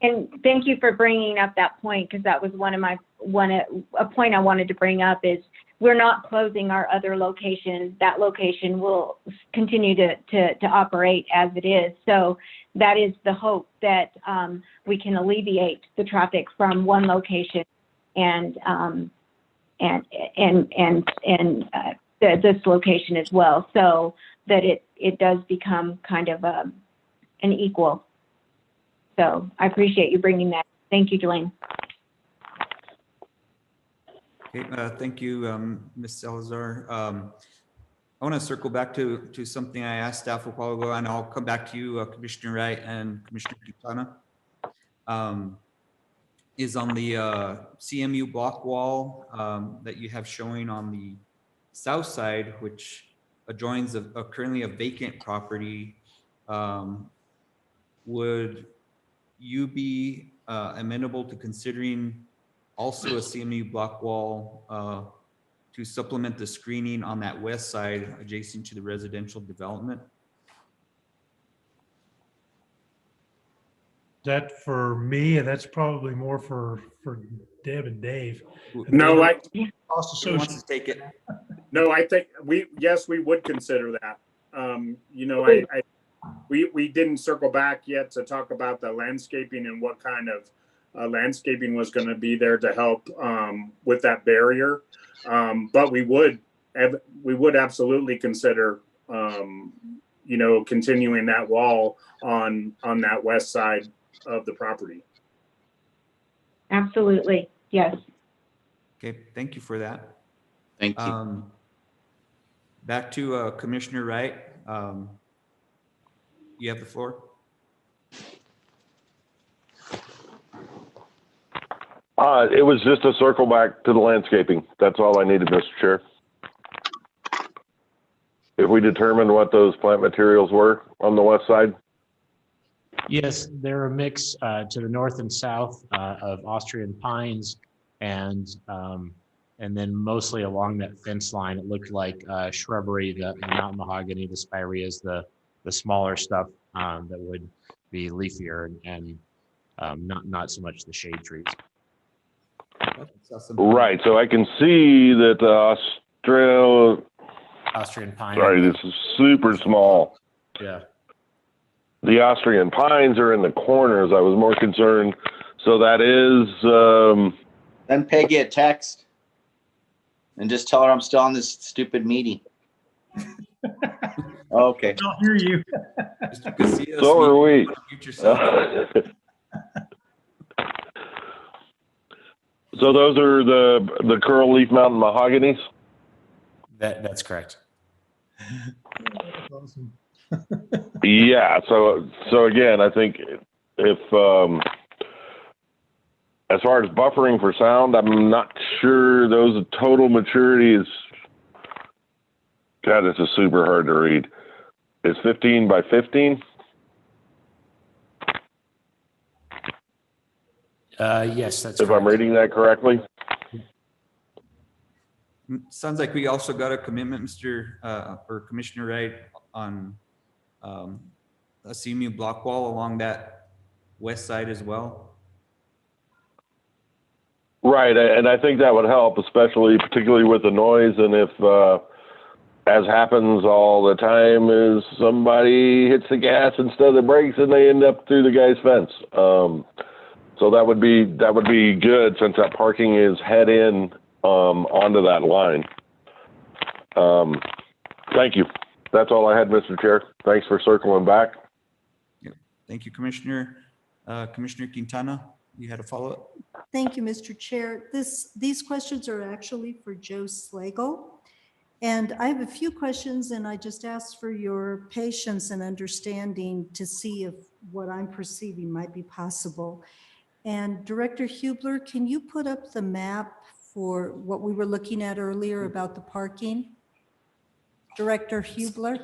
And thank you for bringing up that point, because that was a point I wanted to bring up is we're not closing our other location. That location will continue to operate as it is. So that is the hope, that we can alleviate the traffic from one location and this location as well, so that it does become kind of an equal. So I appreciate you bringing that. Thank you, Dwayne. Okay, thank you, Ms. Salazar. I want to circle back to something I asked staff a while ago, and I'll come back to you, Commissioner Wright and Commissioner Quintana. Is on the CMU block wall that you have showing on the south side, which adjoins currently a vacant property. Would you be amenable to considering also a CMU block wall to supplement the screening on that west side adjacent to the residential development? That for me, and that's probably more for Deb and Dave. No, Cost who wants to take it? No, I think we would consider that. We didn't circle back yet to talk about the landscaping and what kind of landscaping was going to be there to help with that barrier. But we would absolutely consider, continuing that wall on that west side of the property. Absolutely, yes. Okay, thank you for that. Thank you. Back to Commissioner Wright. You have the floor. It was just a circle back to the landscaping. That's all I needed, Mr. Chair. If we determined what those plant materials were on the west side. Yes, they're a mix to the north and south of Austrian pines and then mostly along that fence line, it looked like shrubbery, the mountain mahogany, the spireas, the smaller stuff that would be leafier and not so much the shade trees. Right, so I can see that the Austrian pine. Sorry, this is super small. Yeah. The Austrian pines are in the corners. I was more concerned. So that is. Send Peggy a text and just tell her I'm still on this stupid meeting. Okay. I'll hear you. So are we. So those are the coral leaf mountain mahoganies? That's correct. Awesome. Yeah, so again, I think if as far as buffering for sound, I'm not sure those total maturity is, God, this is super hard to read. Is 15 by 15? Yes, that's if correct. I'm reading that correctly. Sounds like we also got a commitment, or Commissioner Wright, on a CMU block wall along that west side as well. Right, and I think that would help, particularly with the noise, and if, as happens all the time, is somebody hits the gas instead of the brakes and they end up through the guy's fence. So that would be good, since that parking is head in onto that line. Thank you. That's all I had, Mr. Chair. Thanks for circling back. Yep. Thank you, Commissioner. Commissioner Quintana, you had a follow-up? Thank you, Mr. Chair. These questions are actually for Joe Slagle. And I have a few questions, and I just ask for your patience and understanding to see if what I'm perceiving might be possible. And Director Hubler, can you put up the map for what we were looking at earlier about the parking? Director Hubler,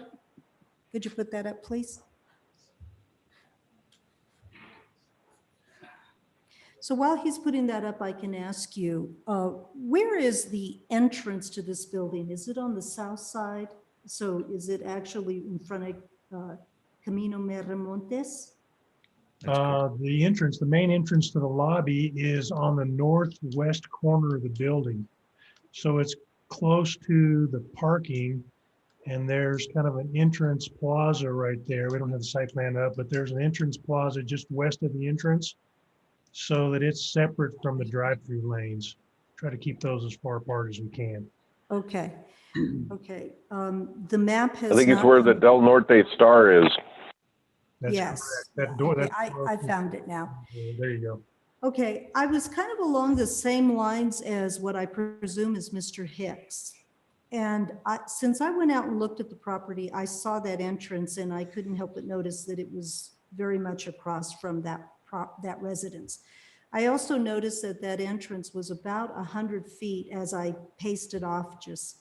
could you put that up, please? So while he's putting that up, I can ask you, where is the entrance to this building? Is it on the south side? So is it actually in front of Camino Miramontes? The main entrance to the lobby is on the northwest corner of the building. So it's close to the parking, and there's kind of an entrance plaza right there. We don't have the site plan up, but there's an entrance plaza just west of the entrance, so that it's separate from the drive-through lanes. Try to keep those as far apart as we can. Okay, okay. The map has. I think it's not where the come- Del Norte Star is. That's Yes. correct. That door. Okay, That I found it now. There you go. Okay, I was kind of along the same lines as what I presume is Mr. Hicks. And since I went out and looked at the property, I saw that entrance and I couldn't help but notice that it was very much across from that residence. I also noticed that that entrance was about 100 feet as I pasted off just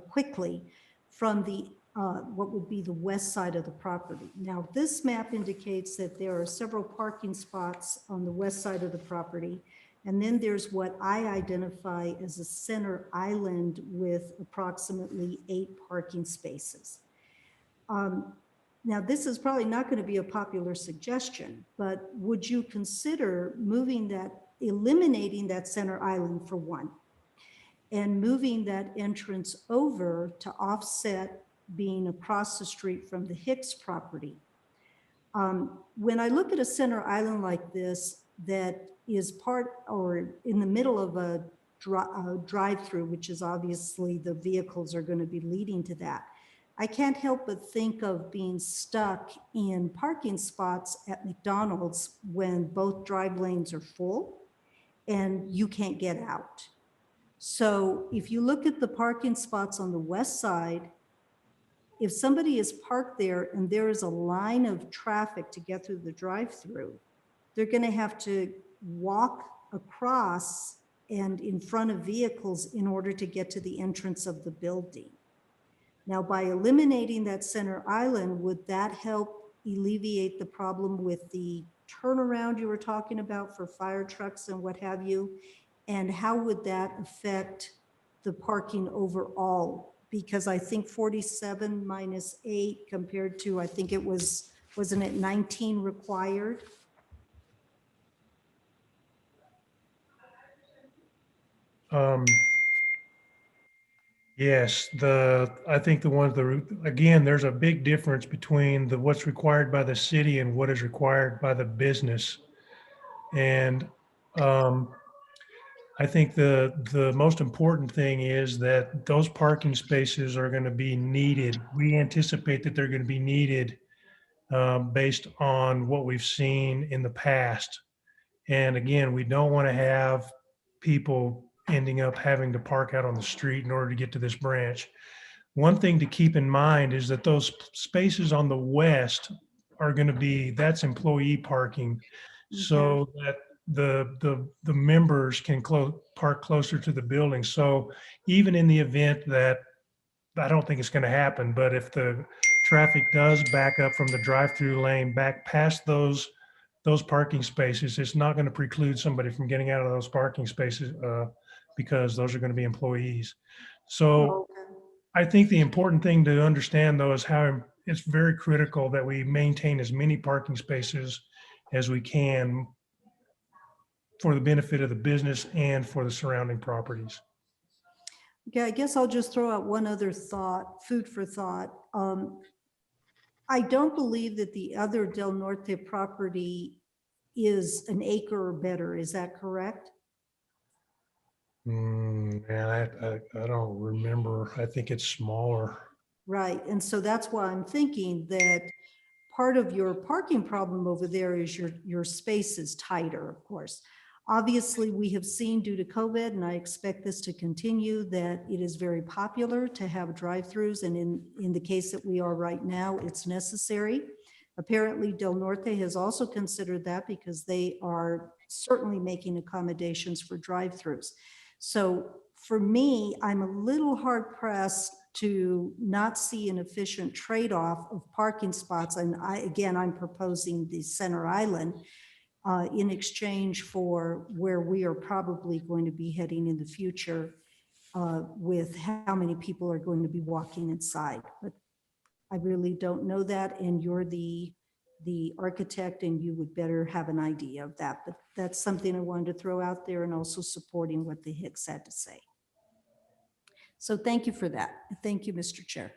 quickly from the what would be the west side of the property. Now, this map indicates that there are several parking spots on the west side of the property. And then there's what I identify as a center island with approximately 8 parking spaces. Now, this is probably not going to be a popular suggestion, but would you consider eliminating that center island for one, and moving that entrance over to offset being across the street from the Hicks property? When I look at a center island like this, that is part or in the middle of a drive-through, which is obviously the vehicles are going to be leading to that. I can't help but think of being stuck in parking spots at McDonald's when both drive lanes are full and you can't get out. So if you look at the parking spots on the west side, if somebody is parked there and there is a line of traffic to get through the drive-through, they're going to have to walk across and in front of vehicles in order to get to the entrance of the building. Now, by eliminating that center island, would that help alleviate the problem with the turnaround you were talking about for fire trucks and what have you? And how would that affect the parking overall? Because I think 47 minus 8 compared to, I think it was, wasn't it 19 required? Yes, I think again, there's a big difference between what's required by the city and what is required by the business. And I think the most important thing is that those parking spaces are going to be needed. We anticipate that they're going to be needed based on what we've seen in the past. And again, we don't want to have people ending up having to park out on the street in order to get to this branch. One thing to keep in mind is that those spaces on the west are going to be, that's employee parking, so that the members can park closer to the building. So even in the event that, I don't think it's going to happen, but if the traffic does back up from the drive-through lane back past those parking spaces, it's not going to preclude somebody from getting out of those parking spaces because those are going to be employees. So I think the important thing to understand, though, is how it's very critical that we maintain as many parking spaces as we can for the benefit of the business and for the surrounding properties. Okay, I guess I'll just throw out one other thought, food for thought. I don't believe that the other Del Norte property is an acre or better. Is that correct? Man, I don't remember. I think it's smaller. Right. And so that's why I'm thinking that part of your parking problem over there is your space is tighter, of course. Obviously, we have seen due to COVID, and I expect this to continue, that it is very popular to have drive-throughs. And in the case that we are right now, it's necessary. Apparently, Del Norte has also considered that because they are certainly making accommodations for drive-throughs. So for me, I'm a little hard pressed to not see an efficient trade-off of parking spots. And I'm proposing the center island in exchange for where we are probably going to be heading in the future with how many people are going to be walking inside. But I really don't know that, and you're the architect and you would better have an idea of that. But that's something I wanted to throw out there, and also supporting what the Hicks had to say. So thank you for that. Thank you, Mr. Chair.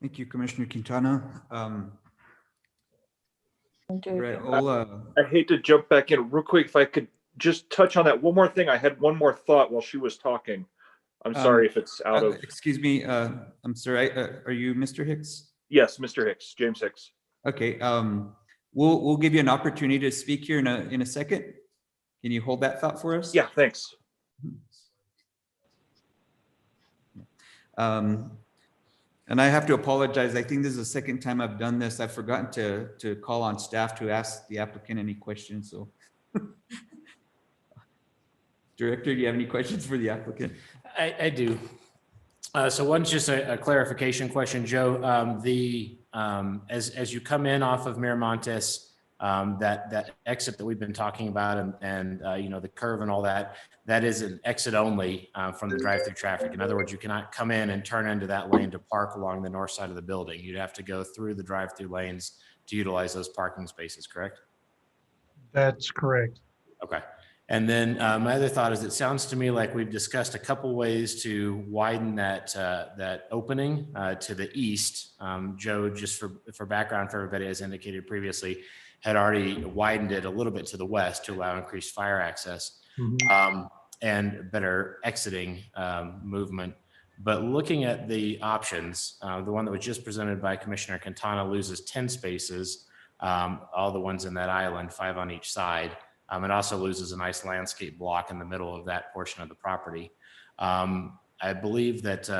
Thank you, Commissioner Quintana. Right, I hate to jump back in real quick. If I could just touch on that one more thing. I had one more thought while she was talking. I'm sorry if it's out of. Excuse me. I'm sorry. Are you Mr. Hicks? Yes, Mr. Hicks, James Hicks. Okay. We'll give you an opportunity to speak here in a second. Can you hold that thought for us? Yeah, thanks. And I have to apologize. I think this is the second time I've done this. I've forgotten to call on staff to ask the applicant any questions. So, Director, do you have any questions for the applicant? I do. So one's just a clarification question, Joe. As you come in off of Miramontes, that exit that we've been talking about and the curve and all that, that is an exit only from the drive-through traffic. In other words, you cannot come in and turn into that lane to park along the north side of the building. You'd have to go through the drive-through lanes to utilize those parking spaces, correct? That's correct. Okay. And then my other thought is, it sounds to me like we've discussed a couple ways to widen that opening to the east. Joe, just for background for everybody, as indicated previously, had already widened it a little bit to the west to allow increased fire access and better exiting movement. But looking at the options, the one that was just presented by Commissioner Quintana loses 10 spaces, all the ones in that island, 5 on each side. It also loses a nice landscape block in the middle of that portion of the property. I believe that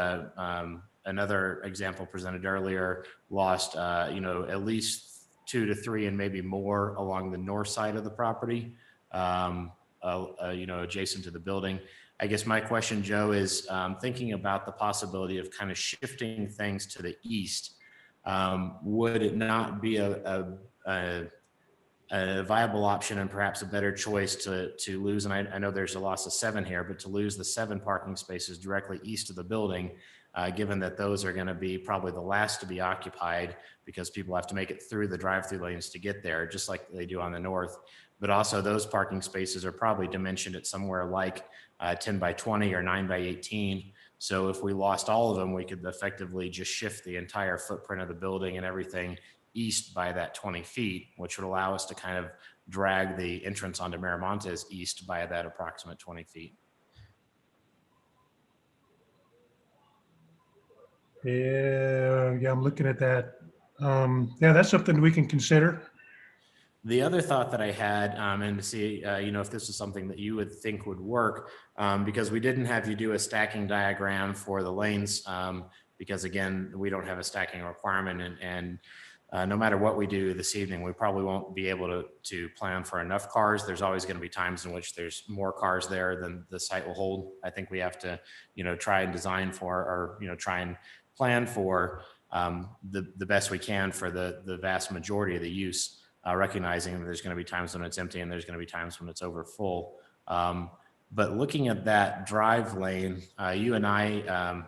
another example presented earlier lost, at least 2 to 3 and maybe more along the north side of the property, adjacent to the building. I guess my question, Joe, is thinking about the possibility of kind of shifting things to the east. Would it not be a viable option and perhaps a better choice to lose, and I know there's a loss of 7 here, but to lose the 7 parking spaces directly east of the building, given that those are going to be probably the last to be occupied because people have to make it through the drive-through lanes to get there, just like they do on the north. But also those parking spaces are probably dimensioned at somewhere like 10 by 20 or 9 by 18. So if we lost all of them, we could effectively just shift the entire footprint of the building and everything east by that 20 feet, which would allow us to kind of drag the entrance onto Miramontes east by that approximate 20 feet. Yeah, I'm looking at that. Yeah, that's something we can consider. The other thought that I had, and to see, if this is something that you would think would work, because we didn't have you do a stacking diagram for the lanes, because again, we don't have a stacking requirement, and no matter what we do this evening, we probably won't be able to plan for enough cars. There's always going to be times in which there's more cars there than the site will hold. I think we have to, try and design for, or, try and plan for the best we can for the vast majority of the use. Recognizing that there's going to be times when it's empty and there's going to be times when it's over full. But looking at that drive lane, you and I,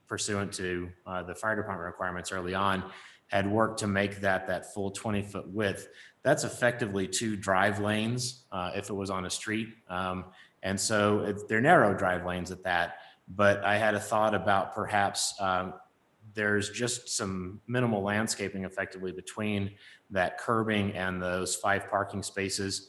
pursuant to the fire department requirements early on, had worked to make that full 20-foot width. That's effectively 2 drive lanes if it was on a street. And so they're narrow drive lanes at that. But I had a thought about perhaps there's just some minimal landscaping effectively between that curbing and those 5 parking spaces.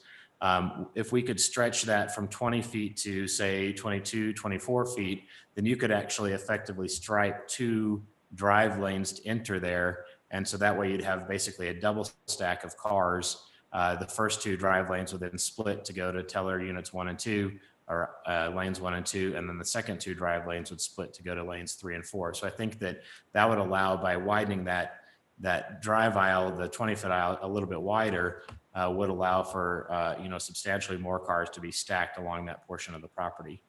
If we could stretch that from 20 feet to say 22, 24 feet, then you could actually effectively stripe 2 drive lanes to enter there. And so that way you'd have basically a double stack of cars. The first 2 drive lanes would then split to go to teller units 1 and 2, or lanes 1 and 2, and then the second 2 drive lanes would split to go to lanes 3 and 4. So I think that would allow, by widening that drive aisle, the 20-foot aisle, a little bit wider, would allow for substantially more cars to be stacked along that portion of the property.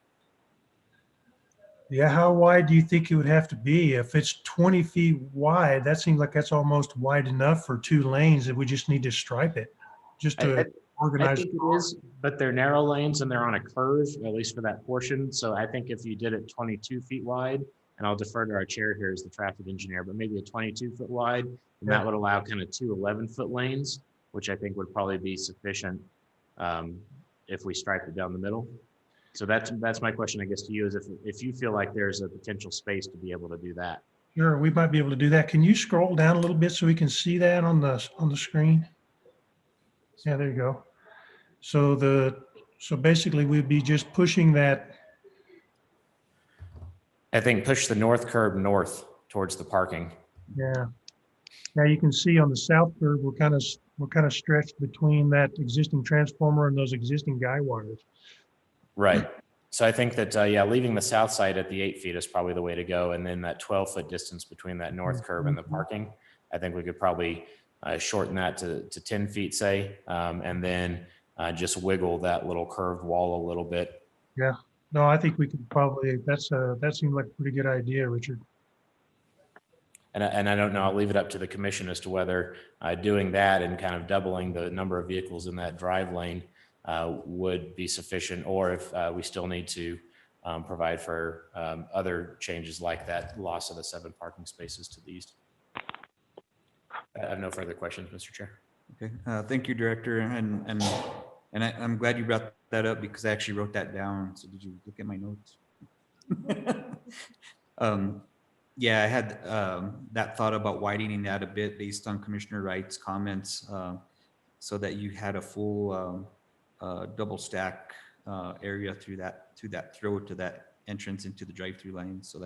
Yeah, how wide do you think it would have to be? If it's 20 feet wide, that seems like that's almost wide enough for 2 lanes if we just need to stripe it, just to organize. I think it is, but they're narrow lanes and they're on a curve, at least for that portion. So I think if you did it 22 feet wide, and I'll defer to our chair here as the traffic engineer, but maybe a 22-foot wide, and that would allow kind of 2 11-foot lanes, which I think would probably be sufficient if we striped it down the middle. So that's my question, I guess, to you, is if you feel like there's a potential space to be able to do that. Sure, we might be able to do that. Can you scroll down a little bit so we can see that on the screen? Yeah, there you go. So basically we'd be just pushing that. I think push the north curb north towards the parking. Yeah. Now you can see on the south curb, we're kind of stretched between that existing transformer and those existing guy wires. Right. So I think that, leaving the south side at the 8 feet is probably the way to go. And then that 12-foot distance between that north curb and the parking, I think we could probably shorten that to 10 feet, say, and then just wiggle that little curved wall a little bit. Yeah. No, I think we could probably, that seemed like a pretty good idea, Richard. And I don't know, I'll leave it up to the commission as to whether doing that and kind of doubling the number of vehicles in that drive lane would be sufficient, or if we still need to provide for other changes like that loss of the 7 parking spaces to the east. I have no further questions, Mr. Chair. Okay, thank you, Director. And I'm glad you brought that up because I actually wrote that down. So did you look at my notes? Yeah, I had that thought about widening that a bit based on Commissioner Wright's comments. so that you had a full double stack area through that throw to that entrance into the drive-through lane. So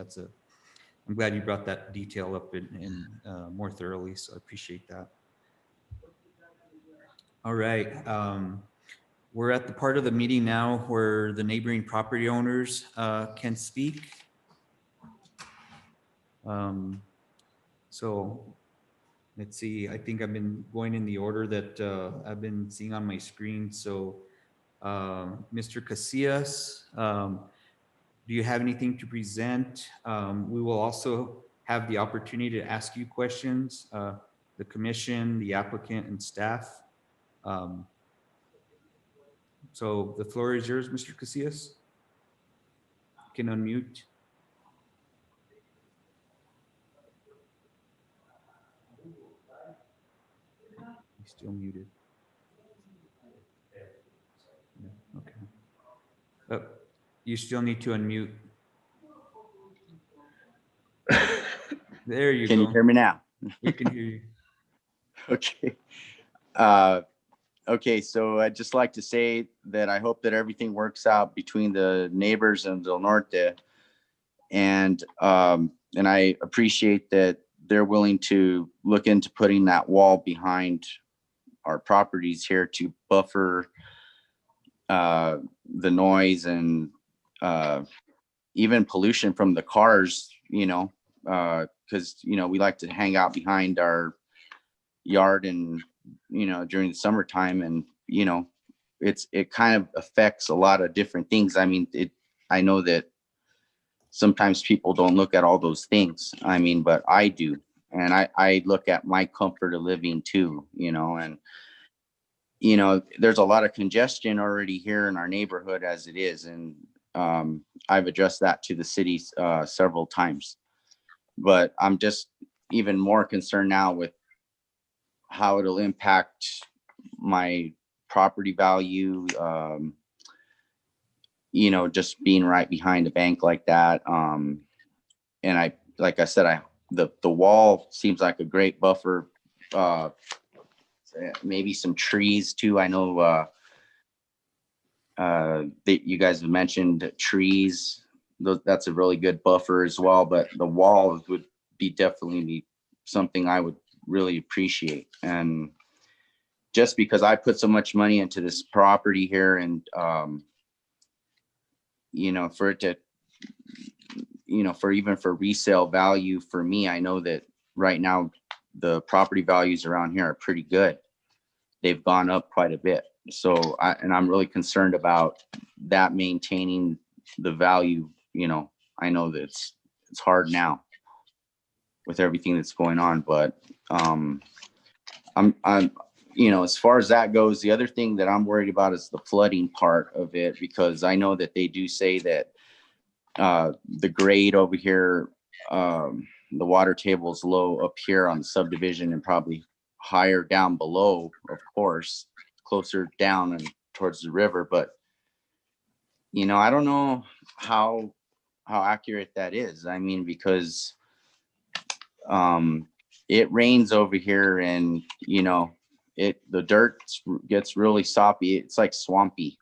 I'm glad you brought that detail up in more thoroughly. So I appreciate that. All right. We're at the part of the meeting now where the neighboring property owners can speak. So let's see, I think I've been going in the order that I've been seeing on my screen. So Mr. Casillas, do you have anything to present? We will also have the opportunity to ask you questions, the commission, the applicant, and staff. So the floor is yours, Mr. Casillas. You can unmute. He's still muted. Yeah, okay. You still need to unmute. There you go. Can you hear me now? We can hear you. Okay. Okay, so I'd just like to say that I hope that everything works out between the neighbors and Del Norte. And I appreciate that they're willing to look into putting that wall behind our properties here to buffer the noise and even pollution from the cars, because, we like to hang out behind our yard and, during the summertime, and, it kind of affects a lot of different things. I mean, I know that sometimes people don't look at all those things. I mean, but I do. And I look at my comfort of living too, and, there's a lot of congestion already here in our neighborhood as it is. And I've addressed that to the city several times, but I'm just even more concerned now with how it'll impact my property value, just being right behind a bank like that. And like I said, the wall seems like a great buffer. Maybe some trees too. I know that you guys have mentioned trees. That's a really good buffer as well, but the wall would definitely be something I would really appreciate. And just because I put so much money into this property here, and for it to, for resale value for me, I know that right now the property values around here are pretty good. They've gone up quite a bit. So I'm really concerned about that maintaining the value. I know that it's hard now with everything that's going on, but I'm as far as that goes, the other thing that I'm worried about is the flooding part of it, because I know that they do say that the grade over here, the water table is low up here on the subdivision and probably higher down below, of course, closer down and towards the river. But, I don't know how accurate that is. I mean, because it rains over here and, the dirt gets really soppy. It's like swampy.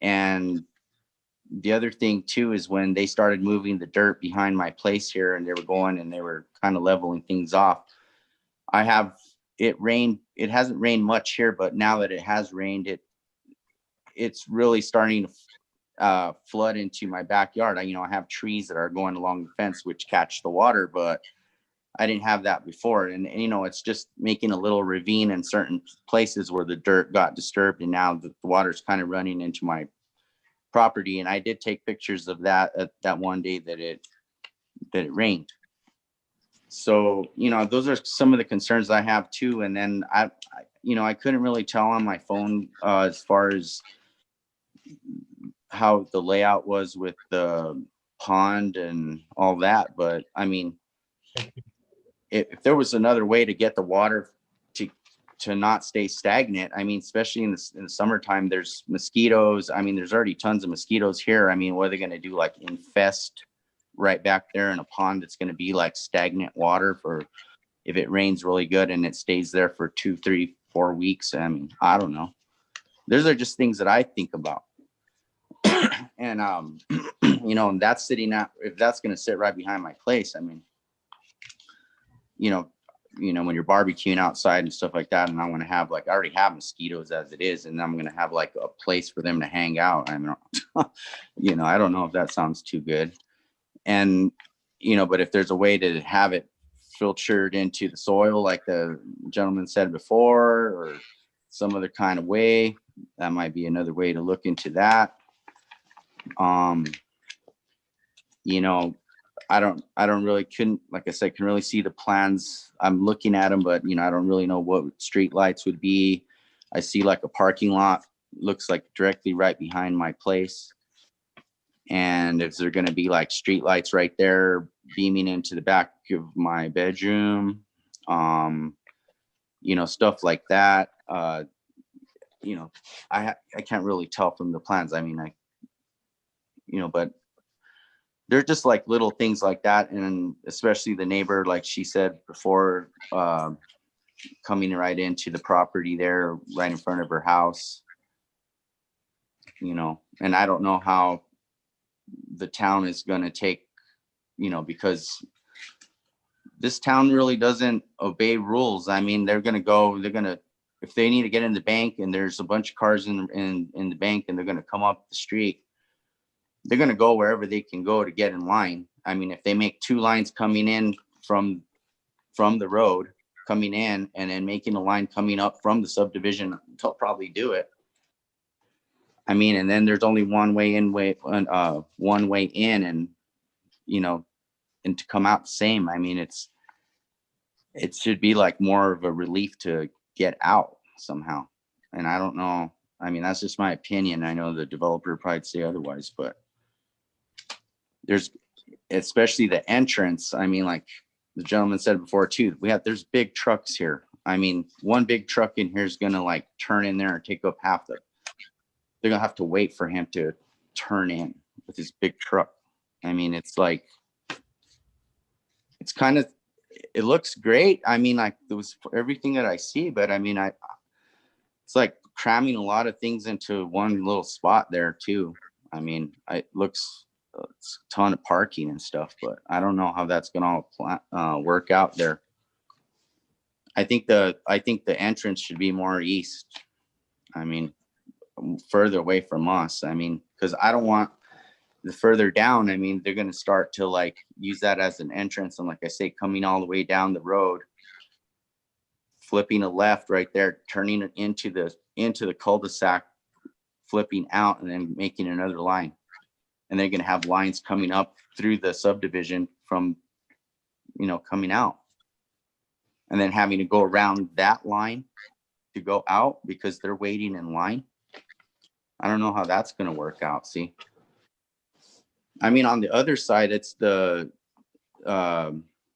And the other thing too is when they started moving the dirt behind my place here, and they were kind of leveling things off. It hasn't rained much here, but now that it has rained, it's really starting to flood into my backyard. I have trees that are going along the fence which catch the water, but I didn't have that before. And it's just making a little ravine in certain places where the dirt got disturbed, and now the water's kind of running into my property. And I did take pictures of that one day that it rained. So, those are some of the concerns I have too. And then I couldn't really tell on my phone as far as how the layout was with the pond and all that. But I mean, if there was another way to get the water to not stay stagnant, I mean, especially in the summertime, there's mosquitoes. I mean, there's already tons of mosquitoes here. I mean, what are they going to do? Like infest right back there in a pond that's going to be like stagnant water for if it rains really good and it stays there for 2, 3, 4 weeks. I mean, I don't know. Those are just things that I think about. And, you know, and that's sitting out, if that's going to sit right behind my place, I mean, you know, when you're barbecuing outside and stuff like that, and I'm going to have like, I already have mosquitoes as it is, and I'm going to have like a place for them to hang out. I mean, you know, I don't know if that sounds too good. And, you know, but if there's a way to have it filtered into the soil, like the gentleman said before, or some other kind of way, that might be another way to look into that. You know, I don't really like I said, can really see the plans. I'm looking at them, but you know, I don't really know what street lights would be. I see like a parking lot, looks like directly right behind my place. And if they're going to be like street lights right there beaming into the back of my bedroom, you know, stuff like that. You know, I can't really tell from the plans. I mean, you know, but they're just like little things like that. And especially the neighbor, like she said before, coming right into the property there, right in front of her house, you know, and I don't know how the town is going to take, you know, because this town really doesn't obey rules. I mean, if they need to get in the bank and there's a bunch of cars in the bank and they're going to come up the street, they're going to go wherever they can go to get in line. I mean, if they make 2 lines coming in from the road coming in and then making a line coming up from the subdivision, they'll probably do it. I mean, and then there's only one way in, and, you know, and to come out the same. I mean, it should be like more of a relief to get out somehow. And I don't know. I mean, that's just my opinion. I know the developer would probably say otherwise, but there's, especially the entrance. I mean, like the gentleman said before too, there's big trucks here. I mean, one big truck in here is going to like turn in there and take up they're going to have to wait for him to turn in with his big truck. I mean, it's like, it's kind of, it looks great. I mean, like it was everything that I see, but I mean, it's like cramming a lot of things into one little spot there too. I mean, it looks, it's a ton of parking and stuff, but I don't know how that's going to work out there. I think the entrance should be more east. I mean, further away from us. I mean, because I don't want the further down. I mean, they're going to start to like use that as an entrance. And like I say, coming all the way down the road, flipping a left right there, turning it into the cul-de-sac, flipping out and then making another line. And they're going to have lines coming up through the subdivision from, you know, coming out. And then having to go around that line to go out because they're waiting in line. I don't know how that's going to work out. See, I mean, on the other side, it's the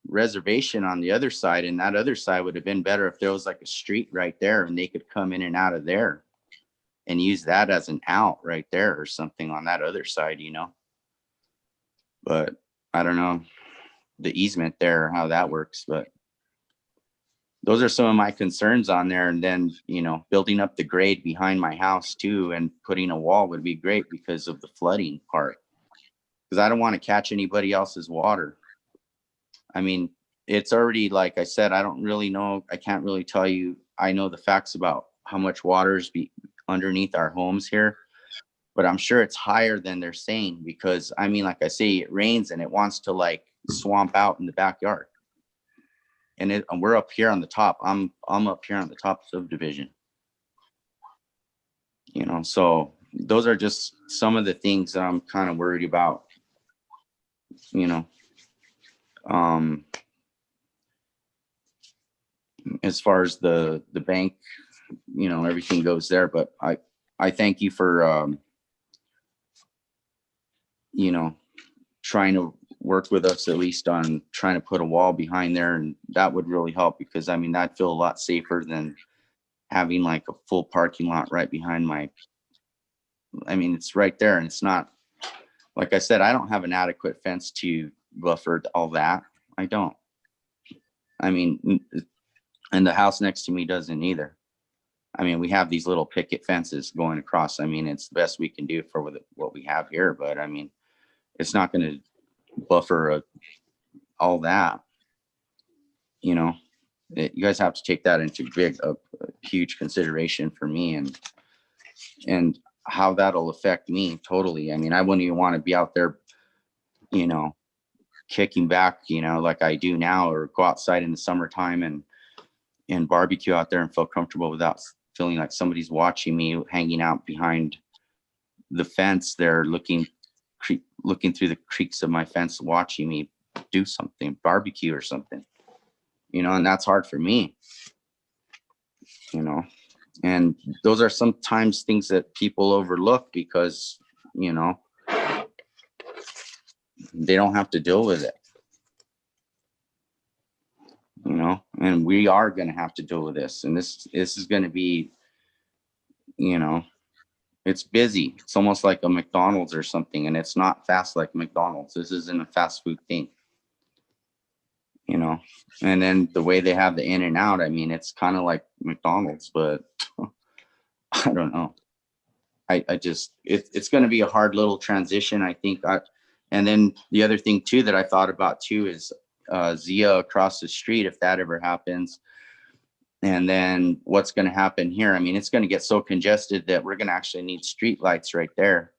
reservation on the other side. And that other side would have been better if there was like a street right there and they could come in and out of there and use that as an out right there or something on that other side, you know. But I don't know the easement there, how that works, but those are some of my concerns on there. And then, you know, building up the grade behind my house too, and putting a wall would be great because of the flooding part. Because I don't want to catch anybody else's water. I mean, it's already, like I said, I don't really know. I can't really tell you. I know the facts about how much water is underneath our homes here, but I'm sure it's higher than they're saying because, I mean, like I say, it rains and it wants to like swamp out in the backyard. And we're up here on the top. I'm up here on the top subdivision. You know, so those are just some of the things that I'm kind of worried about. You know, as far as the bank, you know, everything goes there. But I thank you for you know, trying to work with us at least on trying to put a wall behind there, and that would really help because I mean I'd feel a lot safer than having like a full parking lot right behind I mean it's right there and it's not, like I said, I don't have an adequate fence to buffer all that. I don't. I mean, and the house next to me doesn't either. I mean, we have these little picket fences going across. I mean, it's the best we can do for what we have here, but I mean, it's not going to buffer all that. You know, you guys have to take that into a huge consideration for me, and how that'll affect me totally. I mean, I wouldn't even want to be out there, you know, kicking back, you know, like I do now, or go outside in the summertime and barbecue out there and feel comfortable without feeling like somebody's watching me, hanging out behind the fence there, looking through the creaks of my fence, watching me do something, barbecue or something, you know, and that's hard for me, you know, and those are sometimes things that people overlook because, you know, they don't have to deal with it, you know, and we are going to have to deal with this. And this is going to be, you know, it's busy. It's almost like a McDonald's or something. And it's not fast like McDonald's. This isn't a fast food thing, you know, and then the way they have the in and out, I mean, it's kind of like McDonald's, but I don't know. I just, it's going to be a hard little transition, I think. And then the other thing too that I thought about too is Zia across the street, if that ever happens. And then what's going to happen here? I mean, it's going to get so congested that we're going to actually need street lights right there.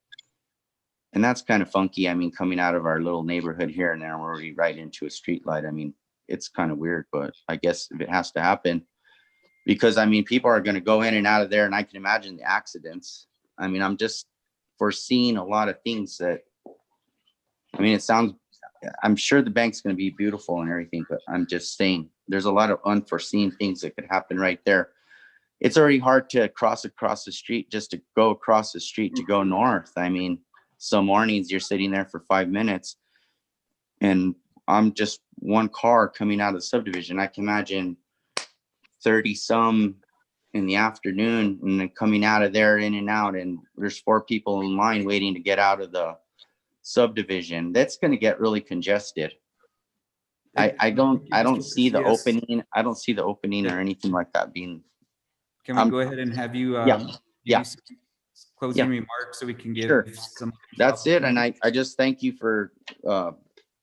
And that's kind of funky. I mean, coming out of our little neighborhood here and then we're already right into a street light. I mean, it's kind of weird, but I guess if it has to happen, because I mean, people are going to go in and out of there, and I can imagine the accidents. I mean, I'm just foreseeing a lot of things that, I mean, I'm sure the bank's going to be beautiful and everything, but I'm just saying there's a lot of unforeseen things that could happen right there. It's already hard to cross across the street, just to go across the street to go north. I mean, some mornings you're sitting there for 5 minutes and I'm just one car coming out of the subdivision. I can imagine 30 some in the afternoon and then coming out of there in and out, and there's 4 people in line waiting to get out of the subdivision. That's going to get really congested. I don't see the opening. I don't see the opening or anything like that being. Can we go ahead and have you closing remarks so we can give some. That's it. And I just thank you for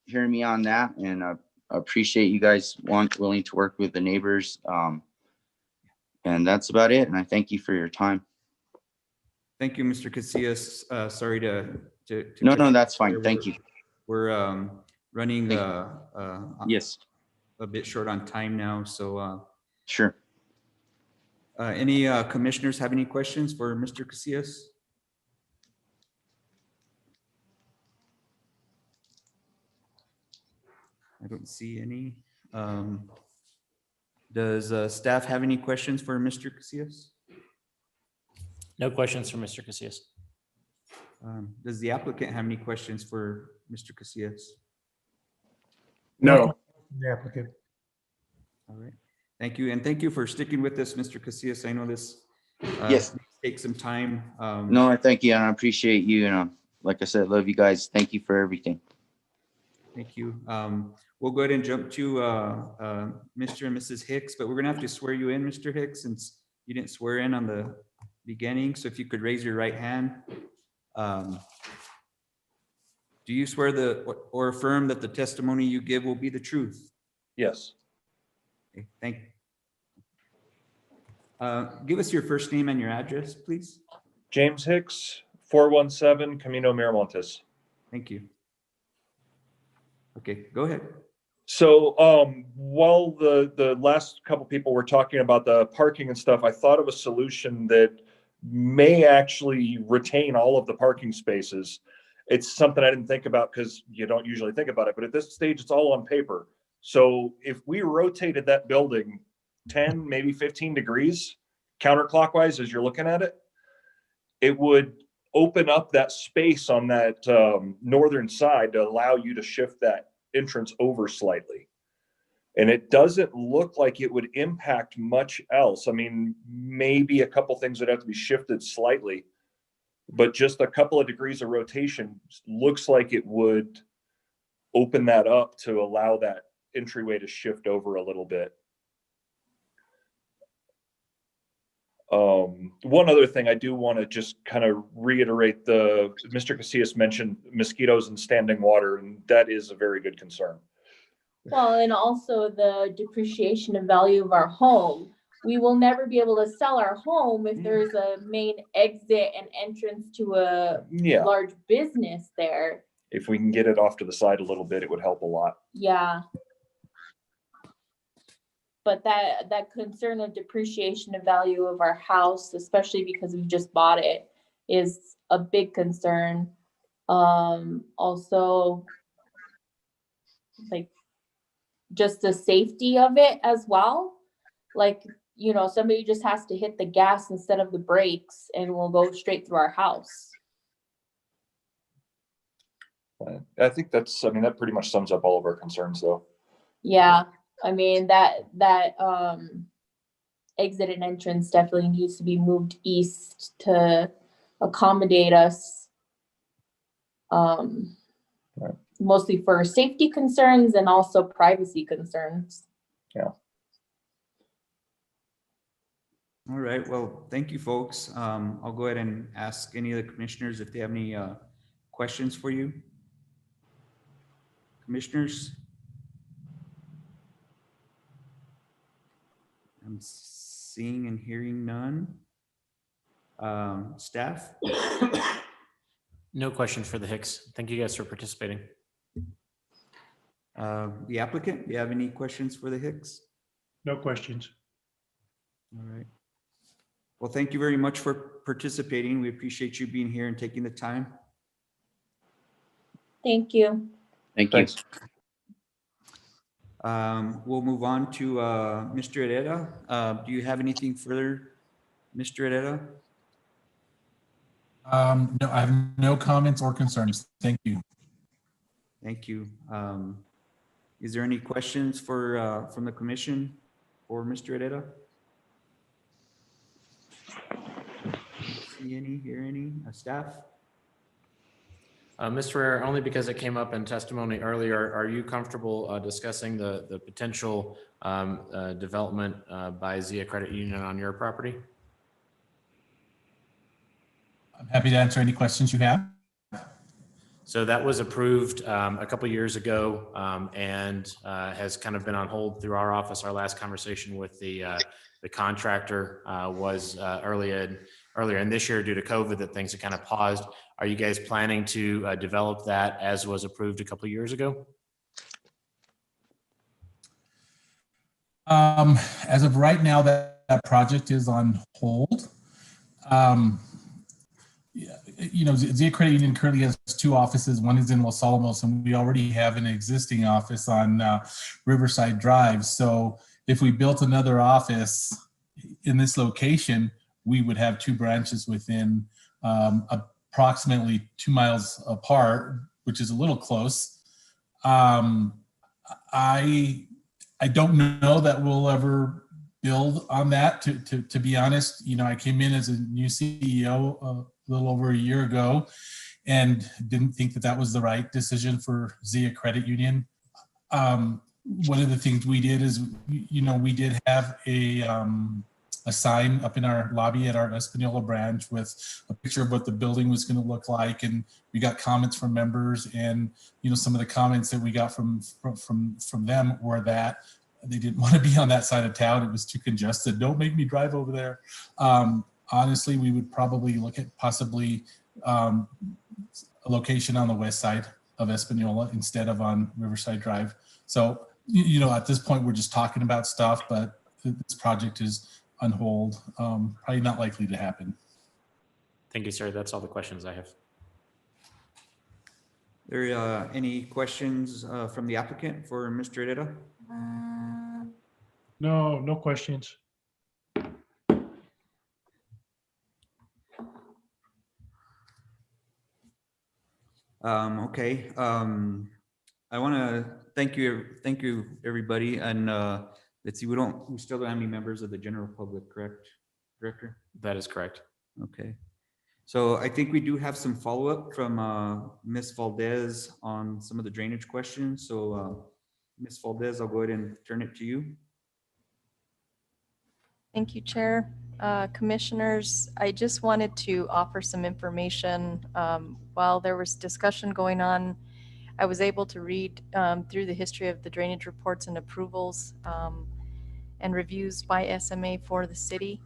hearing me on that, and I appreciate you guys willing to work with the neighbors. And that's about it. And I thank you for your time. Thank you, Mr. Casillas. Sorry to No, that's fine. Thank you. We're running yes, a bit short on time now, so sure. Any commissioners have any questions for Mr. Casillas? I don't see any. Does staff have any questions for Mr. Casillas? No questions for Mr. Casillas. Does the applicant have any questions for Mr. Casillas? No. The applicant. All right. Thank you. And thank you for sticking with us, Mr. Casillas. I know this yes, take some time. No, I thank you and I appreciate you. And like I said, love you guys. Thank you for everything. Thank you. We'll go ahead and jump to Mr. and Mrs. Hicks, but we're gonna have to swear you in, Mr. Hicks, since you didn't swear in on the beginning. So if you could raise your right hand. Do you swear or affirm that the testimony you give will be the truth? Yes. Okay, thank you. Give us your first name and your address, please. James Hicks, 417 Camino Miramontes. Thank you. Okay, go ahead. So while the last couple people were talking about the parking and stuff, I thought of a solution that may actually retain all of the parking spaces. It's something I didn't think about because you don't usually think about it, but at this stage, it's all on paper. So if we rotated that building 10, maybe 15 degrees counterclockwise as you're looking at it, it would open up that space on that northern side to allow you to shift that entrance over slightly. And it doesn't look like it would impact much else. I mean, maybe a couple things would have to be shifted slightly, but just a couple of degrees of rotation looks like it would open that up to allow that entryway to shift over a little bit. One other thing I do want to just kind of reiterate, Mr. Casillas mentioned mosquitoes and standing water, and that is a very good concern. Well, and also the depreciation of value of our home. We will never be able to sell our home if there's a main exit and entrance to a Yeah. large business there. If we can get it off to the side a little bit, it would help a lot. Yeah. But that concern of depreciation of value of our house, especially because we just bought it, is a big concern. Also, like, just the safety of it as well. Like, you know, somebody just has to hit the gas instead of the brakes and will go straight through our house. I think that pretty much sums up all of our concerns, though. Yeah, I mean, that exit and entrance definitely needs to be moved east to accommodate us. Right. Mostly for safety concerns and also privacy concerns. Yeah. All right, well, thank you, folks. I'll go ahead and ask any of the commissioners if they have any questions for you. Commissioners? I'm seeing and hearing none. Staff? No questions for the Hicks. Thank you guys for participating. The applicant, do you have any questions for the Hicks? No questions. All right. Well, thank you very much for participating. We appreciate you being here and taking the time. Thank you. Thank you. We'll move on to Mr. Herrera. Do you have anything further, Mr. Herrera? No, I have no comments or concerns. Thank you. Thank you. Is there any questions from the commission for Mr. Herrera? See any, hear any, staff? Mr. Herrera, only because it came up in testimony earlier, are you comfortable discussing the potential development by Zia Credit Union on your property? I'm happy to answer any questions you have. So that was approved a couple of years ago and has kind of been on hold through our office. Our last conversation with the contractor was earlier in this year due to COVID that things have kind of paused. Are you guys planning to develop that as was approved a couple of years ago? As of right now, that project is on hold. You know, Zia Credit Union currently has 2 offices. One is in Los Alamos, and we already have an existing office on Riverside Drive. So if we built another office in this location, we would have 2 branches within approximately 2 miles apart, which is a little close. I don't know that we'll ever build on that. To be honest, you know, I came in as a new CEO a little over a year ago and didn't think that was the right decision for Zia Credit Union. One of the things we did is, you know, we did have a sign up in our lobby at our Espanola branch with a picture of what the building was going to look like, and we got comments from members, and you know, some of the comments that we got from them were that they didn't want to be on that side of town. It was too congested. Don't make me drive over there. Honestly, we would probably look at possibly a location on the west side of Espanola instead of on Riverside Drive. So, you know, at this point, we're just talking about stuff, but this project is on hold. Probably not likely to happen. Thank you, sir. That's all the questions I have. There any questions from the applicant for Mr. Herrera? No, no questions. Okay. I want to thank you, everybody. And let's see, we still don't have any members of the general public, correct, Director? That is correct. Okay. So I think we do have some follow-up from Ms. Valdez on some of the drainage questions. So Ms. Valdez, I'll go ahead and turn it to you. Thank you, Chair. Commissioners, I just wanted to offer some information. While there was discussion going on, I was able to read through the history of the drainage reports and approvals and reviews by SMA for the city.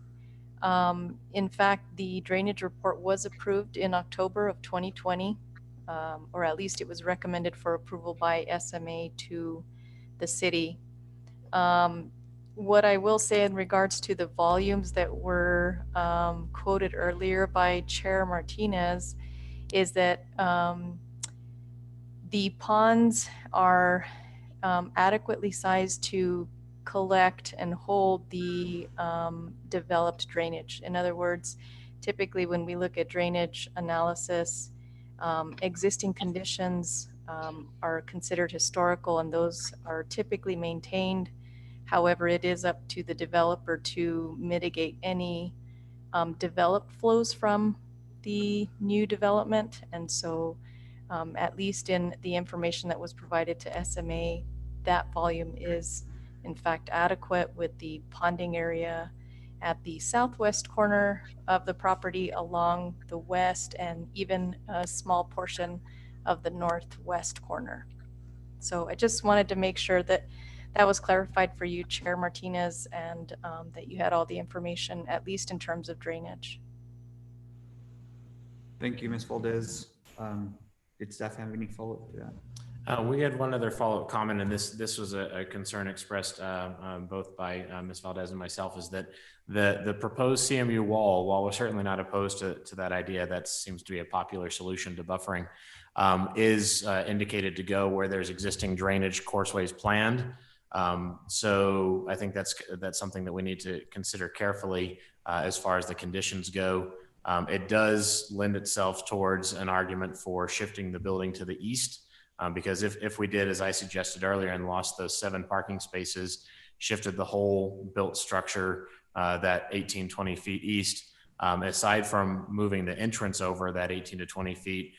In fact, the drainage report was approved in October of 2020, or at least it was recommended for approval by SMA to the city. What I will say in regards to the volumes that were quoted earlier by Chair Martinez is that the ponds are adequately sized to collect and hold the developed drainage. In other words, typically when we look at drainage analysis, existing conditions are considered historical and those are typically maintained. However, it is up to the developer to mitigate any developed flows from the new development. And so at least in the information that was provided to SMA, that volume is in fact adequate, with the ponding area at the southwest corner of the property, along the west, and even a small portion of the northwest corner. So I just wanted to make sure that that was clarified for you, Chair Martinez, and that you had all the information, at least in terms of drainage. Thank you, Ms. Valdez. Did staff have any follow-up to that? We had one other follow-up comment, and this was a concern expressed both by Ms. Valdez and myself, is that the proposed CMU wall, while we're certainly not opposed to that idea, that seems to be a popular solution to buffering, is indicated to go where there's existing drainage courseways planned. So I think that's something that we need to consider carefully as far as the conditions go. It does lend itself towards an argument for shifting the building to the east. Because if we did, as I suggested earlier, and lost those 7 parking spaces, shifted the whole built structure that 18, 20 feet east, aside from moving the entrance over that 18 to 20 feet,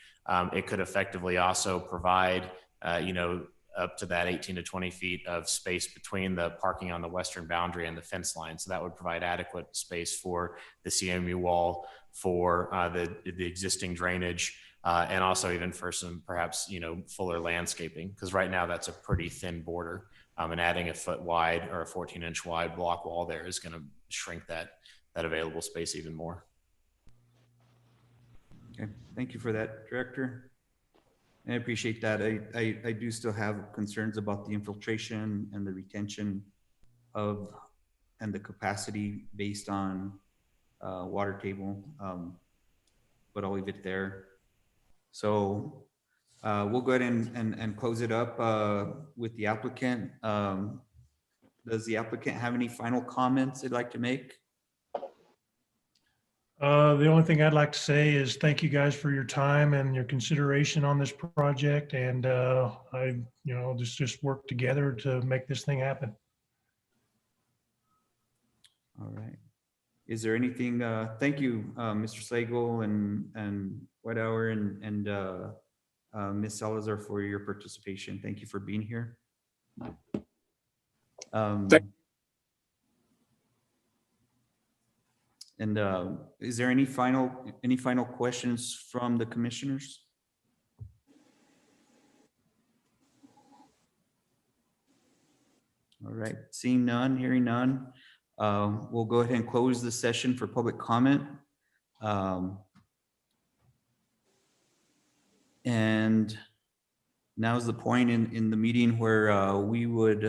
it could effectively also provide, up to that 18 to 20 feet of space between the parking on the western boundary and the fence line. So that would provide adequate space for the CMU wall, for the existing drainage, and also even for some perhaps fuller landscaping, because right now that's a pretty thin border, and adding a foot wide or a 14-inch wide block wall there is going to shrink that available space even more. Okay, thank you for that, Director. I appreciate that. I do still have concerns about the infiltration and the retention of and the capacity based on water table, but I'll leave it there. So we'll go ahead and close it up with the applicant. Does the applicant have any final comments they'd like to make? The only thing I'd like to say is thank you guys for your time and your consideration on this project. And just work together to make this thing happen. All right. Is there anything, thank you, Mr. Slagle and Whitehour and Ms. Salazar for your participation. Thank you for being here. And is there any final questions from the commissioners? All right, seeing none, hearing none, we'll go ahead and close the session for public comment. And now's the point in the meeting where we would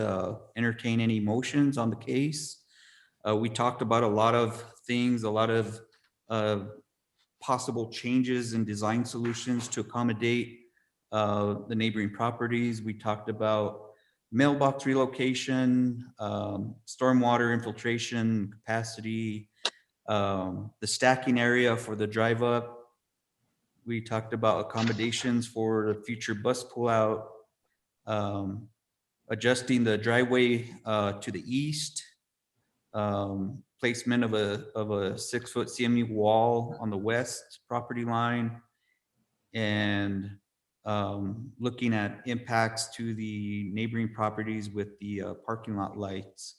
entertain any motions on the case. We talked about a lot of things, a lot of possible changes in design solutions to accommodate the neighboring properties. We talked about mailbox relocation, stormwater infiltration capacity, the stacking area for the drive up. We talked about accommodations for the future bus pullout, adjusting the driveway to the east, placement of a 6-foot CMU wall on the west property line, and looking at impacts to the neighboring properties with the parking lot lights.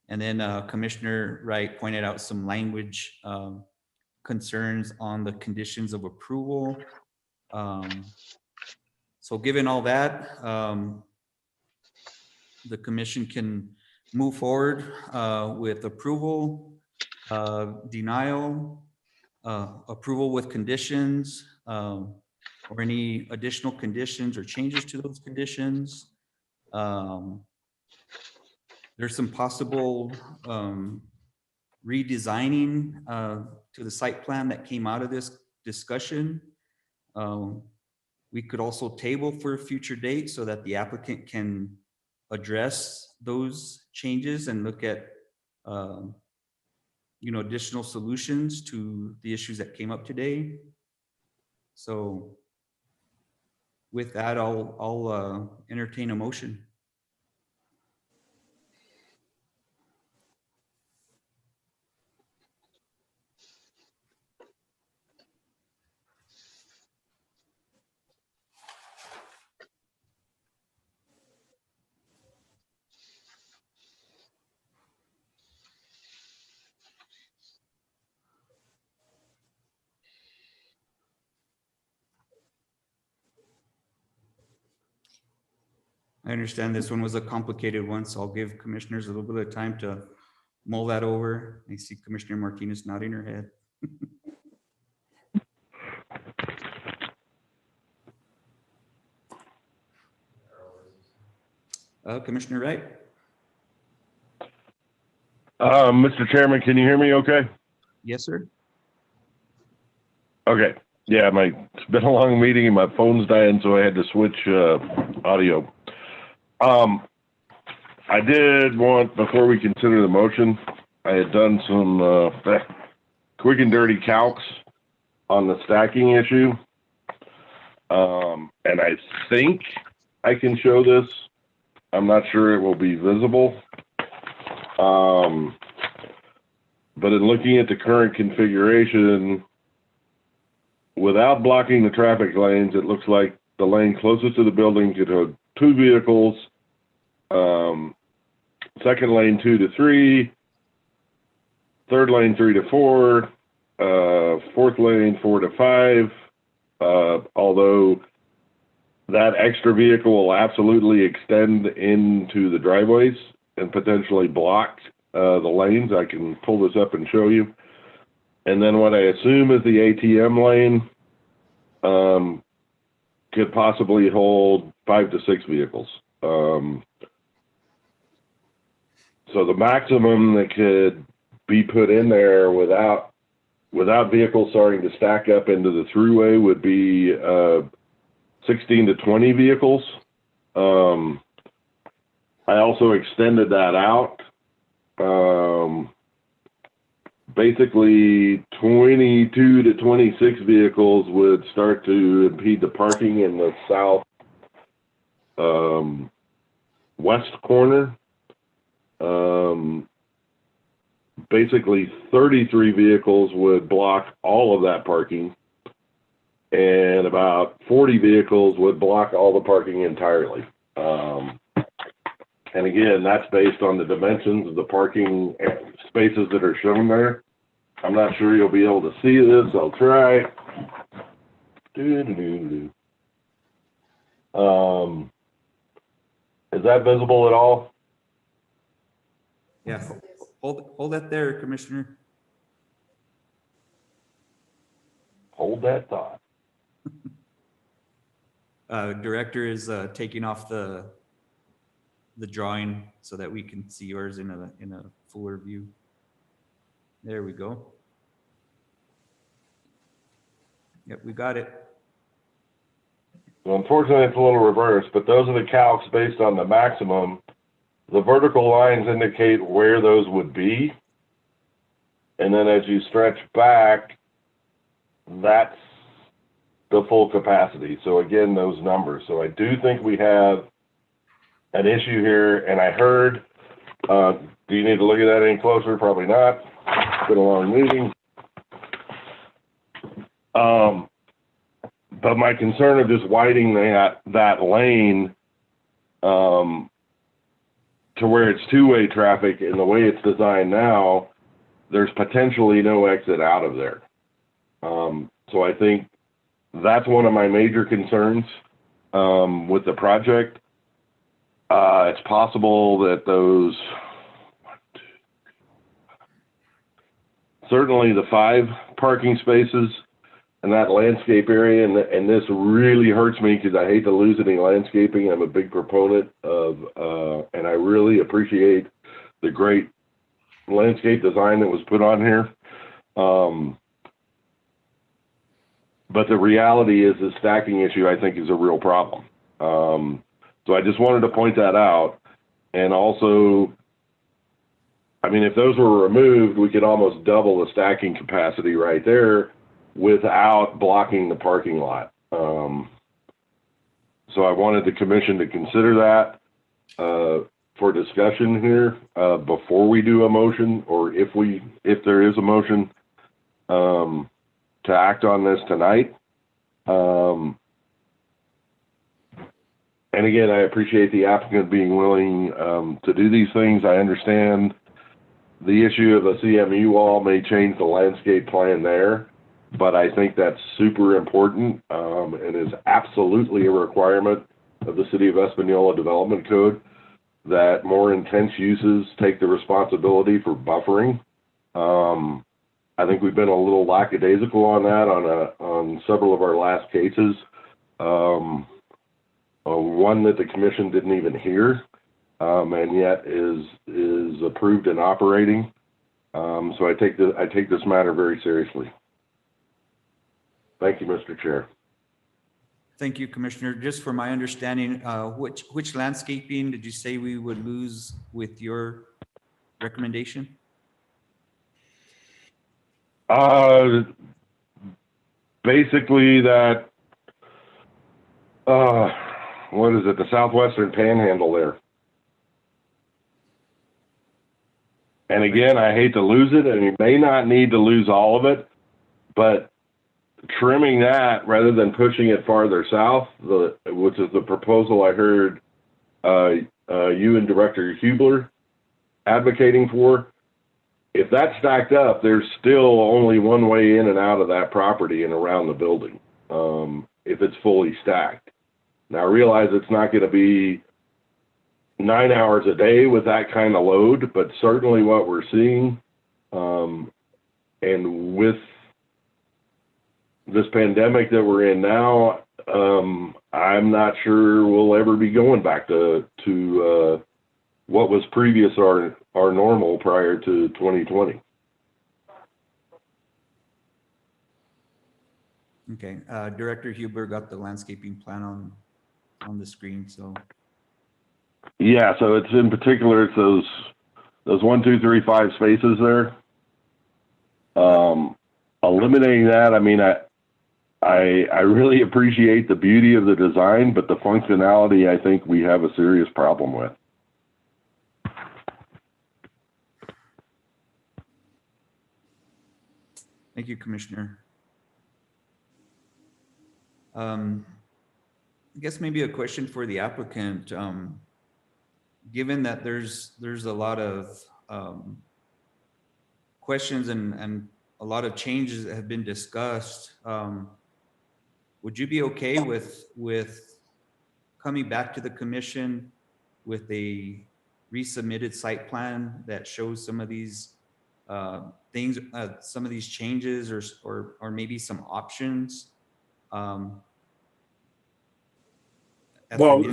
And then Commissioner Wright pointed out some language concerns on the conditions of approval. So given all that, the commission can move forward with approval, denial, approval with conditions, or any additional conditions or changes to those conditions. There's some possible redesigning to the site plan that came out of this discussion. We could also table for a future date so that the applicant can address those changes and look at additional solutions to the issues that came up today. So with that, I'll entertain a motion. I understand this one was a complicated one, so I'll give commissioners a little bit of time to mull that over. I see Commissioner Martinez nodding her head. Commissioner Wright? Mr. Chairman, can you hear me okay? Yes, sir. Okay. Yeah, it's been a long meeting and my phone's dying, so I had to switch audio. I did want, before we consider the motion, I had done some quick and dirty calcs on the stacking issue. And I think I can show this. I'm not sure it will be visible. But in looking at the current configuration, without blocking the traffic lanes, it looks like the lane closest to the building could hold 2 vehicles, second lane 2 to 3, third lane 3 to 4, fourth lane 4 to 5, although that extra vehicle will absolutely extend into the driveways and potentially block the lanes. I can pull this up and show you. And then what I assume is the ATM lane could possibly hold 5 to 6 vehicles. So the maximum that could be put in there without vehicles starting to stack up into the throughway would be 16 to 20 vehicles. I also extended that out. Basically 22 to 26 vehicles would start to impede the parking in the south west corner. Basically 33 vehicles would block all of that parking, and about 40 vehicles would block all the parking entirely. And again, that's based on the dimensions of the parking spaces that are shown there. I'm not sure you'll be able to see this. I'll try. Is that visible at all? Yeah, hold that there, Commissioner. Hold that thought. Director is taking off the drawing so that we can see yours in a fuller view. There we go. Yep, we got it. So unfortunately, it's a little reversed, but those are the calcs based on the maximum. The vertical lines indicate where those would be. And then as you stretch back, that's the full capacity. So again, those numbers. So I do think we have an issue here, and I heard, do you need to look at that any closer? Probably not. It's been a long meeting. But my concern of just widening that lane to where it's two-way traffic, and the way it's designed now, there's potentially no exit out of there. So I think that's one of my major concerns with the project. It's possible that those, certainly the 5 parking spaces in that landscape area, and this really hurts me because I hate to lose any landscaping. I'm a big proponent of, and I really appreciate the great landscape design that was put on here. But the reality is the stacking issue, I think, is a real problem. So I just wanted to point that out. And also, I mean, if those were removed, we could almost double the stacking capacity right there without blocking the parking lot. So I wanted the commission to consider that for discussion here before we do a motion, or if there is a motion to act on this tonight. And again, I appreciate the applicant being willing to do these things. I understand the issue of a CMU wall may change the landscape plan there, but I think that's super important and is absolutely a requirement of the City of Espanola Development Code that more intense uses take the responsibility for buffering. I think we've been a little lackadaisical on that on several of our last cases. One that the commission didn't even hear, and yet is approved and operating. So I take this matter very seriously. Thank you, Mr. Chair. Thank you, Commissioner. Just for my understanding, which landscaping did you say we would lose with your recommendation? Basically that, what is it, the southwestern panhandle there. And again, I hate to lose it, and you may not need to lose all of it, but trimming that rather than pushing it farther south, which is the proposal I heard you and Director Hubler advocating for. If that's stacked up, there's still only one way in and out of that property and around the building, if it's fully stacked. Now, I realize it's not going to be 9 hours a day with that kind of load, but certainly what we're seeing, and with this pandemic that we're in now, I'm not sure we'll ever be going back to what was previous our normal prior to 2020. Okay, Director Huber got the landscaping plan on the screen, so. Yeah, so it's in particular, it's those 1, 2, 3, 5 spaces there. Eliminating that, I mean, I really appreciate the beauty of the design, but the functionality, I think we have a serious problem with. Thank you, Commissioner. I guess maybe a question for the applicant. Given that there's a lot of questions and a lot of changes that have been discussed, would you be okay with coming back to the commission with a resubmitted site plan that shows some of these things, some of these changes, or maybe some options? Well,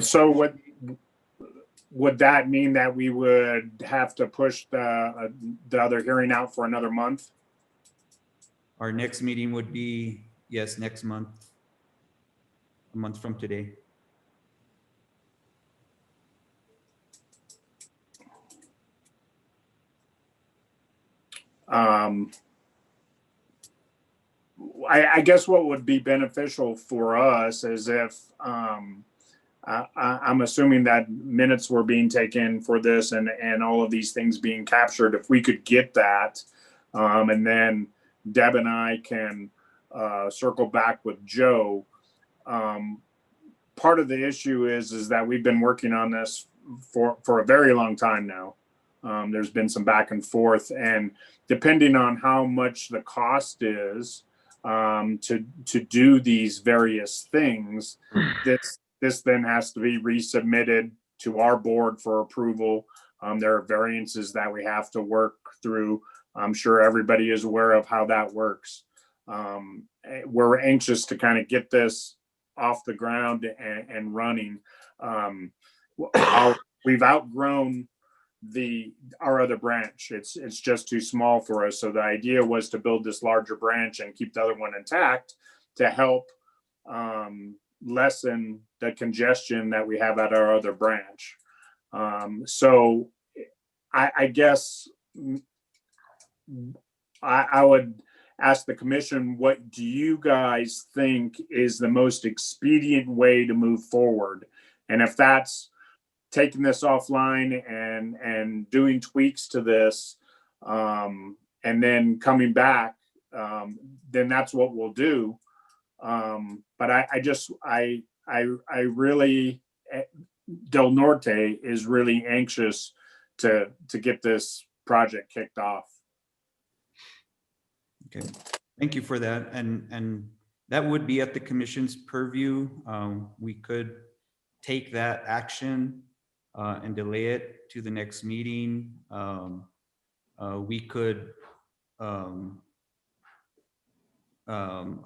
so what would that mean, that we would have to push the other hearing out for another month? Our next meeting would be, yes, next month, a month from today. I guess what would be beneficial for us is if, I'm assuming that minutes were being taken for this and all of these things being captured, if we could get that, and then Deb and I can circle back with Joe part of the issue is that we've been working on this for a very long time now. There's been some back and forth, and depending on how much the cost is to do these various things, this then has to be resubmitted to our board for approval. There are variances that we have to work through. I'm sure everybody is aware of how that works. We're anxious to kind of get this off the ground and running. We've outgrown our other branch. It's just too small for us. So the idea was to build this larger branch and keep the other one intact to help lessen the congestion that we have at our other branch. So I guess I would ask the commission, what do you guys think is the most expedient way to move forward? And if that's taking this offline and doing tweaks to this, and then coming back, then that's what we'll do. But I really, Del Norte is really anxious to get this project kicked off. Okay, thank you for that. And that would be at the commission's purview. We could take that action and delay it to the next meeting. We could, a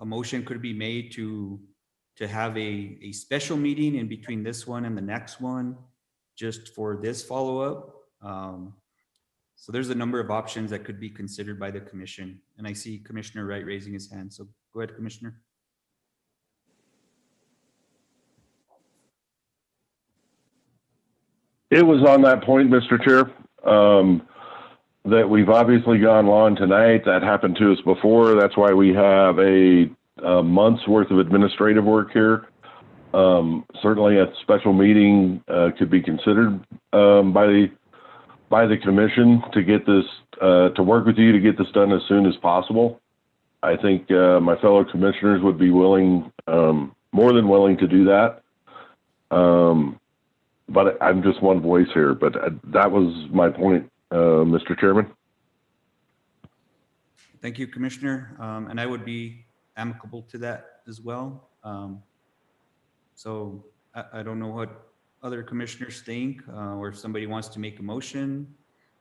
motion could be made to have a special meeting in between this one and the next one, just for this follow-up. So there's a number of options that could be considered by the commission. And I see Commissioner Wright raising his hand. So go ahead, Commissioner. It was on that point, Mr. Chair, that we've obviously gone long tonight. That happened to us before. That's why we have a month's worth of administrative work here. Certainly a special meeting could be considered by the commission to get this, to work with you to get this done as soon as possible. I think my fellow commissioners would be willing, more than willing to do that. But I'm just one voice here, but that was my point, Mr. Chairman. Thank you, Commissioner. And I would be amicable to that as well. So I don't know what other commissioners think, or if somebody wants to make a motion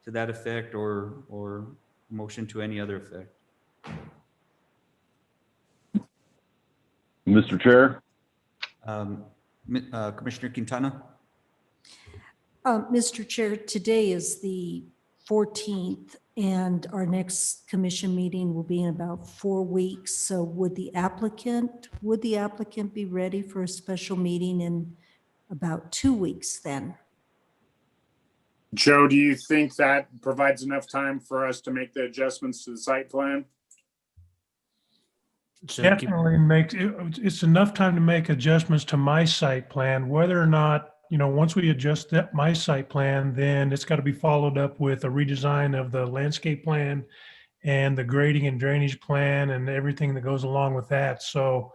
to that effect or motion to any other effect. Mr. Chair. Commissioner Quintana. Mr. Chair, today is the 14th and our next commission meeting will be in about 4 weeks. So would the applicant be ready for a special meeting in about 2 weeks then? Joe, do you think that provides enough time for us to make the adjustments to the site plan? Definitely it's enough time to make adjustments to my site plan. Whether or not, once we adjust my site plan, then it's got to be followed up with a redesign of the landscape plan and the grading and drainage plan and everything that goes along with that. So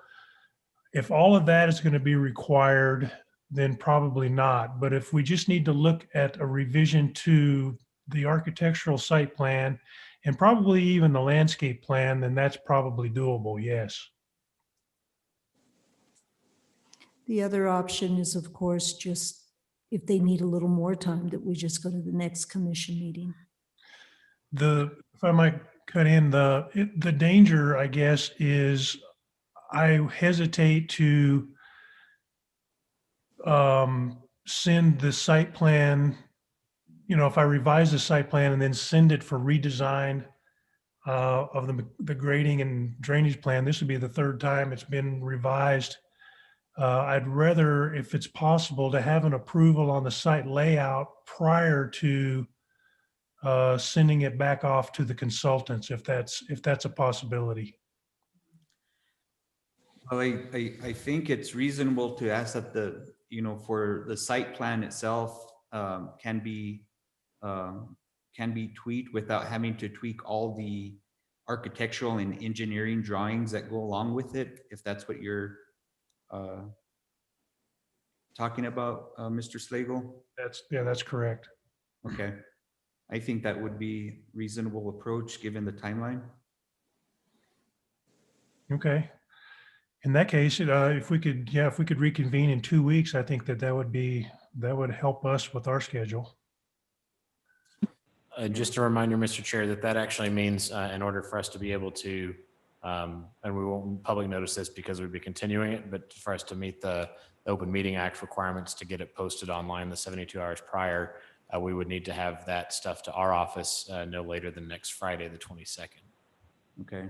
if all of that is going to be required, then probably not. But if we just need to look at a revision to the architectural site plan and probably even the landscape plan, then that's probably doable, yes. The other option is, of course, just if they need a little more time, that we just go to the next commission meeting. If I might cut in, the danger, I guess, is I hesitate to send the site plan, if I revise the site plan and then send it for redesign of the grading and drainage plan. This would be the third time it's been revised. I'd rather, if it's possible, to have an approval on the site layout prior to sending it back off to the consultants, if that's a possibility. Well, I think it's reasonable to ask that for the site plan itself can be tweaked without having to tweak all the architectural and engineering drawings that go along with it, if that's what you're talking about, Mr. Slagle? That's correct. Okay. I think that would be reasonable approach, given the timeline. Okay. In that case, if we could reconvene in 2 weeks, I think that would help us with our schedule. Just a reminder, Mr. Chair, that actually means in order for us to be able to, and we won't public notice this because we'd be continuing it, but for us to meet the Open Meeting Act requirements to get it posted online the 72 hours prior, we would need to have that stuff to our office no later than next Friday, the 22nd. Okay.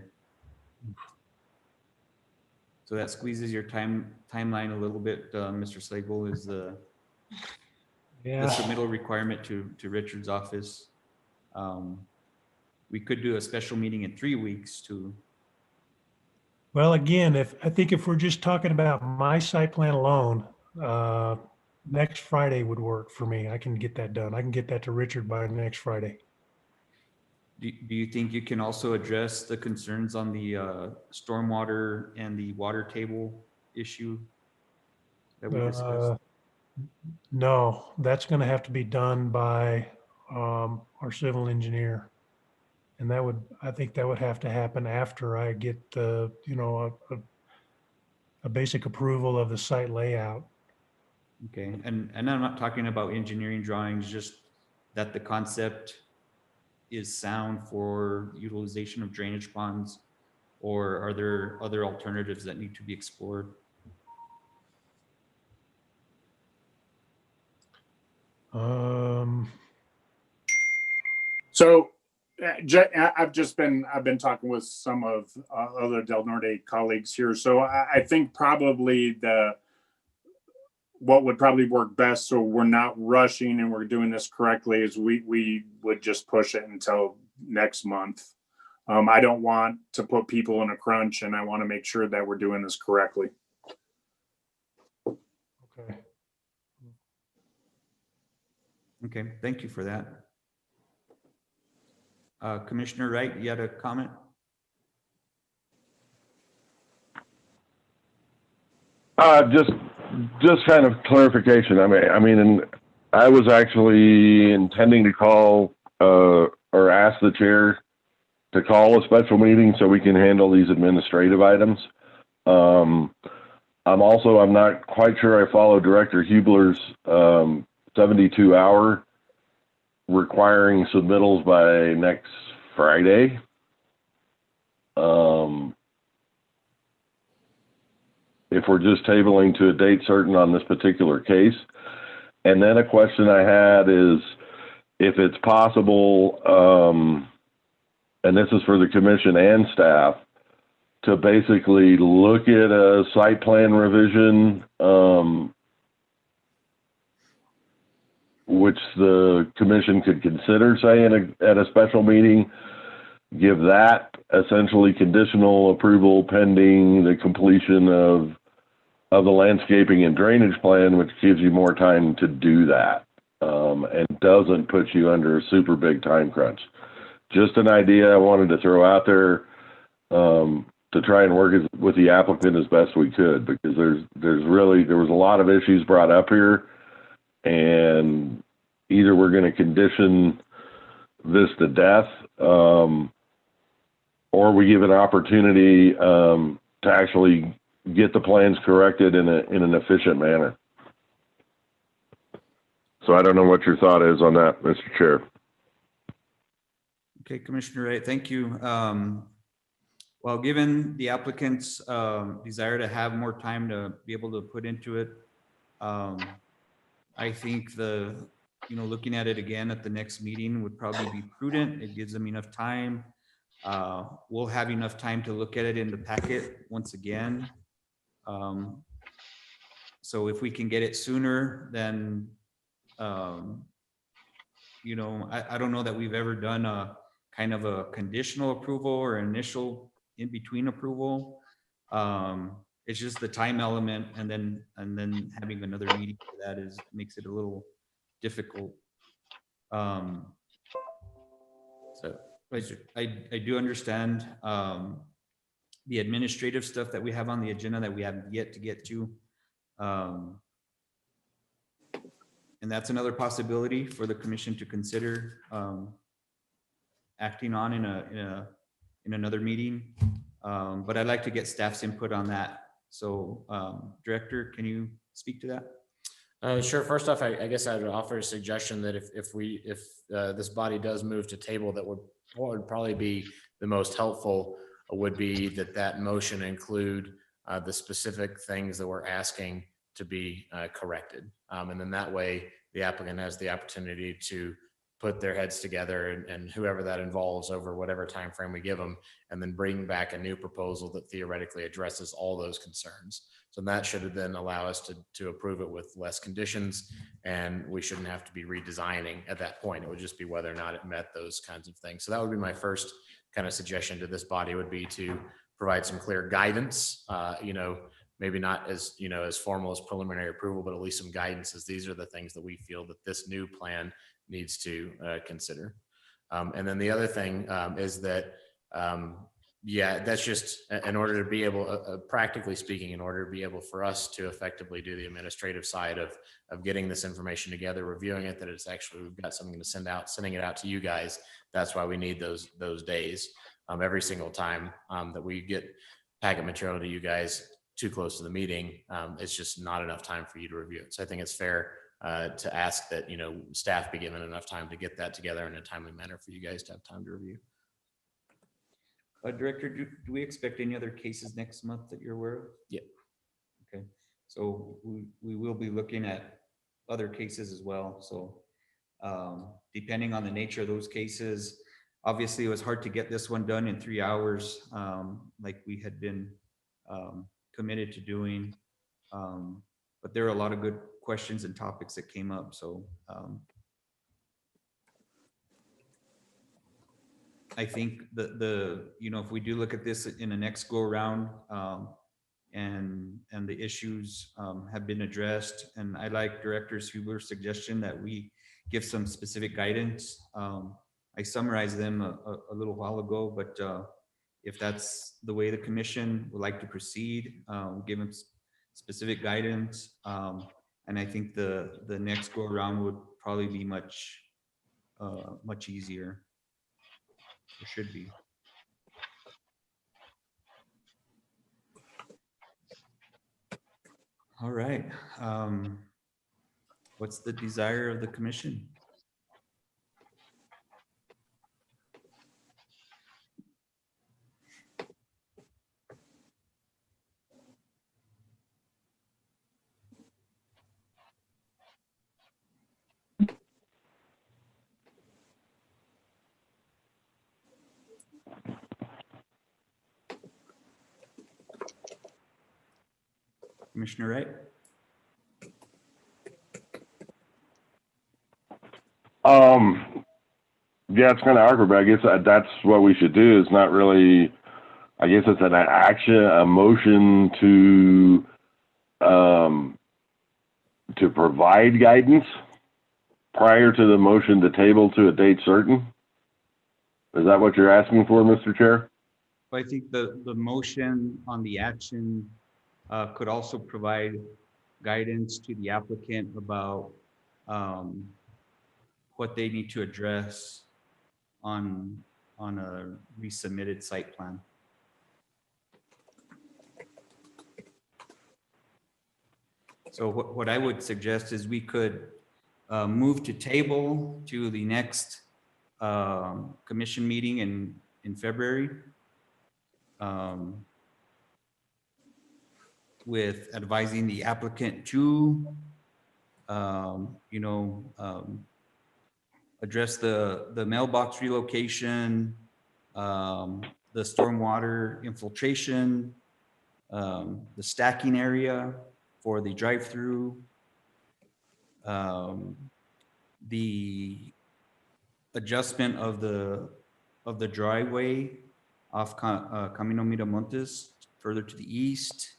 So that squeezes your timeline a little bit, Mr. Slagle, is the submittal requirement to Richard's office. We could do a special meeting in 3 weeks to. Well, again, I think if we're just talking about my site plan alone, next Friday would work for me. I can get that done. I can get that to Richard by next Friday. Do you think you can also address the concerns on the stormwater and the water table issue that we discussed? No, that's going to have to be done by our civil engineer. And I think that would have to happen after I get a basic approval of the site layout. Okay, and I'm not talking about engineering drawings, just that the concept is sound for utilization of drainage ponds, or are there other alternatives that need to be explored? So I've been talking with some of other Del Norte colleagues here. So I think probably what would probably work best, so we're not rushing and we're doing this correctly, is we would just push it until next month. I don't want to put people in a crunch, and I want to make sure that we're doing this correctly. Okay. Okay, thank you for that. Commissioner Wright, you had a comment? Just kind of clarification. I mean, and I was actually intending to call or ask the chair to call a special meeting so we can handle these administrative items. I'm not quite sure I follow Director Hubler's 72-hour requiring submittals by next Friday. If we're just tabling to a date certain on this particular case. And then a question I had is, if it's possible, and this is for the commission and staff, to basically look at a site plan revision, which the commission could consider, say, at a special meeting, give that essentially conditional approval pending the completion of the landscaping and drainage plan, which gives you more time to do that, and doesn't put you under a super big time crunch. Just an idea I wanted to throw out there to try and work with the applicant as best we could, because there was a lot of issues brought up here, and either we're going to condition this to death, or we give an opportunity to actually get the plans corrected in an efficient manner. So I don't know what your thought is on that, Mr. Chair. Okay, Commissioner Wright, thank you. Well, given the applicant's desire to have more time to be able to put into it, I think looking at it again at the next meeting would probably be prudent. It gives them enough time. We'll have enough time to look at it in the packet once again. So if we can get it sooner, then, I don't know that we've ever done a kind of a conditional approval or initial in-between approval. It's just the time element, and then having another meeting for that makes it a little difficult. So I do understand the administrative stuff that we have on the agenda that we have yet to get to. And that's another possibility for the commission to consider acting on in another meeting. But I'd like to get staff's input on that. So Director, can you speak to that? Sure. First off, I guess I would offer a suggestion that if this body does move to table, that what would probably be the most helpful would be that motion include the specific things that we're asking to be corrected. And then that way the applicant has the opportunity to put their heads together and whoever that involves over whatever time frame we give them, and then bring back a new proposal that theoretically addresses all those concerns. So that should then allow us to approve it with less conditions, and we shouldn't have to be redesigning at that point. It would just be whether or not it met those kinds of things. So that would be my first kind of suggestion to this body, would be to provide some clear guidance, maybe not as, as formal as preliminary approval, but at least some guidance as these are the things that we feel that this new plan needs to consider. And then the other thing is that, that's just in order to be able, practically speaking, in order to be able for us to effectively do the administrative side of getting this information together, reviewing it, that it's actually, we've got something to sending it out to you guys. That's why we need those days every single time that we get packet material to you guys too close to the meeting. It's just not enough time for you to review it. So I think it's fair to ask that, staff be given enough time to get that together in a timely manner for you guys to have time to review. Director, do we expect any other cases next month that you're aware of? Yeah. Okay, so we will be looking at other cases as well. So depending on the nature of those cases, obviously it was hard to get this one done in 3 hours, like we had been committed to doing. But there are a lot of good questions and topics that came up. So I think if we do look at this in the next go around, and the issues have been addressed, and I like Director Hubler's suggestion that we give some specific guidance. I summarized them a little while ago, but if that's the way the commission would like to proceed, give them specific guidance. And I think the next go around would probably be much easier. It should be. All right. What's the desire of the commission? Commissioner Wright? Yeah, it's kind of awkward, but I guess that's what we should do. It's not really, I guess it's an action, a motion to provide guidance prior to the motion to table to a date certain. Is that what you're asking for, Mr. Chair? I think the motion on the action could also provide guidance to the applicant about what they need to address on a resubmitted site plan. So what I would suggest is we could move to table to the next commission meeting in February, with advising the applicant to address the mailbox relocation, the stormwater infiltration, the stacking area for the drive-through, the adjustment of the driveway off Camino Miramontes further to the east,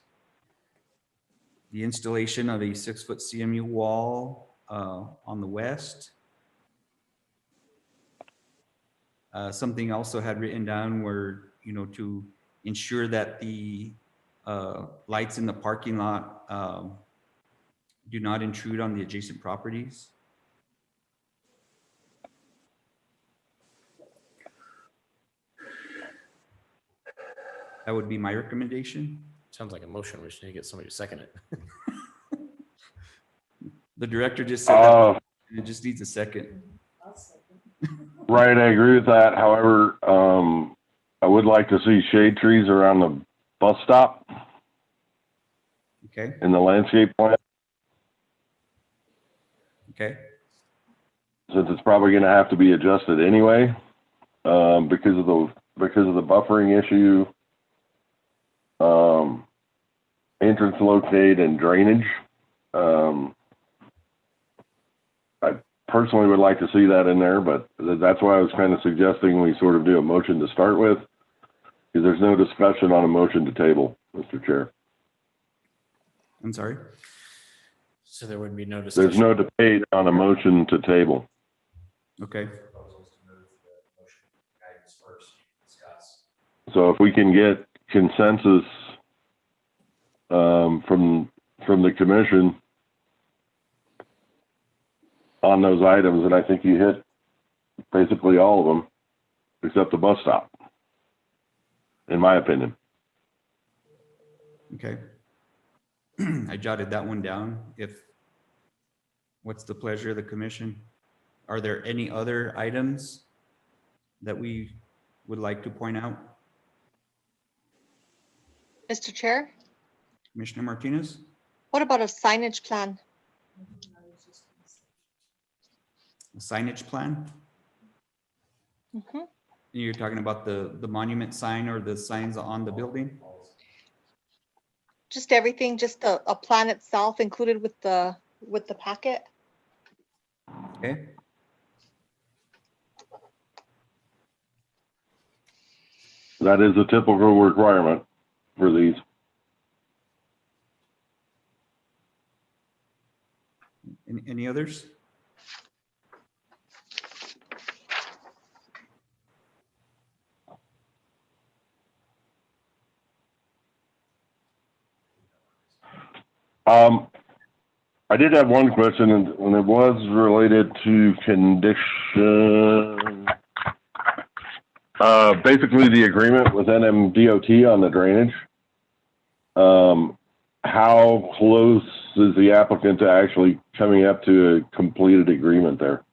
the installation of a 6-foot CMU wall on the west. Something also had written down where, to ensure that the lights in the parking lot do not intrude on the adjacent properties. That would be my recommendation. Sounds like a motion. We should need to get somebody to second it. The director just said that. It just needs a second. Right, I agree with that. However, I would like to see shade trees around the bus stop Okay, in the landscape plan, okay, since it's probably going to have to be adjusted anyway, because of the buffering issue, entrance locate and drainage. I personally would like to see that in there, but that's why I was kind of suggesting we sort of do a motion to start with, because there's no discussion on a motion to table, Mr. Chair. I'm sorry. So there would be no discussion. There's no debate on a motion to table. Okay, So if we can get consensus from the commission on those items, and I think you hit basically all of them, except the bus stop, in my opinion. okay. I jotted that one down. What's the pleasure of the commission? Are there any other items that we would like to point out? Mr. Chair, Commissioner Martinez? what about a signage plan? A signage plan? Mhm. You're talking about the monument sign or the signs on the building? Just everything, just a plan itself included with the packet? Okay. That is a typical requirement for these. Any others? I did have one question, and it was related to condition. Basically the agreement with NMDOT on the drainage. How close is the applicant to actually coming up to a completed agreement there?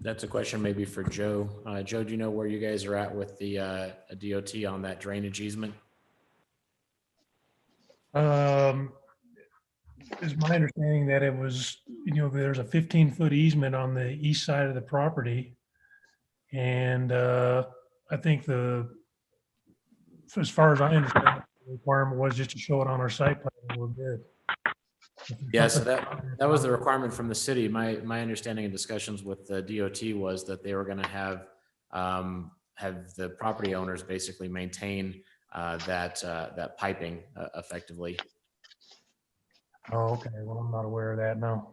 That's a question maybe for Joe. Joe, do you know where you guys are at with the DOT on that drainage easement? It's my understanding that it was, there's a 15-foot easement on the east side of the property. And I think as far as I understand, the requirement was just to show it on our site plan and we're good. Yeah, so that was the requirement from the city. My understanding of discussions with the DOT was that they were going to have the property owners basically maintain that piping effectively. Oh, okay. Well, I'm not aware of that, no.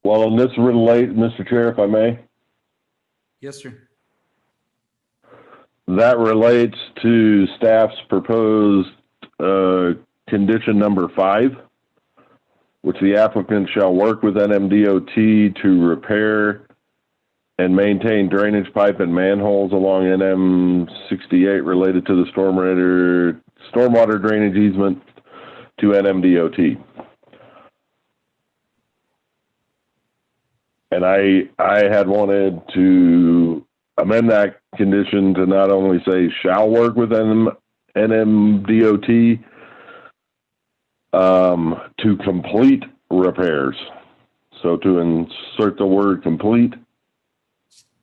Well, and this relate, Mr. Chair, if I may, Yes, sir. that relates to staff's proposed condition number 5, which the applicant shall work with NMDOT to repair and maintain drainage pipe and manholes along NM 68 related to the stormwater drainage easement to NMDOT. And I had wanted to amend that condition to not only say shall work with NMDOT to complete repairs. So to insert the word complete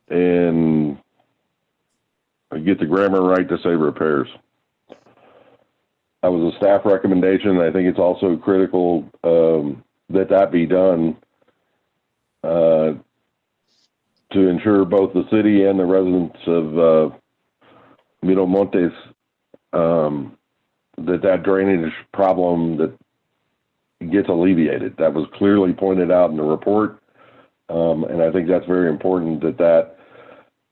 and get the grammar right to say repairs. That was a staff recommendation. I think it's also critical that be done to ensure both the city and the residents of Miramontes that drainage problem that gets alleviated. That was clearly pointed out in the report. And I think that's very important that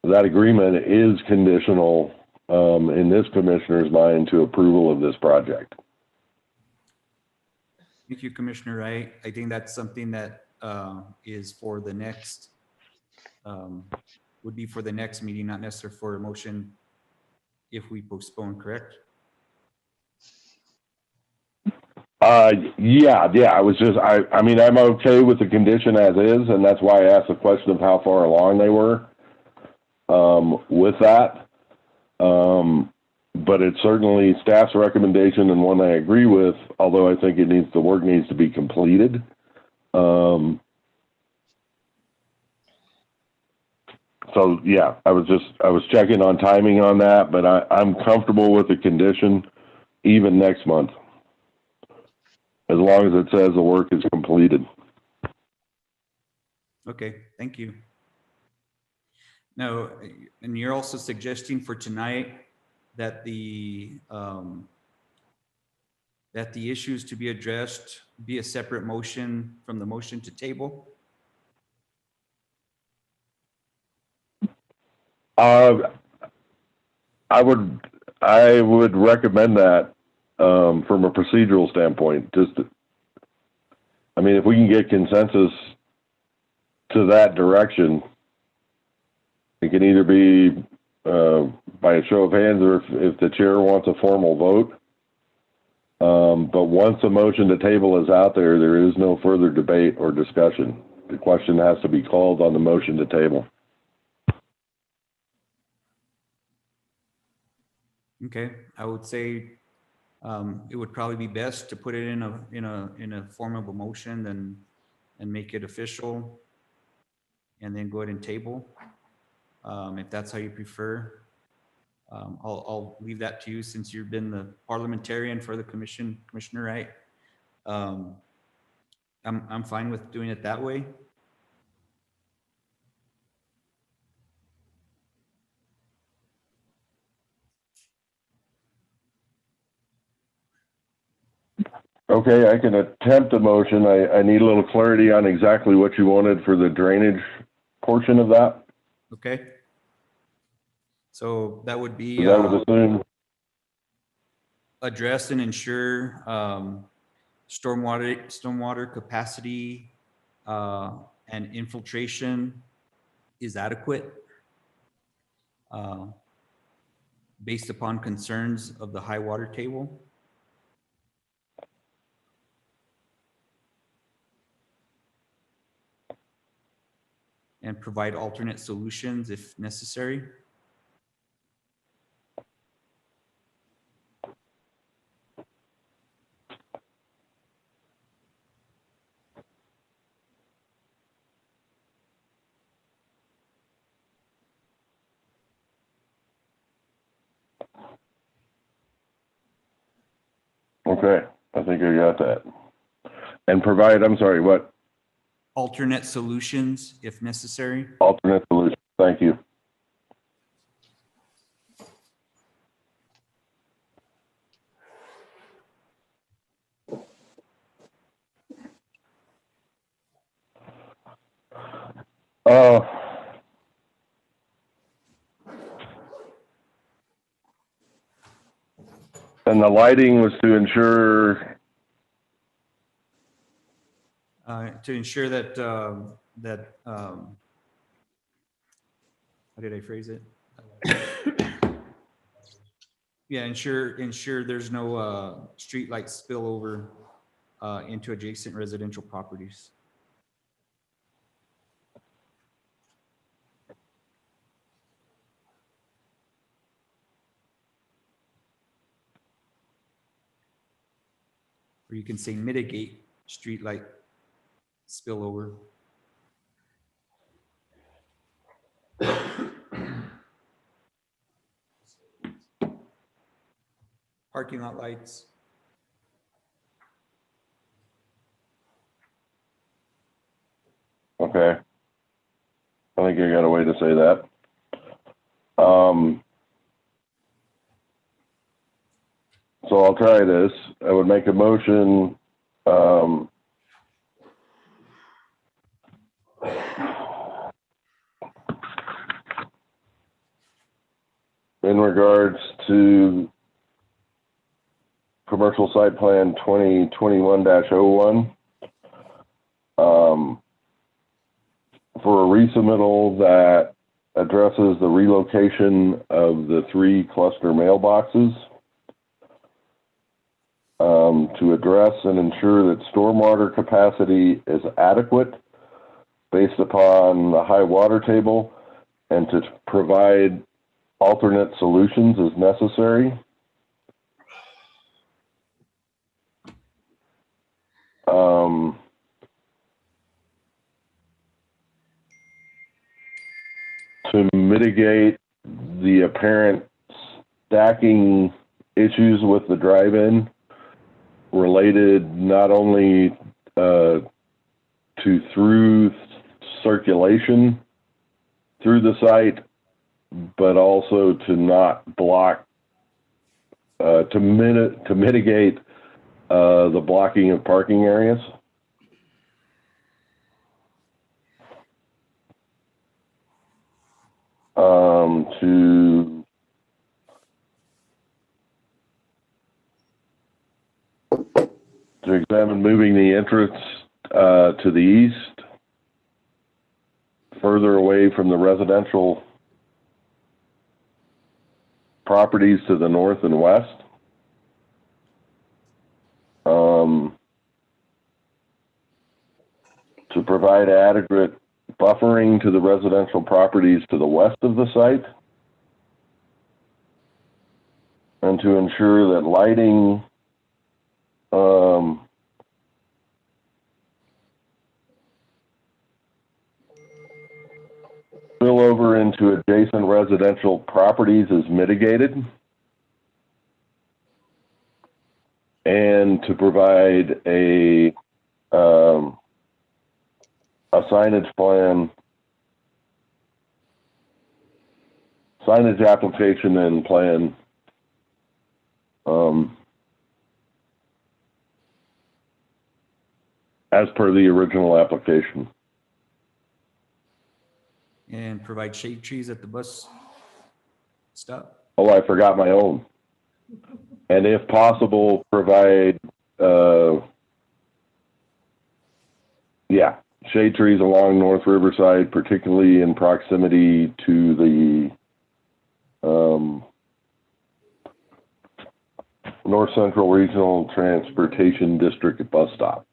agreement is conditional in this commissioner's mind to approval of this project. Thank you, Commissioner Wright. I think that's something that is for the next, would be for the next meeting, not necessarily for a motion if we postpone, correct? Yeah. I mean, I'm okay with the condition as is, and that's why I asked the question of how far along they were with that. But it's certainly staff's recommendation and one I agree with, although I think the work needs to be completed. So yeah, I was checking on timing on that, but I'm comfortable with the condition even next month, as long as it says the work is completed. Okay, thank you. Now, and you're also suggesting for tonight that the issues to be addressed be a separate motion from the motion to table? I would recommend that from a procedural standpoint. I mean, if we can get consensus to that direction, it can either be by a show of hands or if the chair wants a formal vote. But once the motion to table is out there, there is no further debate or discussion. The question has to be called on the motion to table. Okay, I would say it would probably be best to put it in a form of a motion and make it official, and then go ahead and table. If that's how you prefer, I'll leave that to you since you've been the parliamentarian for the commission, Commissioner Wright. I'm fine with doing it that way. Okay, I can attempt a motion. I need a little clarity on exactly what you wanted for the drainage portion of that. Okay. So that would be That would assume address and ensure stormwater capacity and infiltration is adequate based upon concerns of the high water table. And provide alternate solutions if necessary. okay. I think I got that. And provide, I'm sorry, what? Alternate solutions if necessary. Alternate solution. Thank you. And the lighting was to ensure that how did I phrase it? Yeah, ensure there's no street light spillover into adjacent residential properties. Or you can say mitigate street light spillover. Parking lot lights. Okay. I think I got a way to say that. So I'll try this. I would make a motion Um, in regards to commercial site plan 2021-01, for a resubmittal that addresses the relocation of the 3 cluster mailboxes, to address and ensure that stormwater capacity is adequate based upon the high water table, and to provide alternate solutions as necessary. To mitigate the apparent stacking issues with the drive-in related not only to through circulation through the site, but also to not block, to mitigate the blocking of parking areas. To examine moving the entrance to the east, further away from the residential properties to the north and west. To provide adequate buffering to the residential properties to the west of the site, and to ensure that lighting spillover into adjacent residential properties is mitigated, and to provide a signage plan, signage application and plan as per the original application. And provide shade trees at the bus stop. Oh, I forgot my own. And if possible, provide, shade trees along North Riverside, particularly in proximity to the North Central Regional Transportation District bus stop.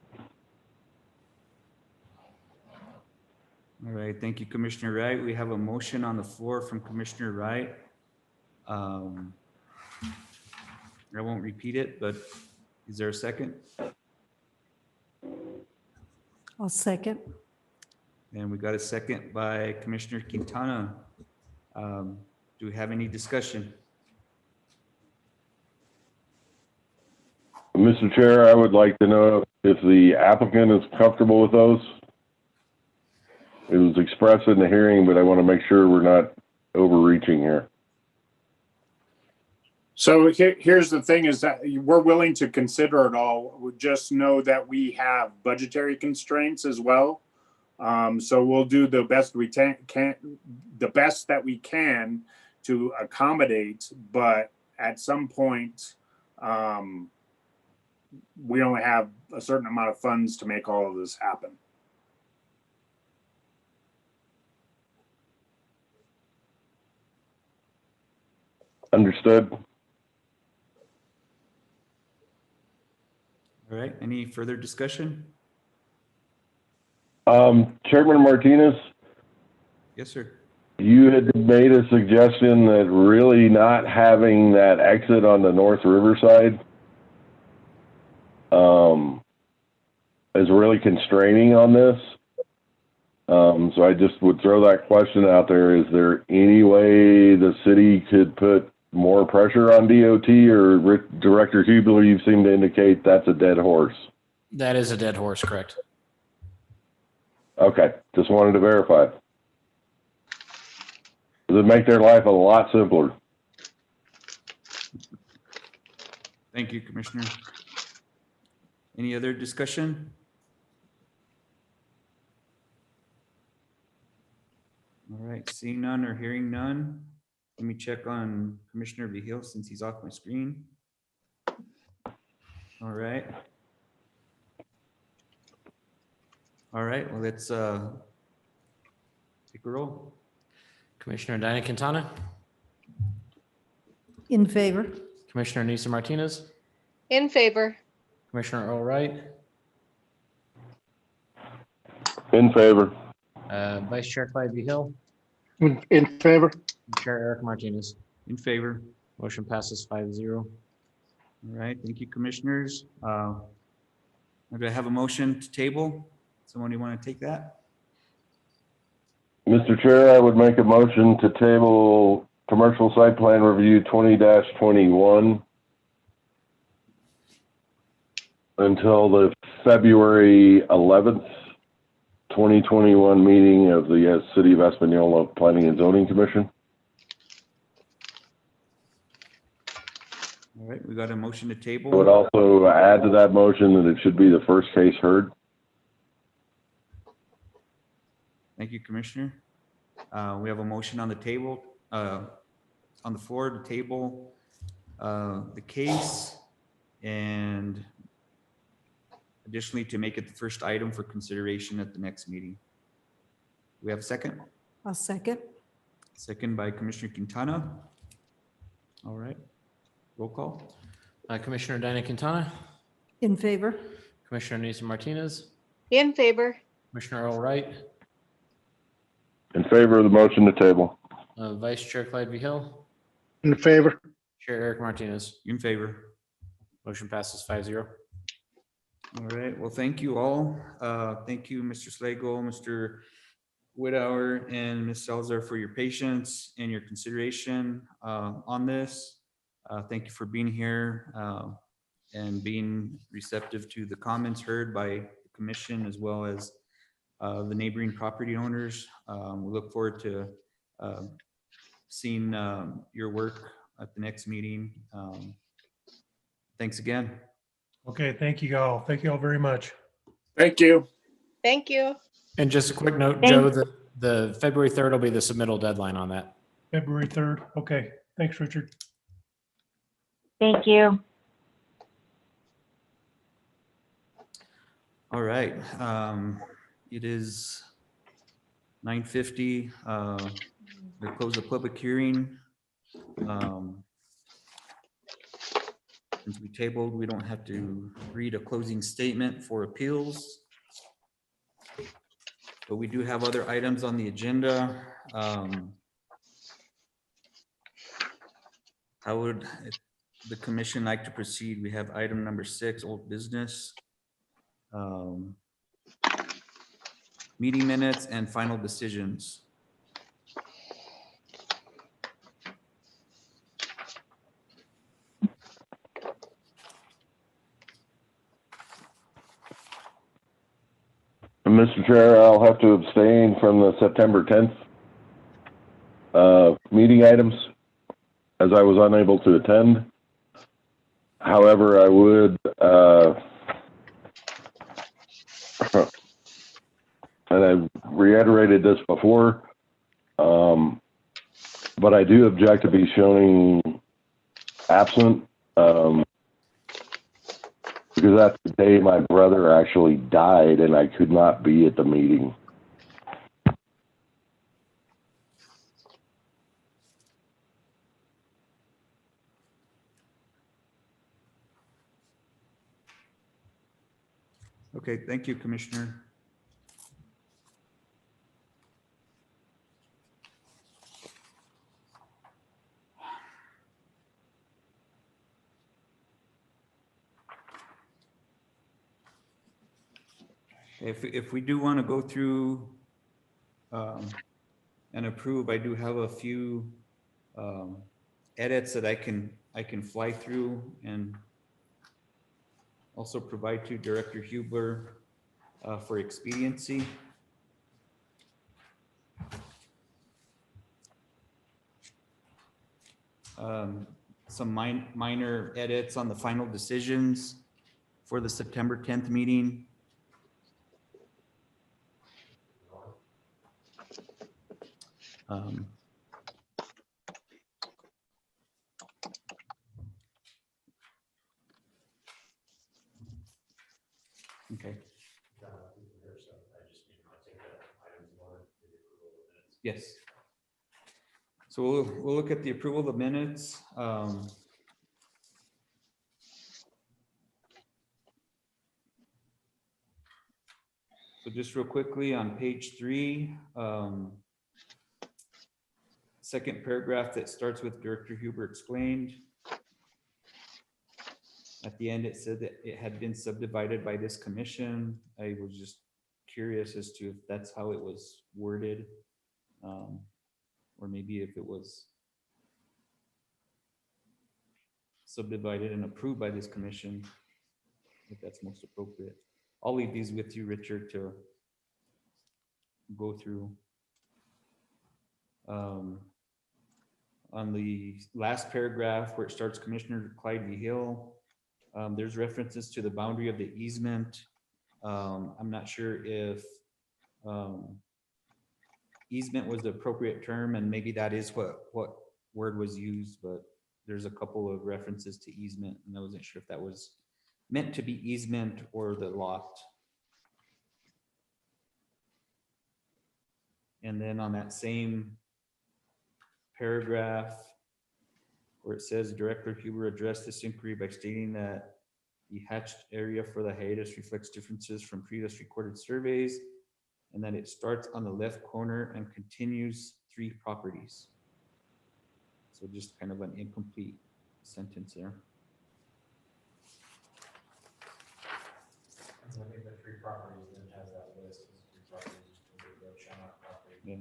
All right, thank you, Commissioner Wright. We have a motion on the floor from Commissioner Wright. I won't repeat it, but is there a second? I'll second. And we got a second by Commissioner Quintana. Do we have any discussion? Mr. Chair, I would like to know if the applicant is comfortable with those. It was expressed in the hearing, but I want to make sure we're not overreaching here. So here's the thing is that we're willing to consider it all. We just know that we have budgetary constraints as well. So we'll do the best we can, the best that we can to accommodate, but at some point, we only have a certain amount of funds to make all of this happen. Understood. All right, any further discussion? Chairman Martinez, Yes, sir. you had made a suggestion that really not having that exit on the North Riverside is really constraining on this. So I just would throw that question out there. Is there any way the city could put more pressure on DOT, or Director Hubler, you seem to indicate that's a dead horse? That is a dead horse, correct? Okay, just wanted to verify. Does it make their life a lot simpler? Thank you, Commissioner. Any other discussion? All right, seeing none or hearing none, let me check on Commissioner Vihil since he's off my screen. All right. All right, well, let's take a roll. Commissioner Diana Quintana, In favor? Commissioner Nisa Martinez, In favor. Commissioner Earl Wright, In favor. Vice Chair Clyde Hill, In favor? Chair Eric Martinez. In favor. Motion passes 5-0. All right, thank you, commissioners. Do I have a motion to table? Someone want to take that? Mr. Chair, I would make a motion to table commercial site plan review 20-21 until the February 11th, 2021 meeting of the City of Espanola Planning and Zoning Commission. All right, we got a motion to table. I would also add to that motion that it should be the first case heard. Thank you, Commissioner. We have a motion on the table, on the floor to table the case and additionally to make it the first item for consideration at the next meeting. Do we have a second? I'll second. Second by Commissioner Quintana. All right, roll call. Commissioner Diana Quintana, In favor? Commissioner Nisa Martinez, In favor. Commissioner Earl Wright, In favor of the motion to table. Vice Chair Clyde Hill, In favor? Chair Eric Martinez. In favor. Motion passes 5-0. All right, well, thank you all. Thank you, Mr. Slagle, Mr. Whithour, and Ms. Salzar for your patience and your consideration on this. Thank you for being here and being receptive to the comments heard by the commission as well as the neighboring property owners. We look forward to seeing your work at the next meeting. Thanks again. Okay, thank you all. Thank you all very much. Thank you. Thank you. And just a quick note, Thank- Joe, the February 3rd will be the submittal deadline on that. February 3rd. Okay, thanks, Richard. Thank you. All right, it is 9:50. We close the public hearing. Since we tabled, we don't have to read a closing statement for appeals. But we do have other items on the agenda. How would the commission like to proceed? We have item number 6, old business. Meeting minutes and final decisions. Mr. Chair, I'll have to abstain from the September 10th meeting items as I was unable to attend. However, I would, and I've reiterated this before, but I do object to be showing absent because that's the day my brother actually died and I could not be at the meeting. Okay, thank you, Commissioner. If we do want to go through and approve, I do have a few edits that I can fly through and also provide to Director Hubler for expediency. Some minor edits on the final decisions for the September 10th meeting. Um, Okay. Yes. So we'll look at the approval of the minutes. So just real quickly on page 3, second paragraph that starts with Director Huber explained. At the end, it said that it had been subdivided by this commission. I was just curious as to if that's how it was worded, or maybe if it was subdivided and approved by this commission, if that's most appropriate. I'll leave these with you, Richard, to go through. On the last paragraph where it starts Commissioner Clyde V. Hill, there's references to the boundary of the easement. I'm not sure if easement was the appropriate term, and maybe that is what word was used, but there's a couple of references to easement, and I wasn't sure if that was meant to be easement or the lot. And then on that same paragraph where it says Director Huber addressed this inquiry by stating that the hatched area for the hiatus reflects differences from previous recorded surveys, and that it starts on the left corner and continues 3 properties. So just kind of an incomplete sentence there. I think the 3 properties then has that list as 3 properties. Yeah.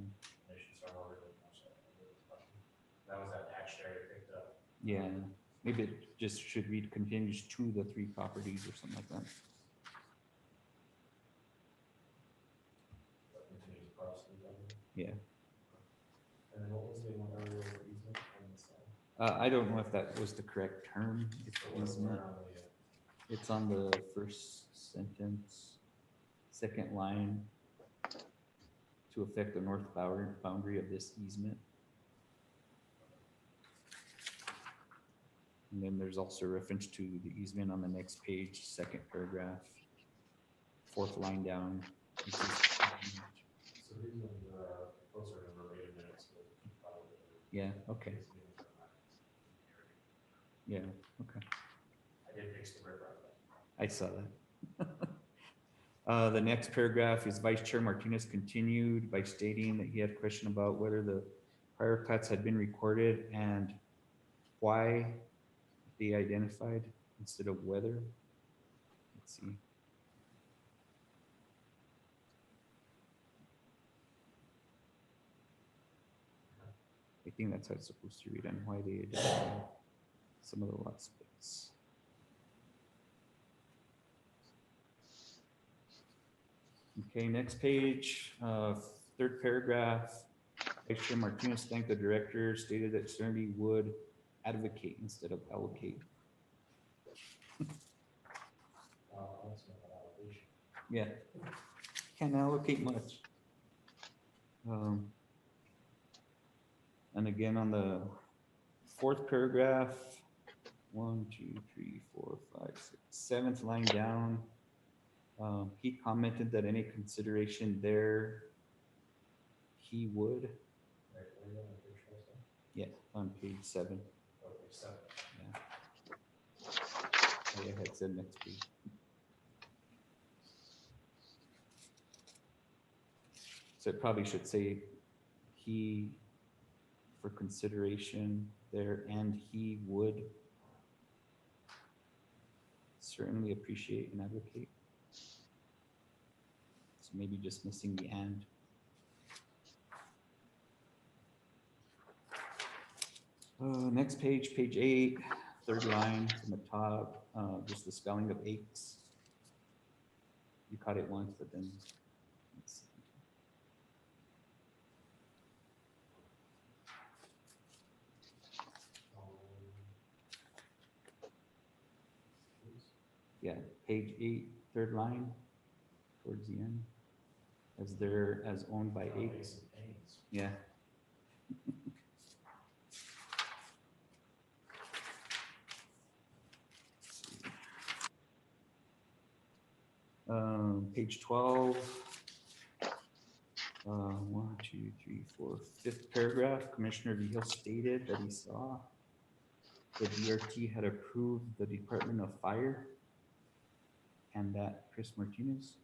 That was that hatched area picked up. Yeah, maybe it just should read continues to the 3 properties or something like that. Yeah. And then what was the one earlier with easement? I don't know if that was the correct term. It's easement. It's on the first sentence, second line, to affect the north boundary of this easement. And then there's also reference to the easement on the next page, second paragraph, 4th line down. So these ones are closer to verbatim minutes. Yeah, okay. Yeah, okay. I did fix the rip. I saw that. The next paragraph is Vice Chair Martinez continued by stating that he had a question about whether the prior cuts had been recorded and why they identified instead of whether. Let's see. I think that's how it's supposed to read and why they identified some of the lot splits. Okay, next page, 3rd paragraph. Vice Chair Martinez thanked the director, stated that Serenity would advocate instead of allocate. Yeah, can't allocate much. And again, on the 4th paragraph, 1, 2, 3, 4, 5, 6, 7th line down, he commented that any consideration there, he would. Yeah, on page 7. Yeah. Oh, yeah, it said next page. So it probably should say he for consideration there, and he would certainly appreciate and advocate. So maybe just missing the and. Next page, page 8, 3rd line from the top, just the spelling of aches. You caught it once, but then let's see. at page 8, third line, towards the end. As they're as owned by eight. Yeah. Page 12. 1, 2, 3, 4, fifth paragraph, Commissioner Vihil stated that he saw the DRT had approved the Department of Fire and that Chris Martinez.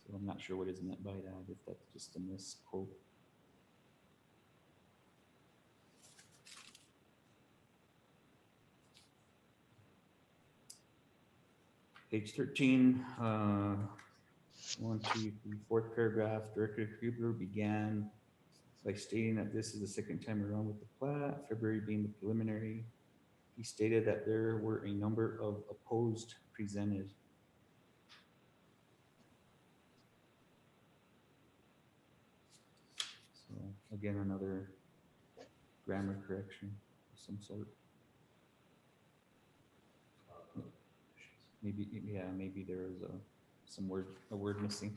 So I'm not sure what is meant by that, if that's just a misquote. Page 13, 1, 2, 3, fourth paragraph, Director Hubler began by stating that this is the second time around with the plat, February being the preliminary. He stated that there were a number of opposed presented. So again, another grammar correction of some sort. Maybe, yeah, maybe there was a word missing.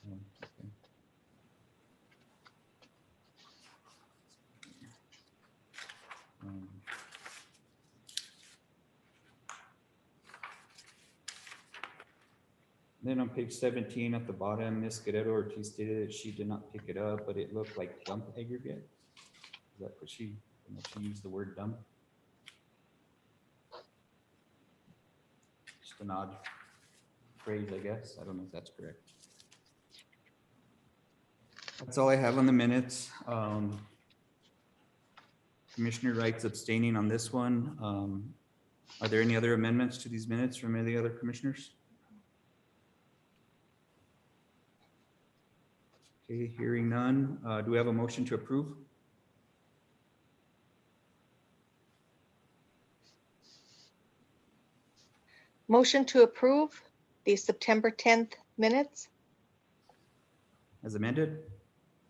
Okay. Then on page 17 at the bottom, Ms. Guerrero Ortiz stated that she did not pick it up, but it looked like dump aggregate. Is that what she used the word dump? Just an odd phrase, I guess. I don't know if that's correct. That's all I have on the minutes. Commissioner Wright's abstaining on this one. Are there any other amendments to these minutes from any other commissioners? Okay, hearing none. Do we have a motion to approve? Motion to approve the September 10th minutes As amended?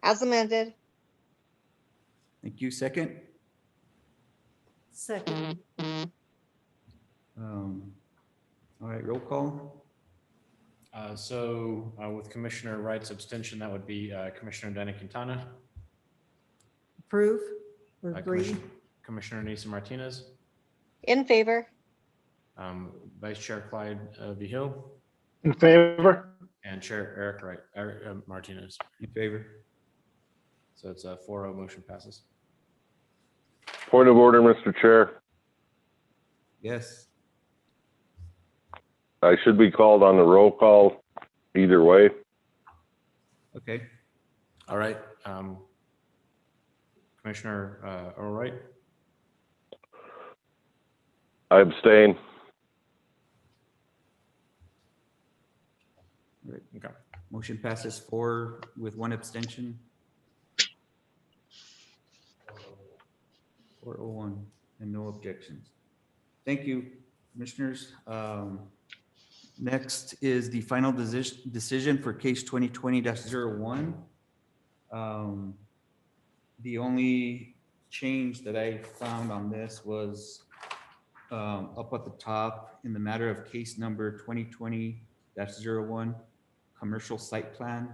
as amended. Thank you. Second? Second. All right, roll call. With Commissioner Wright's abstention, that would be Commissioner Danny Quintana, Approve or agree? Commissioner Nisa Martinez, In favor. Vice Chair Clyde Vihil, In favor? and Chair Eric Martinez. In favor. So it's a 4-0 motion passes. Point of order, Mr. Chair. Yes. I should be called on the roll call either way. Okay. All right. Commissioner Earl Wright, I abstain. Right. Okay. Motion passes 4 with 1 abstention. 401 and no objections. Thank you, commissioners. Next is the final decision for case 2020-01. The only change that I found on this was up at the top in the matter of case number 2020-01, commercial site plan.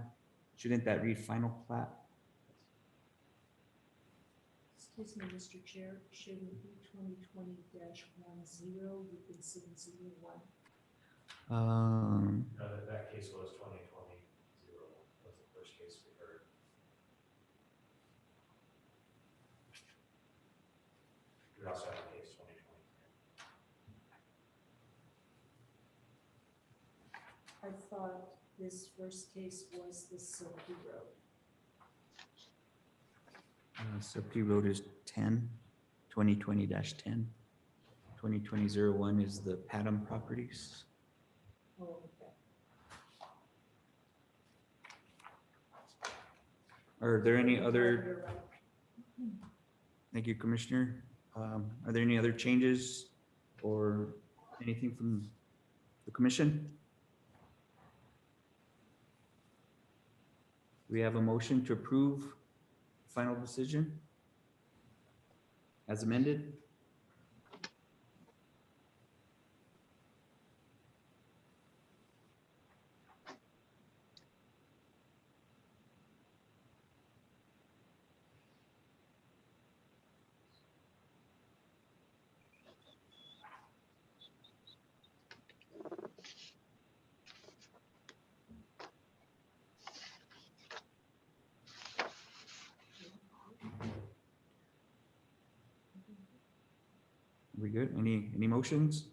Shouldn't that read final plat? Excuse me, Mr. Chair, shouldn't it be 2020-10, you can see 01. That case was 2020-01. Was the first case we heard. We also have a case 2020. I thought this first case was the Silky Road. Silky Road is 10, 2020-10. 2020-01 is the Padam properties. Oh, okay. Are there any other? Thank you, Commissioner. Are there any other changes or anything from the commission? we have a motion to approve final decision as amended? We good? Any motions?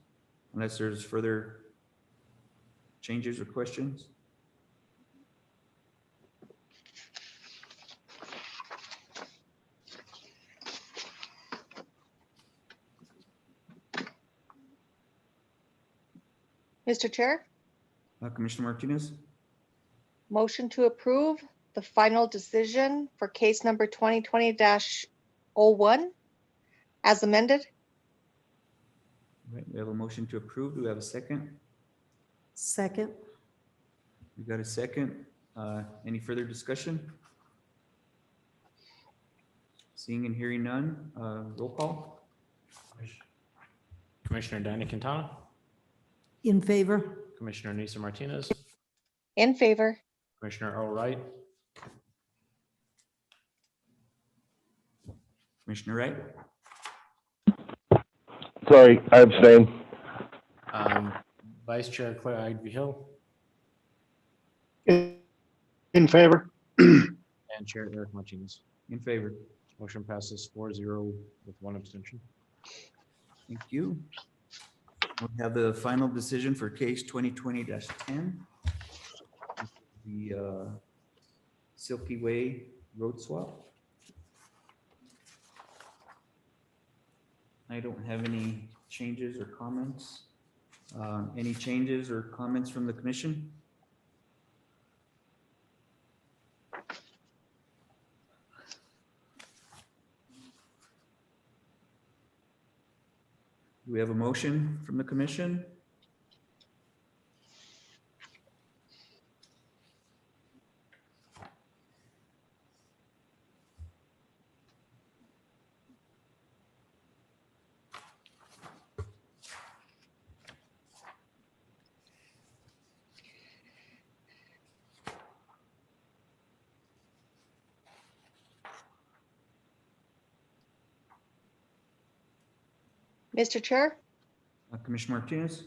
Unless there's further changes or questions? Mr. Chair, Commissioner Martinez? motion to approve the final decision for case number 2020-01 as amended. Right, we have a motion to approve. Do we have a second? Second. We got a second. Any further discussion? Seeing and hearing none, roll call. Commissioner Diana Quintana, In favor? Commissioner Anissa Martinez, In favor. Commissioner Earl Wright, Commissioner Wright? Sorry, I abstain. Vice Chair Claire Ivy Hill, In favor? and Chair Eric Martinez. In favor. Motion passes 4-0 with one abstention. Thank you. We have the final decision for case 2020-10. The Silky Way road swap. I don't have any changes or comments. Any changes or comments from the commission? Do we have a motion from the commission? Mr. Chair, Commissioner Martinez?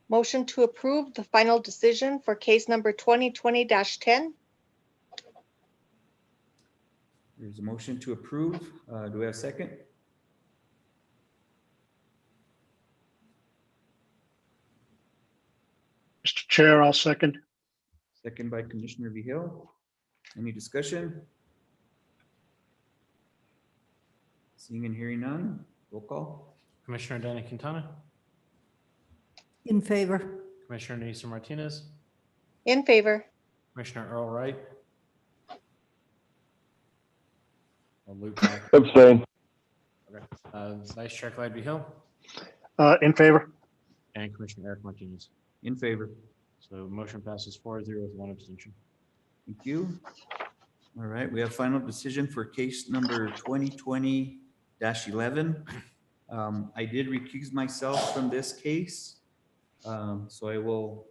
motion to approve the final decision for case number 2020-10. There's a motion to approve. Do we have a second? Mr. Chair, I'll second. Second by Commissioner Vihil. Any discussion? Seeing and hearing none, roll call. Commissioner Diana Quintana, In favor? Commissioner Anissa Martinez, In favor. Commissioner Earl Wright. Luke, Abstain. Vice Chair Clyde Hill, In favor? and Commissioner Eric Martinez. In favor. So motion passes 4-0 with one abstention. Thank you. All right, we have final decision for case number 2020-11. I did recuse myself from this case, so I will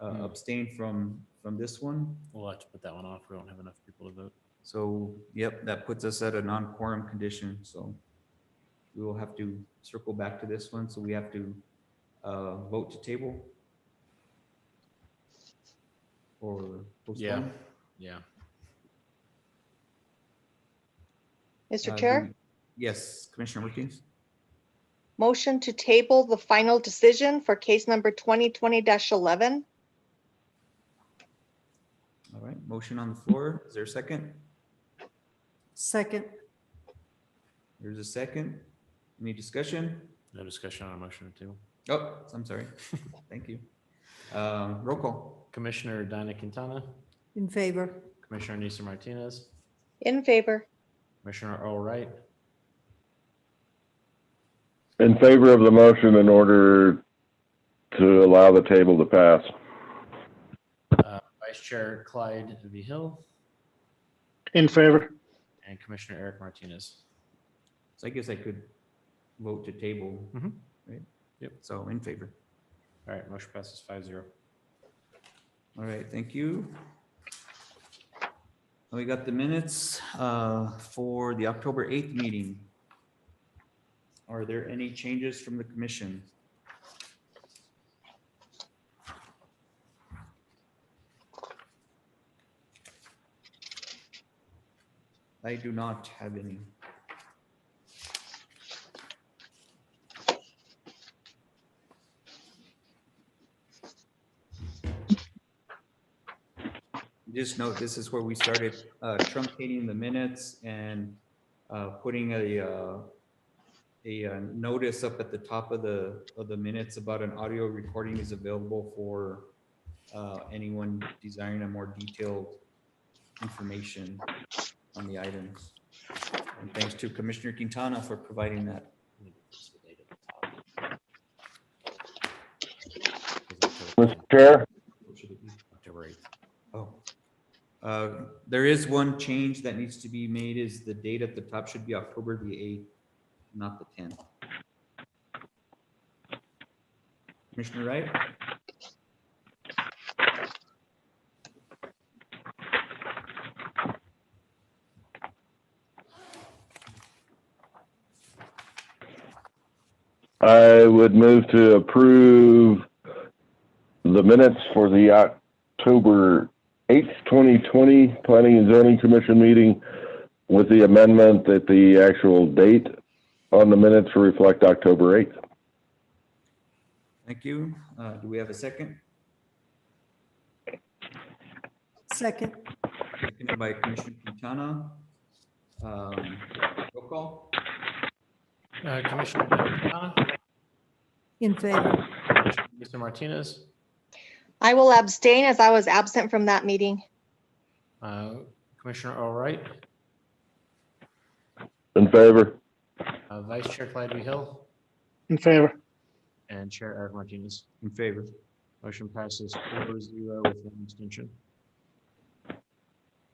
abstain from this one. We'll have to put that one off. We don't have enough people to vote. So, yep, that puts us at a non-quorum condition, so we will have to circle back to this one, so we have to vote to table or postpone. Yeah. Mr. Chair, Yes, Commissioner Martinez. motion to table the final decision for case number 2020-11. All right, motion on the floor. Is there a second? Second. There's a second. Any discussion? No discussion on a motion or two. Oh, I'm sorry. Thank you. Roll call. Commissioner Diana Quintana, In favor? Commissioner Anissa Martinez, In favor. Commissioner Earl Wright, In favor of the motion in order to allow the table to pass. Vice Vice Chair Clyde Vigil, In favor. and Commissioner Eric Martinez. So I guess I could vote to table, Mhm. right? Yep. So in favor. All right, motion passes 5-0. All right, thank you. We got the minutes for the October 8th meeting. Are there any changes from the commission? I do not have any. Just note, this is where we started truncating the minutes and putting a notice up at the top of the minutes about an audio recording is available for anyone desiring a more detailed information on the items. And thanks to Commissioner Quintana for providing that. Mr. Chair, October 8th. Oh. There is one change that needs to be made, is the date at the top should be October the 8th, not the 10th. Commissioner Wright? I would move to approve the minutes for the October 8th, 2020 Planning and Zoning Commission meeting with the amendment that the actual date on the minutes reflect October 8th. Thank you. Do we have a second? Second. Seconded by Commissioner Quintana. Roll call. Commissioner Quintana, In favor. Mr. Martinez, I will abstain as I was absent from that meeting. Commissioner Allwright, In favor? Vice Chair Clyde Vigil, In favor. and Chair Eric Martinez. In favor. Motion passes 4-0 with one abstention.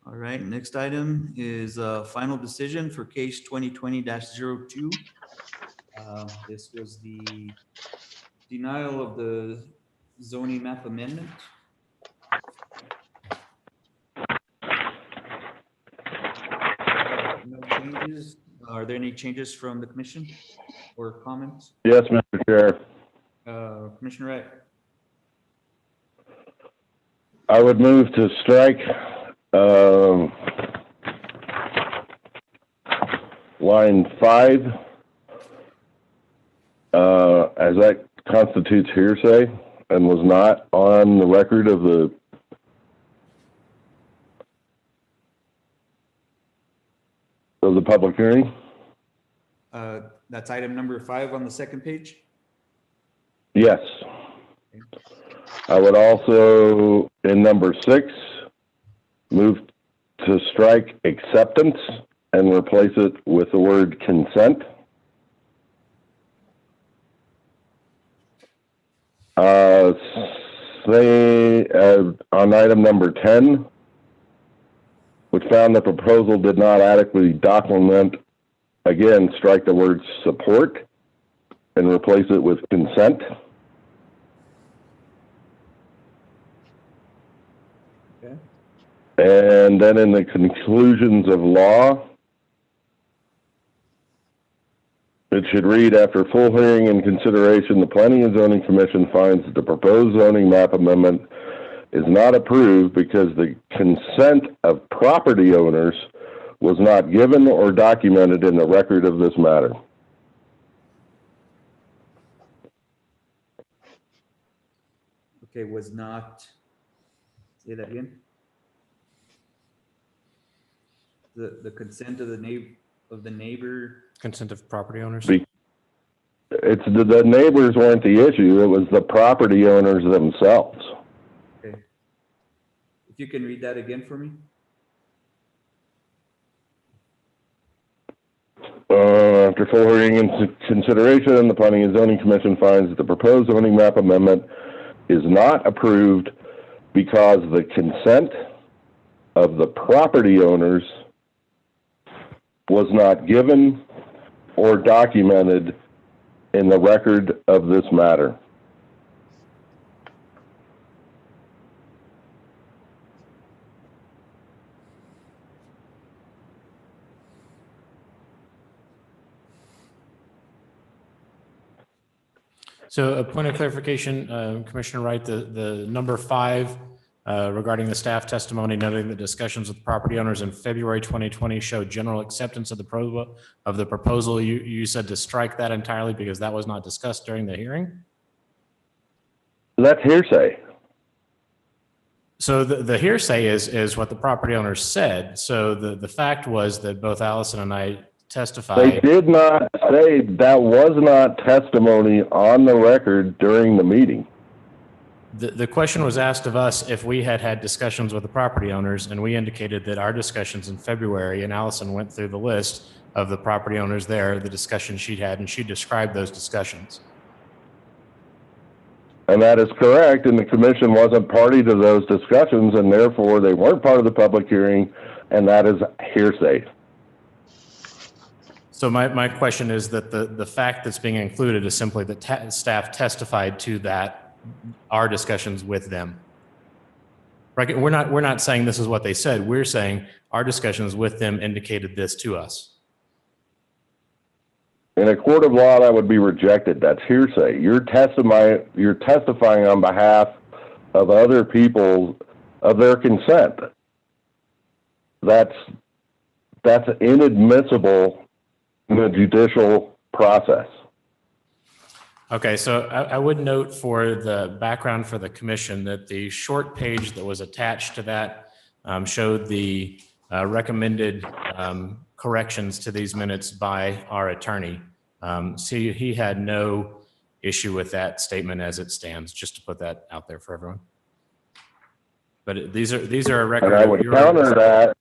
All right, next item is final decision for case 2020-02. This was the denial of the zoning map amendment. No changes. Are there any changes from the commission or comments? Yes, Mr. Chair. Commissioner Wright? I would move to strike line 5 as that constitutes hearsay and was not on the record of the public hearing. That's item number 5 on the second page. Yes. I would also, in number 6, move to strike acceptance and replace it with the word consent. On item number 10, which found the proposal did not adequately document, again, strike the word support and replace it with consent. Okay. And then in the conclusions of law, it should read, after full hearing and consideration, the Planning and Zoning Commission finds that the proposed zoning map amendment is not approved because the consent of property owners was not given or documented in the record of this matter. Okay, was not, say that again? The consent of the neighbor. Consent of property owners. It's the neighbors weren't the issue, it was the property owners themselves. Okay. If you can read that again for me? After full hearing and consideration, the Planning and Zoning Commission finds that the proposed zoning map amendment is not approved because the consent of the property owners was not given or documented in the record of this matter. So a point of clarification, Commissioner Wright, the number 5 regarding the staff testimony noting the discussions with property owners in February 2020 showed general acceptance of the proposal. You said to strike that entirely because that was not discussed during the hearing? That's hearsay. So the hearsay is what the property owners said. So the fact was that both Allison and I testified. They did not say that was not testimony on the record during the meeting. The question was asked of us if we had had discussions with the property owners, and we indicated that our discussions in February, and Allison went through the list of the property owners there, the discussions she'd had, and she described those discussions. And that is correct, and the commission wasn't party to those discussions, and therefore they weren't part of the public hearing, and that is hearsay. So my question is that the fact that's being included is simply that staff testified to that, our discussions with them. Right? We're not saying this is what they said. We're saying our discussions with them indicated this to us. In a court of law, that would be rejected. That's hearsay. You're testifying on behalf of other people of their consent. That's inadmissible in the judicial process. Okay, so I would note for the background for the commission that the short page that was attached to that showed the recommended corrections to these minutes by our attorney. So he had no issue with that statement as it stands, just to put that out there for everyone. But these are a record. And I would counter that.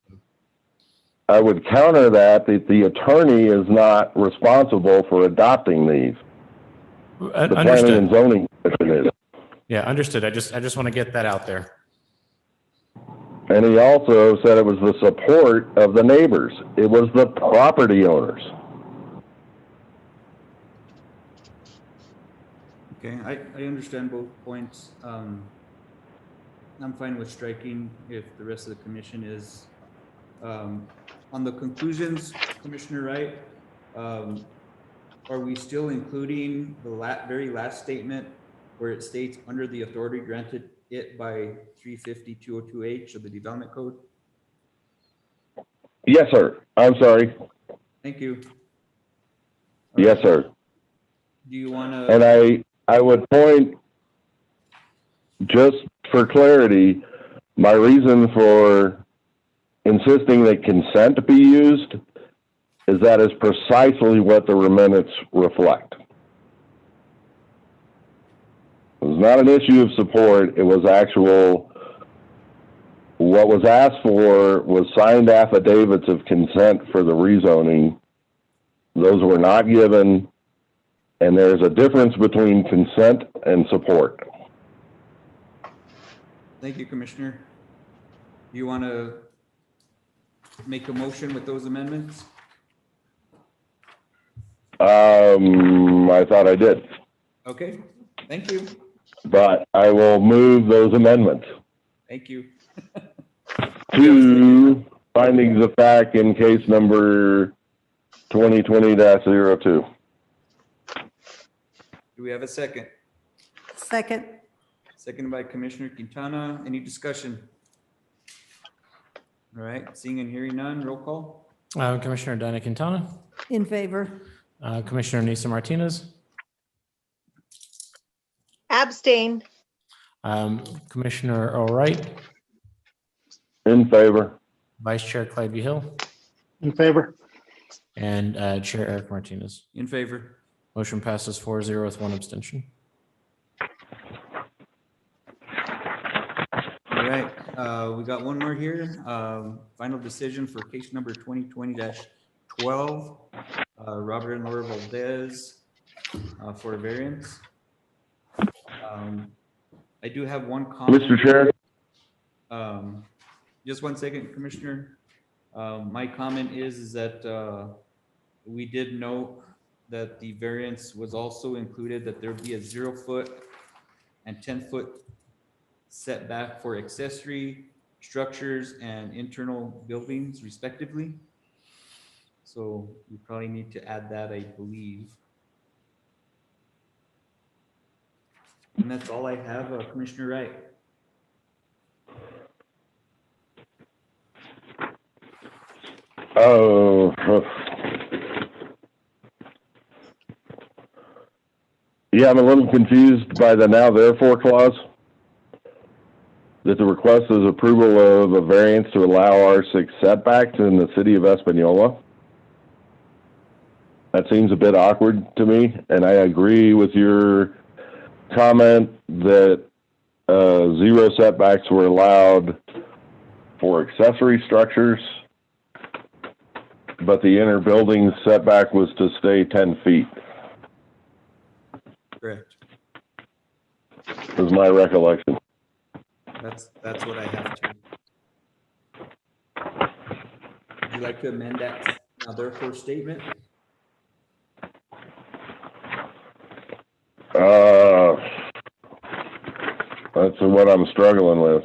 I would counter that the attorney is not responsible for adopting these. The Planning and Zoning Commission is. Yeah, understood. I just want to get that out there. And he also said it was the support of the neighbors. It was the property owners. Okay, I understand both points. I'm fine with striking if the rest of the commission is. On the conclusions, Commissioner Wright, are we still including the very last statement where it states under the authority granted it by 350-202H of the Development Code? Yes, sir. I'm sorry. Thank you. Yes, sir. Do you want to? And I would point, just for clarity, my reason for insisting that consent be used is that is precisely what the minutes reflect. It was not an issue of support. It was actual, what was asked for was signed affidavits of consent for the rezoning. Those were not given, and there's a difference between consent and support. Thank you, Commissioner. Do you want to make a motion with those amendments? I thought I did. Okay, thank you. But I will move those amendments Thank you. to findings of fact in case number 2020-02. Do we have a second? Second. Seconded by Commissioner Quintana. Any discussion? All right, seeing and hearing none, roll call. Commissioner Dinah Quintana, In favor. Commissioner Nisa Martinez, Abstain. Commissioner O'Wright, In favor. Vice Chair Clyde B. Hill, In favor. and Chair Eric Martinez. In favor. Motion passes 4-0 with 1 abstention. All right, we got one more here. Final decision for case number 2020-12. Robert and Laura Valdez for a variance. I do have one comment. Mr. Chair, Just 1 second, Commissioner. My comment is that we did note that the variance was also included, that there be a 0 foot and 10-foot setback for accessory structures and internal buildings respectively. So we probably need to add that, I believe. And that's all I have, Commissioner Wright. Oh. Yeah, I'm a little confused by the now therefore clause. That the request is approval of a variance to allow R6 setbacks in the city of Espanola. That seems a bit awkward to me, and I agree with your comment that 0 setbacks were allowed for accessory structures, but the inner building setback was to stay 10 feet, Correct. is my recollection. That's what I have to. Would you like to amend that now therefore statement? That's what I'm struggling with.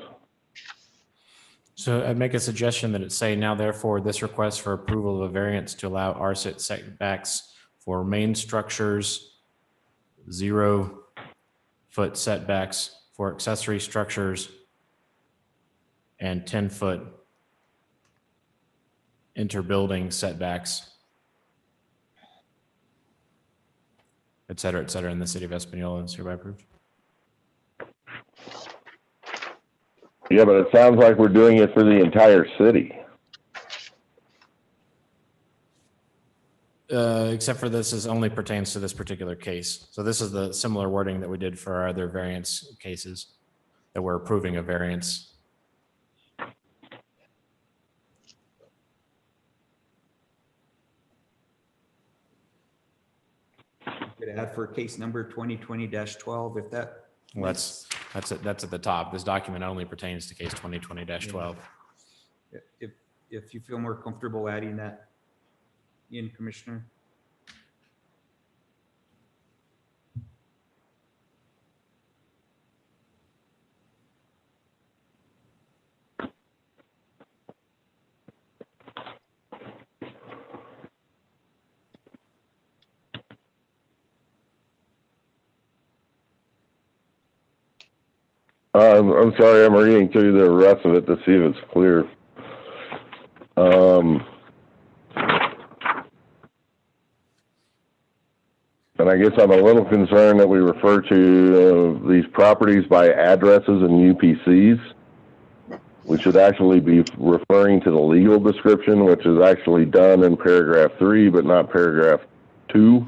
So I'd make a suggestion that it say now therefore this request for approval of a variance to allow RSIT setbacks for main structures, 0 foot setbacks for accessory structures, and 10-foot inter-building setbacks, et cetera, in the city of Espanola is hereby approved. Yeah, but it sounds like we're doing it for the entire city. Except for this is only pertains to this particular case. So this is the similar wording that we did for our other variance cases that we're approving a variance. Could add for case number 2020-12 if that. Well, that's at the top. This document only pertains to case 2020-12. If you feel more comfortable adding that in, Commissioner. I'm sorry, I'm reading through the rest of it to see if it's clear. And I guess I'm a little concerned that we refer to these properties by addresses and UPCs. We should actually be referring to the legal description, which is actually done in paragraph 3, but not paragraph 2.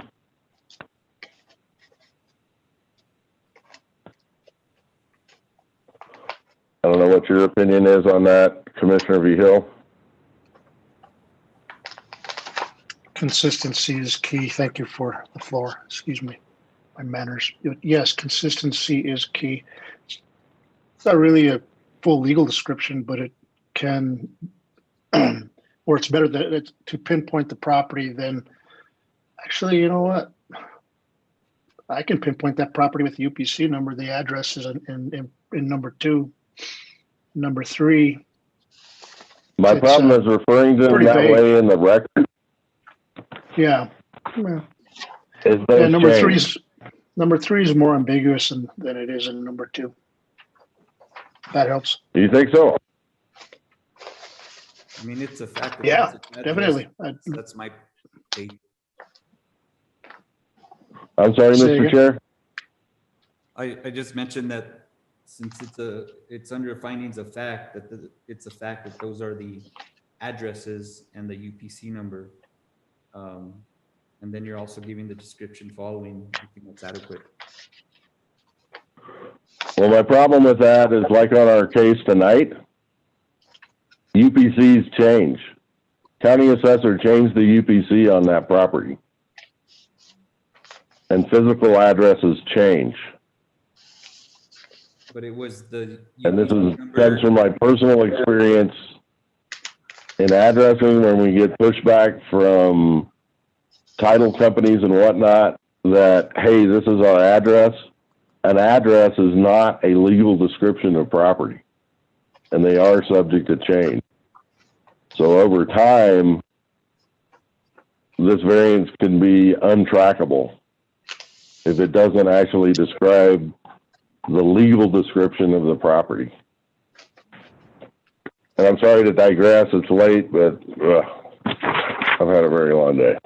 I don't know what your opinion is on that, Commissioner Vehil. Consistency is key. Thank you for the floor. Excuse me, my manners. Yes, consistency is key. It's not really a full legal description, but it can, or it's better that to pinpoint the property than, actually, you know what? I can pinpoint that property with the UPC number. The address is in number 2. Number 3. My problem is referring to them that way in the record. Yeah. Is Yeah, number three is more ambiguous than it is in number 2. That helps. Do you think so? I mean, it's a fact. Yeah, it's an address. definitely. That's my take. I'm sorry, Say Mr. again? Chair. I just mentioned that since it's under findings of fact, that it's a fact that those are the addresses and the UPC number. And then you're also giving the description following. I think that's adequate. Well, my problem with that is like on our case tonight, UPCs change. County assessor changed the UPC on that property. And physical addresses change. But it was the. And this UPC is, number- comes from my personal experience in addressing when we get pushback from title companies and whatnot that, hey, this is our address. An address is not a legal description of property, and they are subject to change. So over time, this variance can be untrackable if it doesn't actually describe the legal description of the property. And I'm sorry to digress, it's late, but I've had a very long day.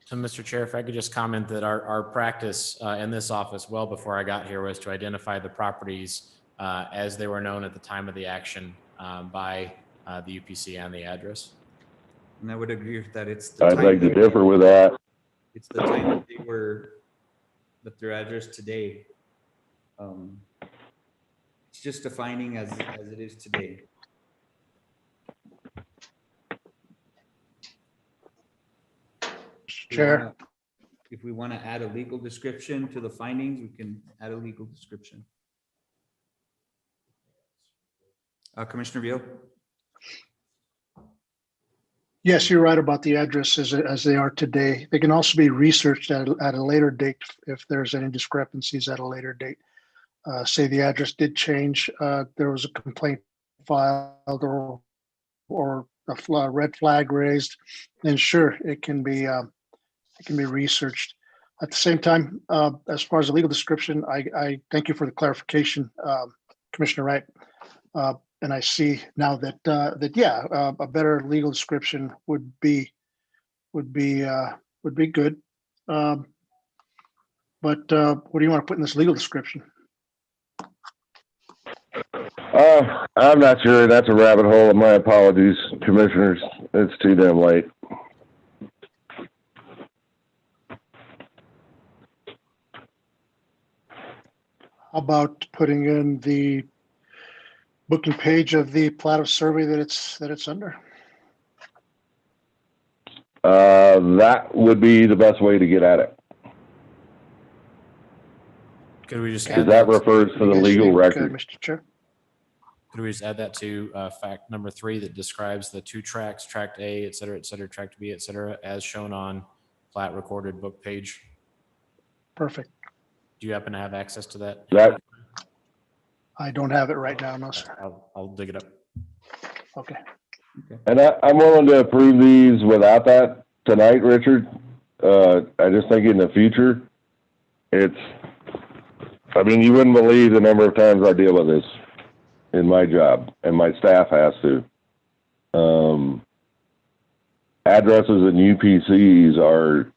So, Mr. Chair, if I could just comment that our practice in this office, well before I got here, was to identify the properties as they were known at the time of the action by the UPC and the address. And I would agree with that. It's the I'd time like to that- differ with that. It's the time that they were, that their address today. It's just defining as it is today. Chair. If we want to add a legal description to the findings, we can add a legal description. Commissioner Vio? Yes, you're right about the addresses as they are today. They can also be researched at a later date if there's any discrepancies at a later date. Say the address did change, there was a complaint filed or a red flag raised, then sure, it can be researched. At the same time, as far as the legal description, I thank you for the clarification, Commissioner Wright. And I see now that a better legal description would be good. But what do you want to put in this legal description? I'm not sure. That's a rabbit hole. My apologies, commissioners. It's too damn late. How about putting in the booking page of the plat of survey that it's under? That would be the best way to get at it, Could we just because add that that? refers to the legal record. Mr. Chair. Could we just add that to fact number 3 that describes the 2 tracks, tract A, et cetera, tract B, et cetera, as shown on plat recorded book page? Perfect. Do you happen to have access to that? That I don't have it right now, no, sir. I'll dig it up. Okay. And I'm willing to approve these without that tonight, Richard. I just think in the future, I mean, you wouldn't believe the number of times I deal with this in my job, and my staff has to. Addresses and UPCs are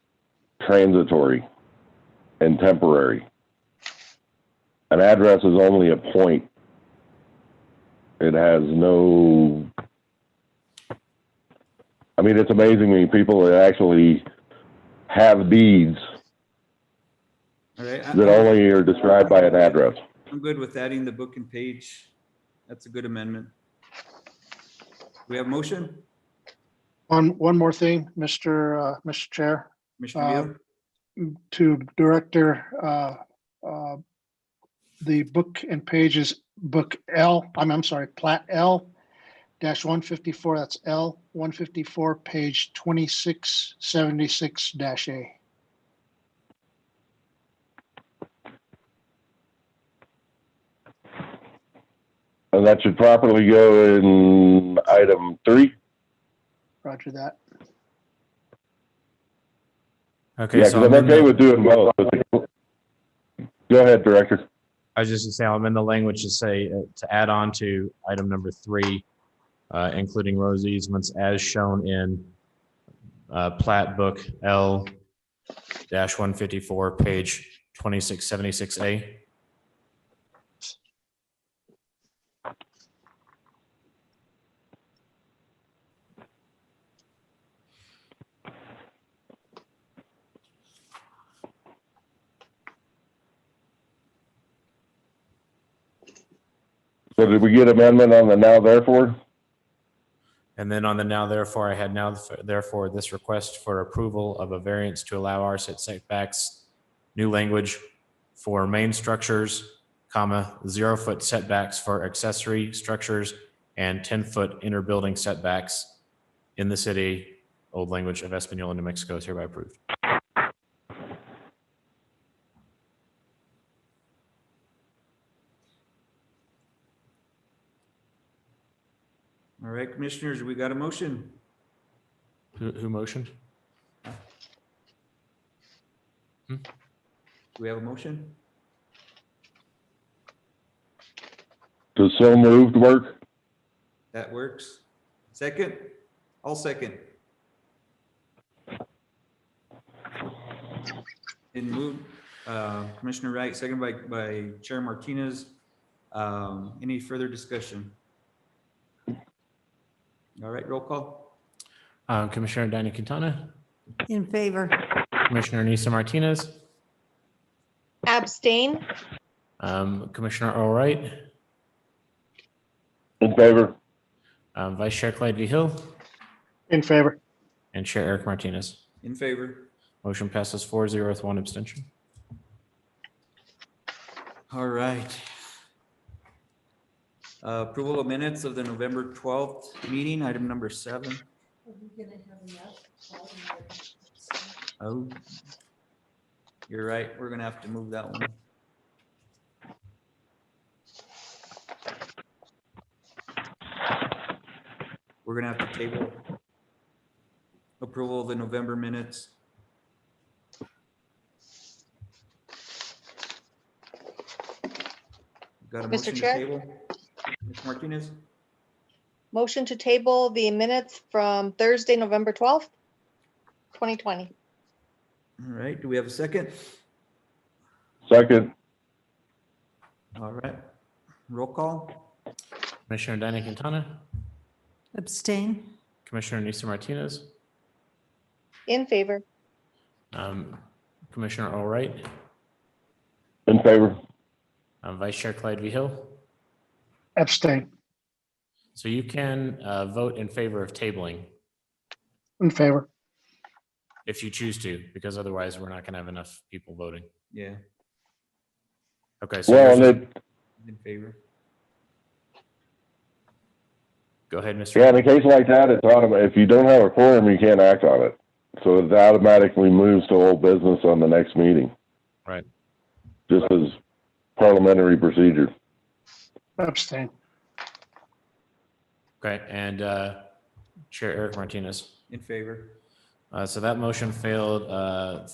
transitory and temporary. An address is only a point. It has no, I mean, it's amazing when people that actually have deeds All right, that only are described by an address. I'm good with adding the book and page. That's a good amendment. We have motion? One more thing, Mr. Chair. Commissioner Vio? To Director, the book and pages, book L, I'm sorry, plat L dash 154, that's L 154, page 2676 dash A. And that should properly go in item 3. Roger that. Okay, Yeah, so because I'm okay with doing both. Go ahead, Director. I was just gonna say, I'll amend the language to say, to add on to item number 3, including road easements as shown in plat book L-154, page 2676A. So did we get amendment on the now therefore? And then on the now therefore, I had now therefore this request for approval of a variance to allow RSIT setbacks, new language for main structures, comma, 0-foot setbacks for accessory structures and 10-foot inner building setbacks in the city, Old Language of Espanola, New Mexico is hereby approved. All right, commissioners, we got a motion. Who motioned? Do we have a motion? Does so moved work? That works. Second? I'll second. In move, Commissioner Wright, second by Chair Martinez. Any further discussion? All right, roll call. Commissioner Danny Quintana, In favor. Commissioner Nisa Martinez, Abstain? Commissioner Earl Wright, In favor? Vice Chair Clyde V. Hill, In favor. and Chair Eric Martinez. In favor. Motion passes 4-0 with one abstention. All right. Approval of minutes of the November 12th meeting, item number 7. Oh, you're right. We're gonna have to move that one. We're gonna have to table approval of the November minutes. Got a Mr. motion to Chair? table? Ms. Martinez? Motion to table the minutes from Thursday, November 12th, 2020. All right, do we have a second? Second? All right, roll call. Commissioner Danny Quintana, Abstain. Commissioner Nisa Martinez, In favor? Commissioner Earl Wright, In favor? Vice Chair Clyde V. Hill. Abstain. So you can vote in favor of tabling In favor. if you choose to, because otherwise we're not going to have enough people voting. Yeah, Okay, so Well, yours is- and it, in favor. go ahead, Mr. yeah, in a case like that, it's automatic. If you don't have a quorum, you can't act on it. So it automatically moves to old business on the next meeting, Right. just as parliamentary procedure. Abstain. Okay, and Chair Eric Martinez. In favor. So that motion failed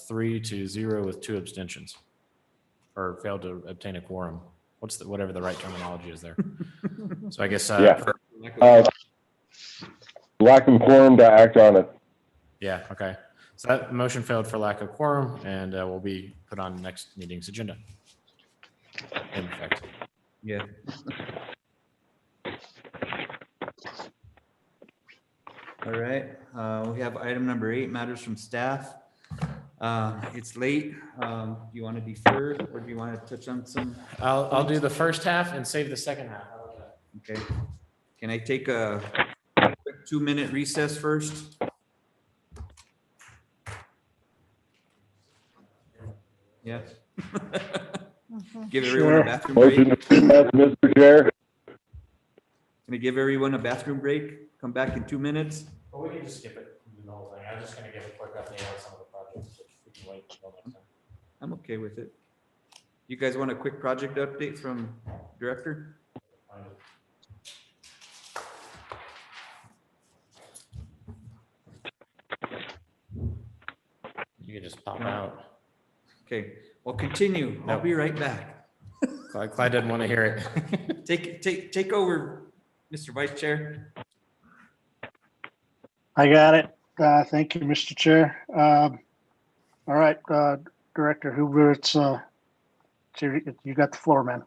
3-0 with 2 abstentions, or failed to obtain a quorum. Whatever the right terminology is there. So I guess, Yeah. Lack of quorum to act on it. yeah, okay. So that motion failed for lack of quorum and will be put on next meeting's agenda. In effect. Yeah. All right, we have item number 8, matters from staff. It's late. Do you want to defer or do you want to touch on some? I'll do the first half and save the second half. How about that? Okay. Can I take a quick 2-minute recess first? Yeah. Give everyone a bathroom break. Motion to pass, Mr. Chair. Can I give everyone a bathroom break? Come back in 2 minutes? Well, we can just skip it, and do the whole thing. I was just gonna give a quick update on some of the projects. If we can wait until next time. I'm okay with it. You guys want a quick project update from director? You can just pop out. Okay, well, continue. I'll be right back. Clyde didn't want to hear it. Take over, Mr. Vice Chair. I got it. Thank you, Mr. Chair. All right, Director Huber, you got the floor, man.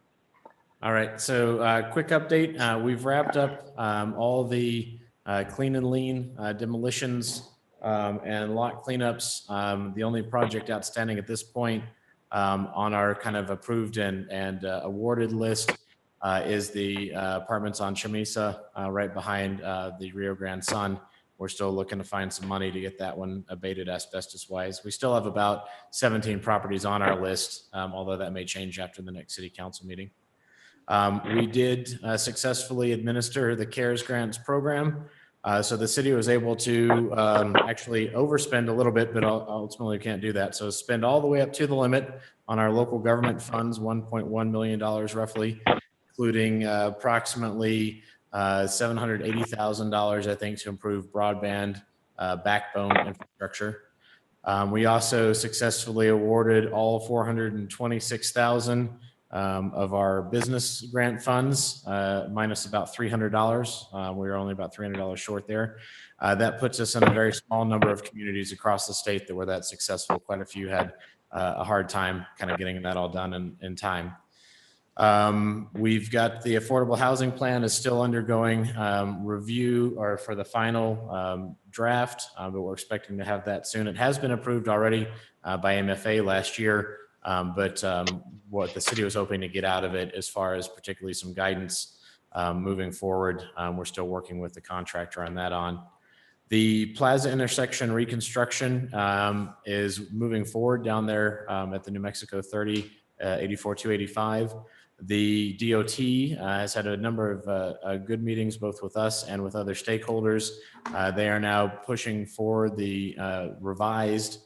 All right, so quick update. We've wrapped up all the clean and lean demolitions and lot cleanups. The only project outstanding at this point on our kind of approved and awarded list is the apartments on Chamisa, right behind the Rio Grande Sun. We're still looking to find some money to get that one abated asbestos wise. We still have about 17 properties on our list, although that may change after the next city council meeting. We did successfully administer the CARES grants program. So the city was able to actually overspend a little bit, but ultimately can't do that. So spend all the way up to the limit on our local government funds, $1.1 million roughly, including approximately $780,000, I think, to improve broadband backbone infrastructure. We also successfully awarded all 426,000 of our business grant funds, minus about $300. We were only about $300 short there. That puts us in a very small number of communities across the state that were that successful. Quite a few had a hard time kind of getting that all done in time. We've got the affordable housing plan is still undergoing review or for the final draft, but we're expecting to have that soon. It has been approved already by MFA last year. But what the city was hoping to get out of it as far as particularly some guidance moving forward, we're still working with the contractor on that on. The Plaza intersection reconstruction is moving forward down there at the New Mexico 30, 84-285. The DOT has had a number of good meetings both with us and with other stakeholders. They are now pushing for the revised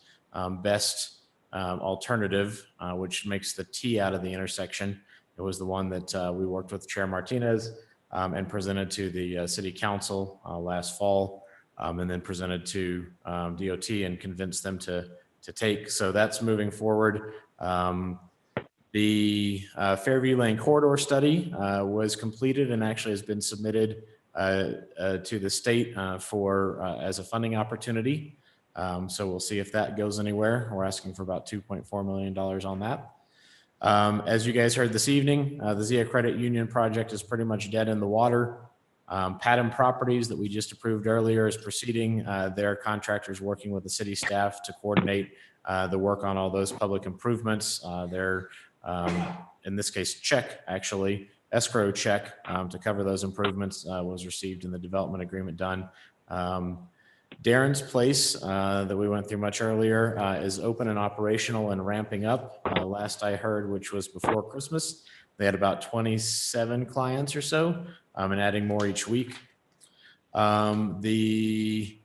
best alternative, which makes the T out of the intersection. It was the one that we worked with Chair Martinez and presented to the city council last fall, and then presented to DOT and convinced them to take. So that's moving forward. The Fairview Lane corridor study was completed and actually has been submitted to the state for as a funding opportunity. So we'll see if that goes anywhere. We're asking for about $2.4 million on that. As you guys heard this evening, the Zia Credit Union project is pretty much dead in the water. Patton Properties that we just approved earlier is proceeding. Their contractors working with the city staff to coordinate the work on all those public improvements. Their, in this case, check, actually, escrow check to cover those improvements was received and the development agreement done. Darren's Place that we went through much earlier is open and operational and ramping up. Last I heard, which was before Christmas, they had about 27 clients or so and adding more each week. The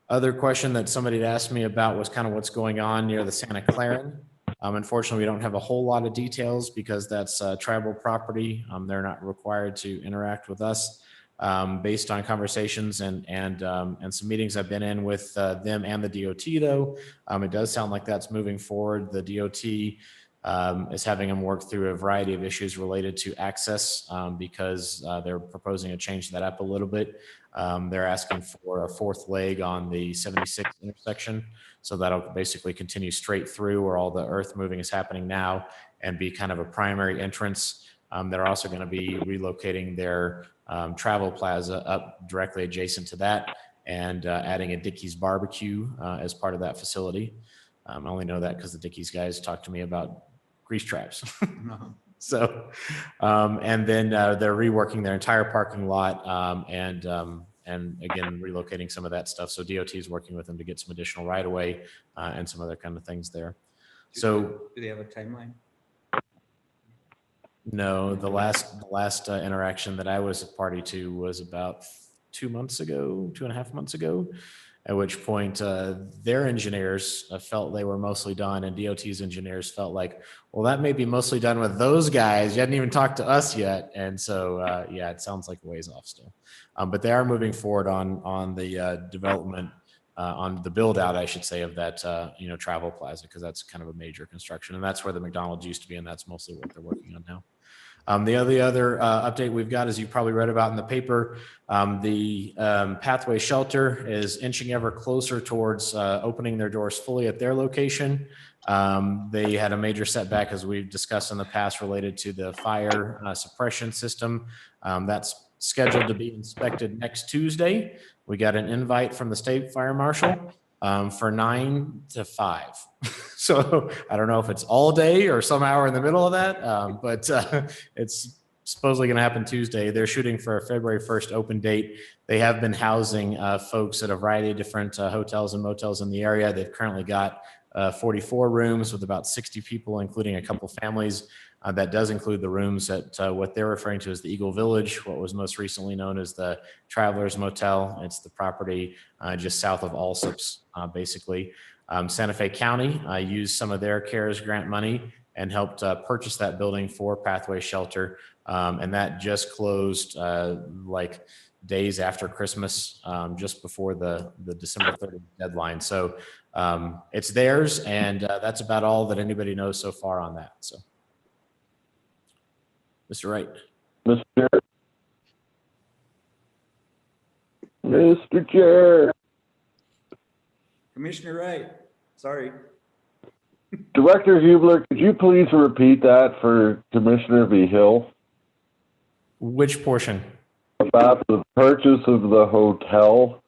other question that somebody had asked me about was kind of what's going on near the Santa Clara. Unfortunately, we don't have a whole lot of details because that's tribal property. They're not required to interact with us. Based on conversations and some meetings I've been in with them and the DOT, though, it does sound like that's moving forward. The DOT is having them work through a variety of issues related to access because they're proposing to change that up a little bit. They're asking for a fourth leg on the 76 intersection. So that'll basically continue straight through where all the earth moving is happening now and be kind of a primary entrance. They're also going to be relocating their travel plaza up directly adjacent to that and adding a Dickey's barbecue as part of that facility. I only know that because the Dickey's guys talked to me about grease traps. So, and then they're reworking their entire parking lot and again, relocating some of that stuff. So DOT is working with them to get some additional right of way and some other kind of things there. So do they have a timeline? No, the last interaction that I was a party to was about 2.5 months ago, at which point their engineers felt they were mostly done and DOT's engineers felt like, well, that may be mostly done with those guys. You hadn't even talked to us yet. And so, yeah, it sounds like a ways off still. But they are moving forward on the development, on the build out, I should say, of that, travel plaza, because that's kind of a major construction. And that's where the McDonald's used to be. And that's mostly what they're working on now. The other update we've got, as you probably read about in the paper, the Pathway Shelter is inching ever closer towards opening their doors fully at their location. They had a major setback, as we've discussed in the past, related to the fire suppression system. That's scheduled to be inspected next Tuesday. We got an invite from the state fire marshal for 9 to 5. So I don't know if it's all day or some hour in the middle of that, but it's supposedly going to happen Tuesday. They're shooting for a February 1st open date. They have been housing folks at a variety of different hotels and motels in the area. They've currently got 44 rooms with about 60 people, including a couple families. That does include the rooms at what they're referring to as the Eagle Village, what was most recently known as the Travelers Motel. It's the property just south of Allsup's, basically. Santa Fe County used some of their CARES grant money and helped purchase that building for Pathway Shelter. And that just closed like days after Christmas, just before the December 30th deadline. So it's theirs, and that's about all that anybody knows so far on that. So, Mr. Wright. Mr. Chair. Mr. Chair. Commissioner Wright, sorry. Director Hubler, could you please repeat that for Commissioner Vihil? Which portion? About the purchase of the hotel.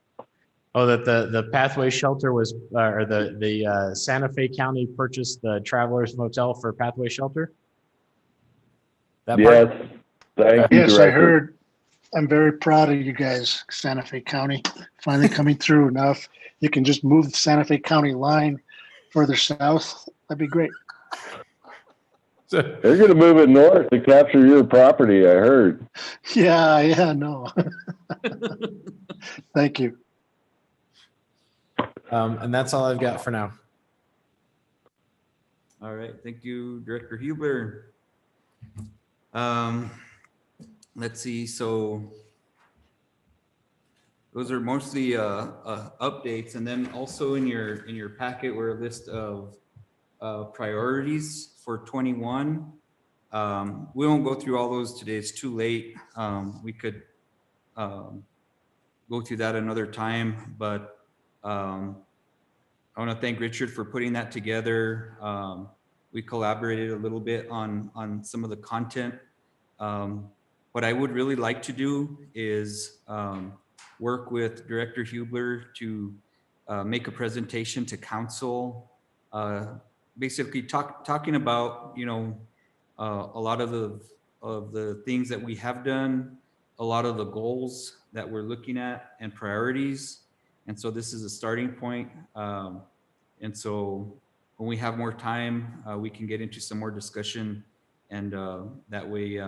Oh, that the Pathway Shelter was, or the Santa Fe County purchased the Travelers Motel for Pathway Shelter? That Yes, part? thank you, Yes, I Director. heard. I'm very proud of you guys, Santa Fe County, finally coming through enough. You can just move the Santa Fe County line further south. That'd be great. They're gonna move it north to capture your property, I heard. Yeah, no. Thank you. And that's all I've got for now. All right, thank you, Director Hubler. Let's see, so those are mostly updates, and then also in your packet were a list of priorities for 21. We won't go through all those today, it's too late. We could go through that another time, but I want to thank Richard for putting that together. We collaborated a little bit on some of the content. What I would really like to do is work with Director Hubler to make a presentation to council, basically talking about, you know, a lot of the things that we have done, a lot of the goals that we're looking at and priorities. And so this is a starting point. And so when we have more time, we can get into some more discussion, and that way,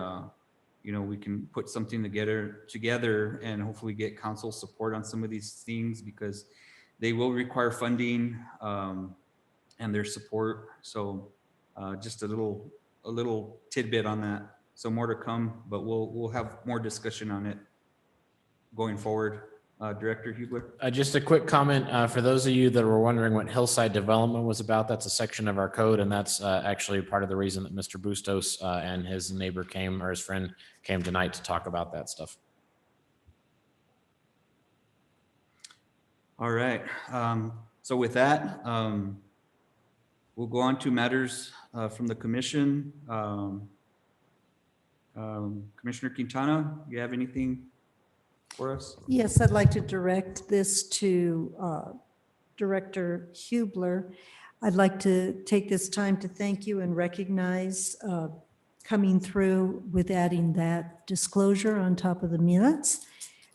you know, we can put something together and hopefully get council support on some of these things, because they will require funding and their support. So just a little tidbit on that. So more to come, but we'll have more discussion on it going forward. Director Hubler. Just a quick comment for those of you that were wondering what hillside development was about. That's a section of our code, and that's actually part of the reason that Mr. Bustos and his neighbor came, or his friend came tonight to talk about that stuff. All right. So with that, we'll go on to matters from the commission. Commissioner Quintana, you have anything for us? Yes, I'd like to direct this to Director Hubler. I'd like to take this time to thank you and recognize coming through with adding that disclosure on top of the minutes.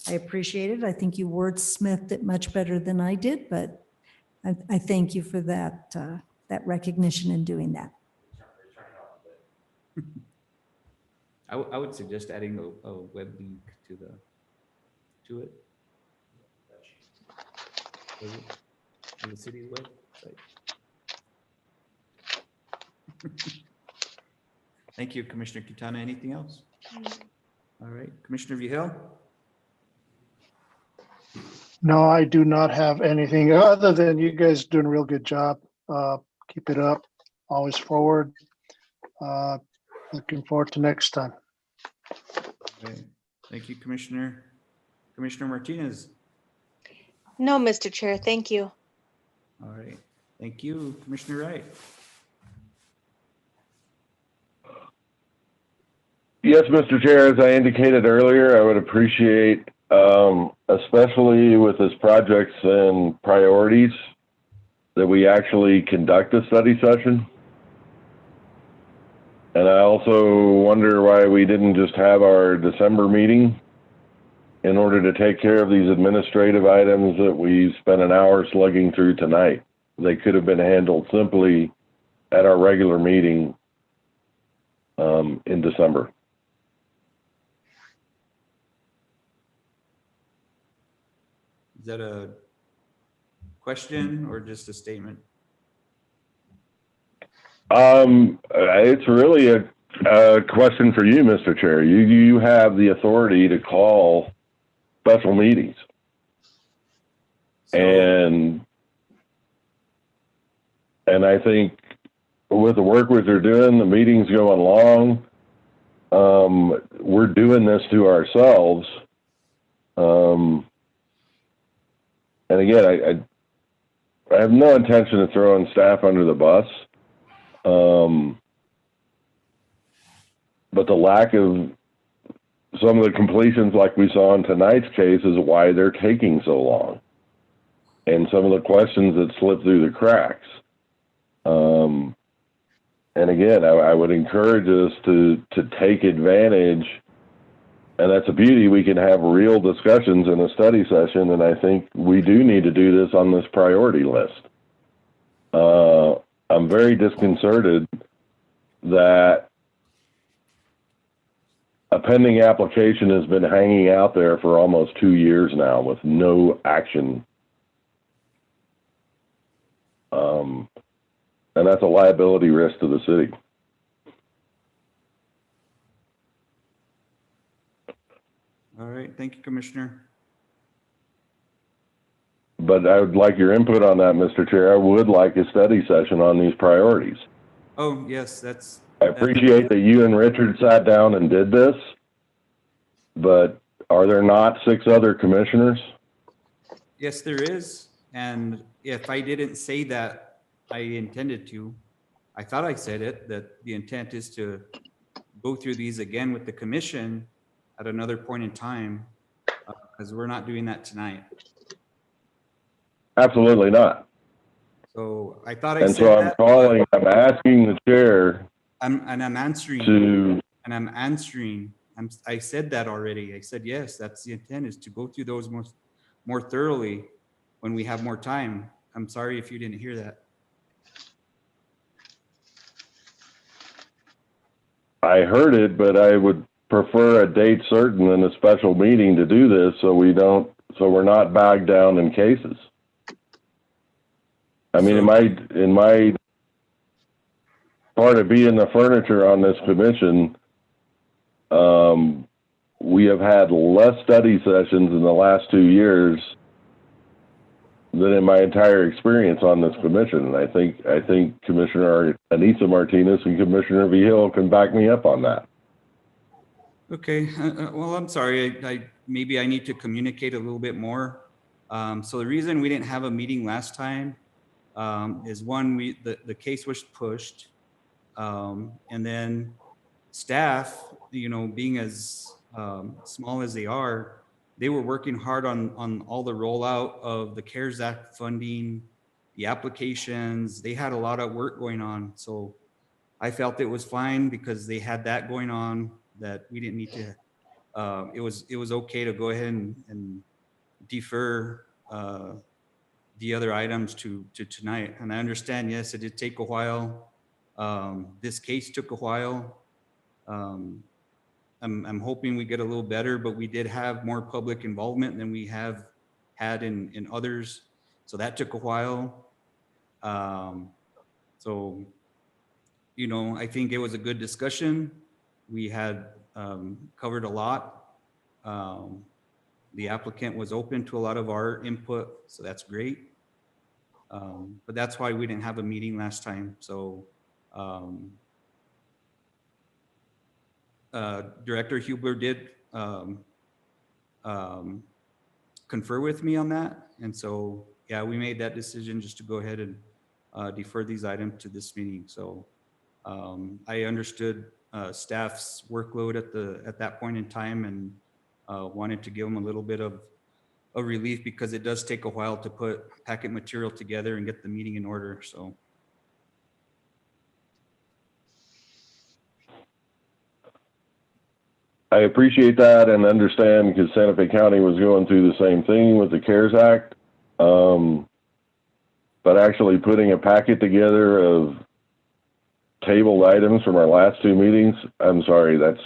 I appreciate it. I think you wordsmithed it much better than I did, but I thank you for that, that recognition in doing that. I would suggest adding a web link to it. In the city's website. Thank you, Commissioner Quintana. Anything else? All right, Commissioner Vihel? No, I do not have anything other than you guys doing a real good job. Keep it up, always forward. Looking forward to next time. Okay. Thank you, Commissioner. Commissioner Martinez. No, Mr. Chair, thank you. All right, thank you, Commissioner Wright. Yes, Mr. Chair, as I indicated earlier, I would appreciate, especially with this projects and priorities, that we actually conduct a study session. And I also wonder why we didn't just have our December meeting in order to take care of these administrative items that we spent an hour slugging through tonight. They could have been handled simply at our regular meeting. in December. Is that a question or just a statement? It's really a question for you, Mr. Chair. You have the authority to call special meetings. And I think with the work which they're doing, the meetings going long, we're doing this to ourselves. And again, I have no intention of throwing staff under the bus. But the lack of some of the completions like we saw in tonight's case is why they're taking so long. And some of the questions that slip through the cracks. And again, I would encourage us to take advantage, and that's a beauty. We can have real discussions in a study session, and I think we do need to do this on this priority list. I'm very disconcerted that a pending application has been hanging out there for almost 2 years now with no action. And that's a liability risk to the city. All right, thank you, Commissioner. But I would like your input on that, Mr. Chair. I would like a study session on these priorities. Oh, yes, that's. I appreciate that you and Richard sat down and did this, but are there not 6 other commissioners? Yes, there is. And if I didn't say that I intended to, I thought I said it, that the intent is to go through these again with the commission at another point in time, because we're not doing that tonight. Absolutely not. So I thought I And said so I'm that, calling, I'm asking the chair I'm answering, to, and I'm answering. I said that already. I said, yes, that's the intent, is to go through those more thoroughly when we have more time. I'm sorry if you didn't hear that. I heard it, but I would prefer a date certain than a special meeting to do this so we're not bogged down in cases. I mean, in my part of being the furniture on this commission, we have had less study sessions in the last 2 years than in my entire experience on this commission. And I think Commissioner Anissa Martinez and Commissioner Vigil can back me up on that. Okay, well, I'm sorry. Maybe I need to communicate a little bit more. So the reason we didn't have a meeting last time is one, the case was pushed. And then staff, being as small as they are, they were working hard on all the rollout of the CARES Act funding, the applications. They had a lot of work going on. So I felt it was fine because they had that going on, that we didn't need to, it was okay to go ahead and defer the other items to tonight. And I understand, yes, it did take a while. This case took a while. I'm hoping we get a little better, but we did have more public involvement than we have had in others. So that took a while. So, I think it was a good discussion. We had covered a lot. The applicant was open to a lot of our input, so that's great. But that's why we didn't have a meeting last time. So Director Hubler did confer with me on that. And so, yeah, we made that decision just to go ahead and defer these items to this meeting. So I understood staff's workload at that point in time, and wanted to give them a little bit of relief because it does take a while to put packet material together and get the meeting in order. So. I appreciate that and understand because Santa Fe County was going through the same thing with the CARES Act. But actually putting a packet together of tabled items from our last two meetings. I'm sorry, that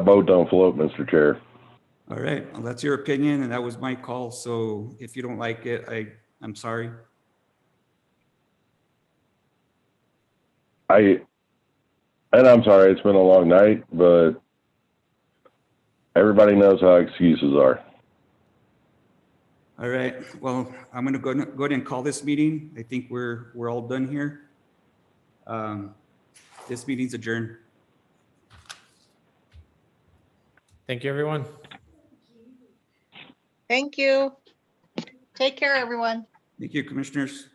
boat don't float, Mr. Chair. All right, well, that's your opinion and that was my call. So if you don't like it, I'm sorry. I'm sorry, it's been a long night, but everybody knows how excuses are. All right, well, I'm gonna go ahead and call this meeting. I think we're all done here. This meeting's adjourned. Thank you, everyone. Thank you. Take care, everyone. Thank you, commissioners.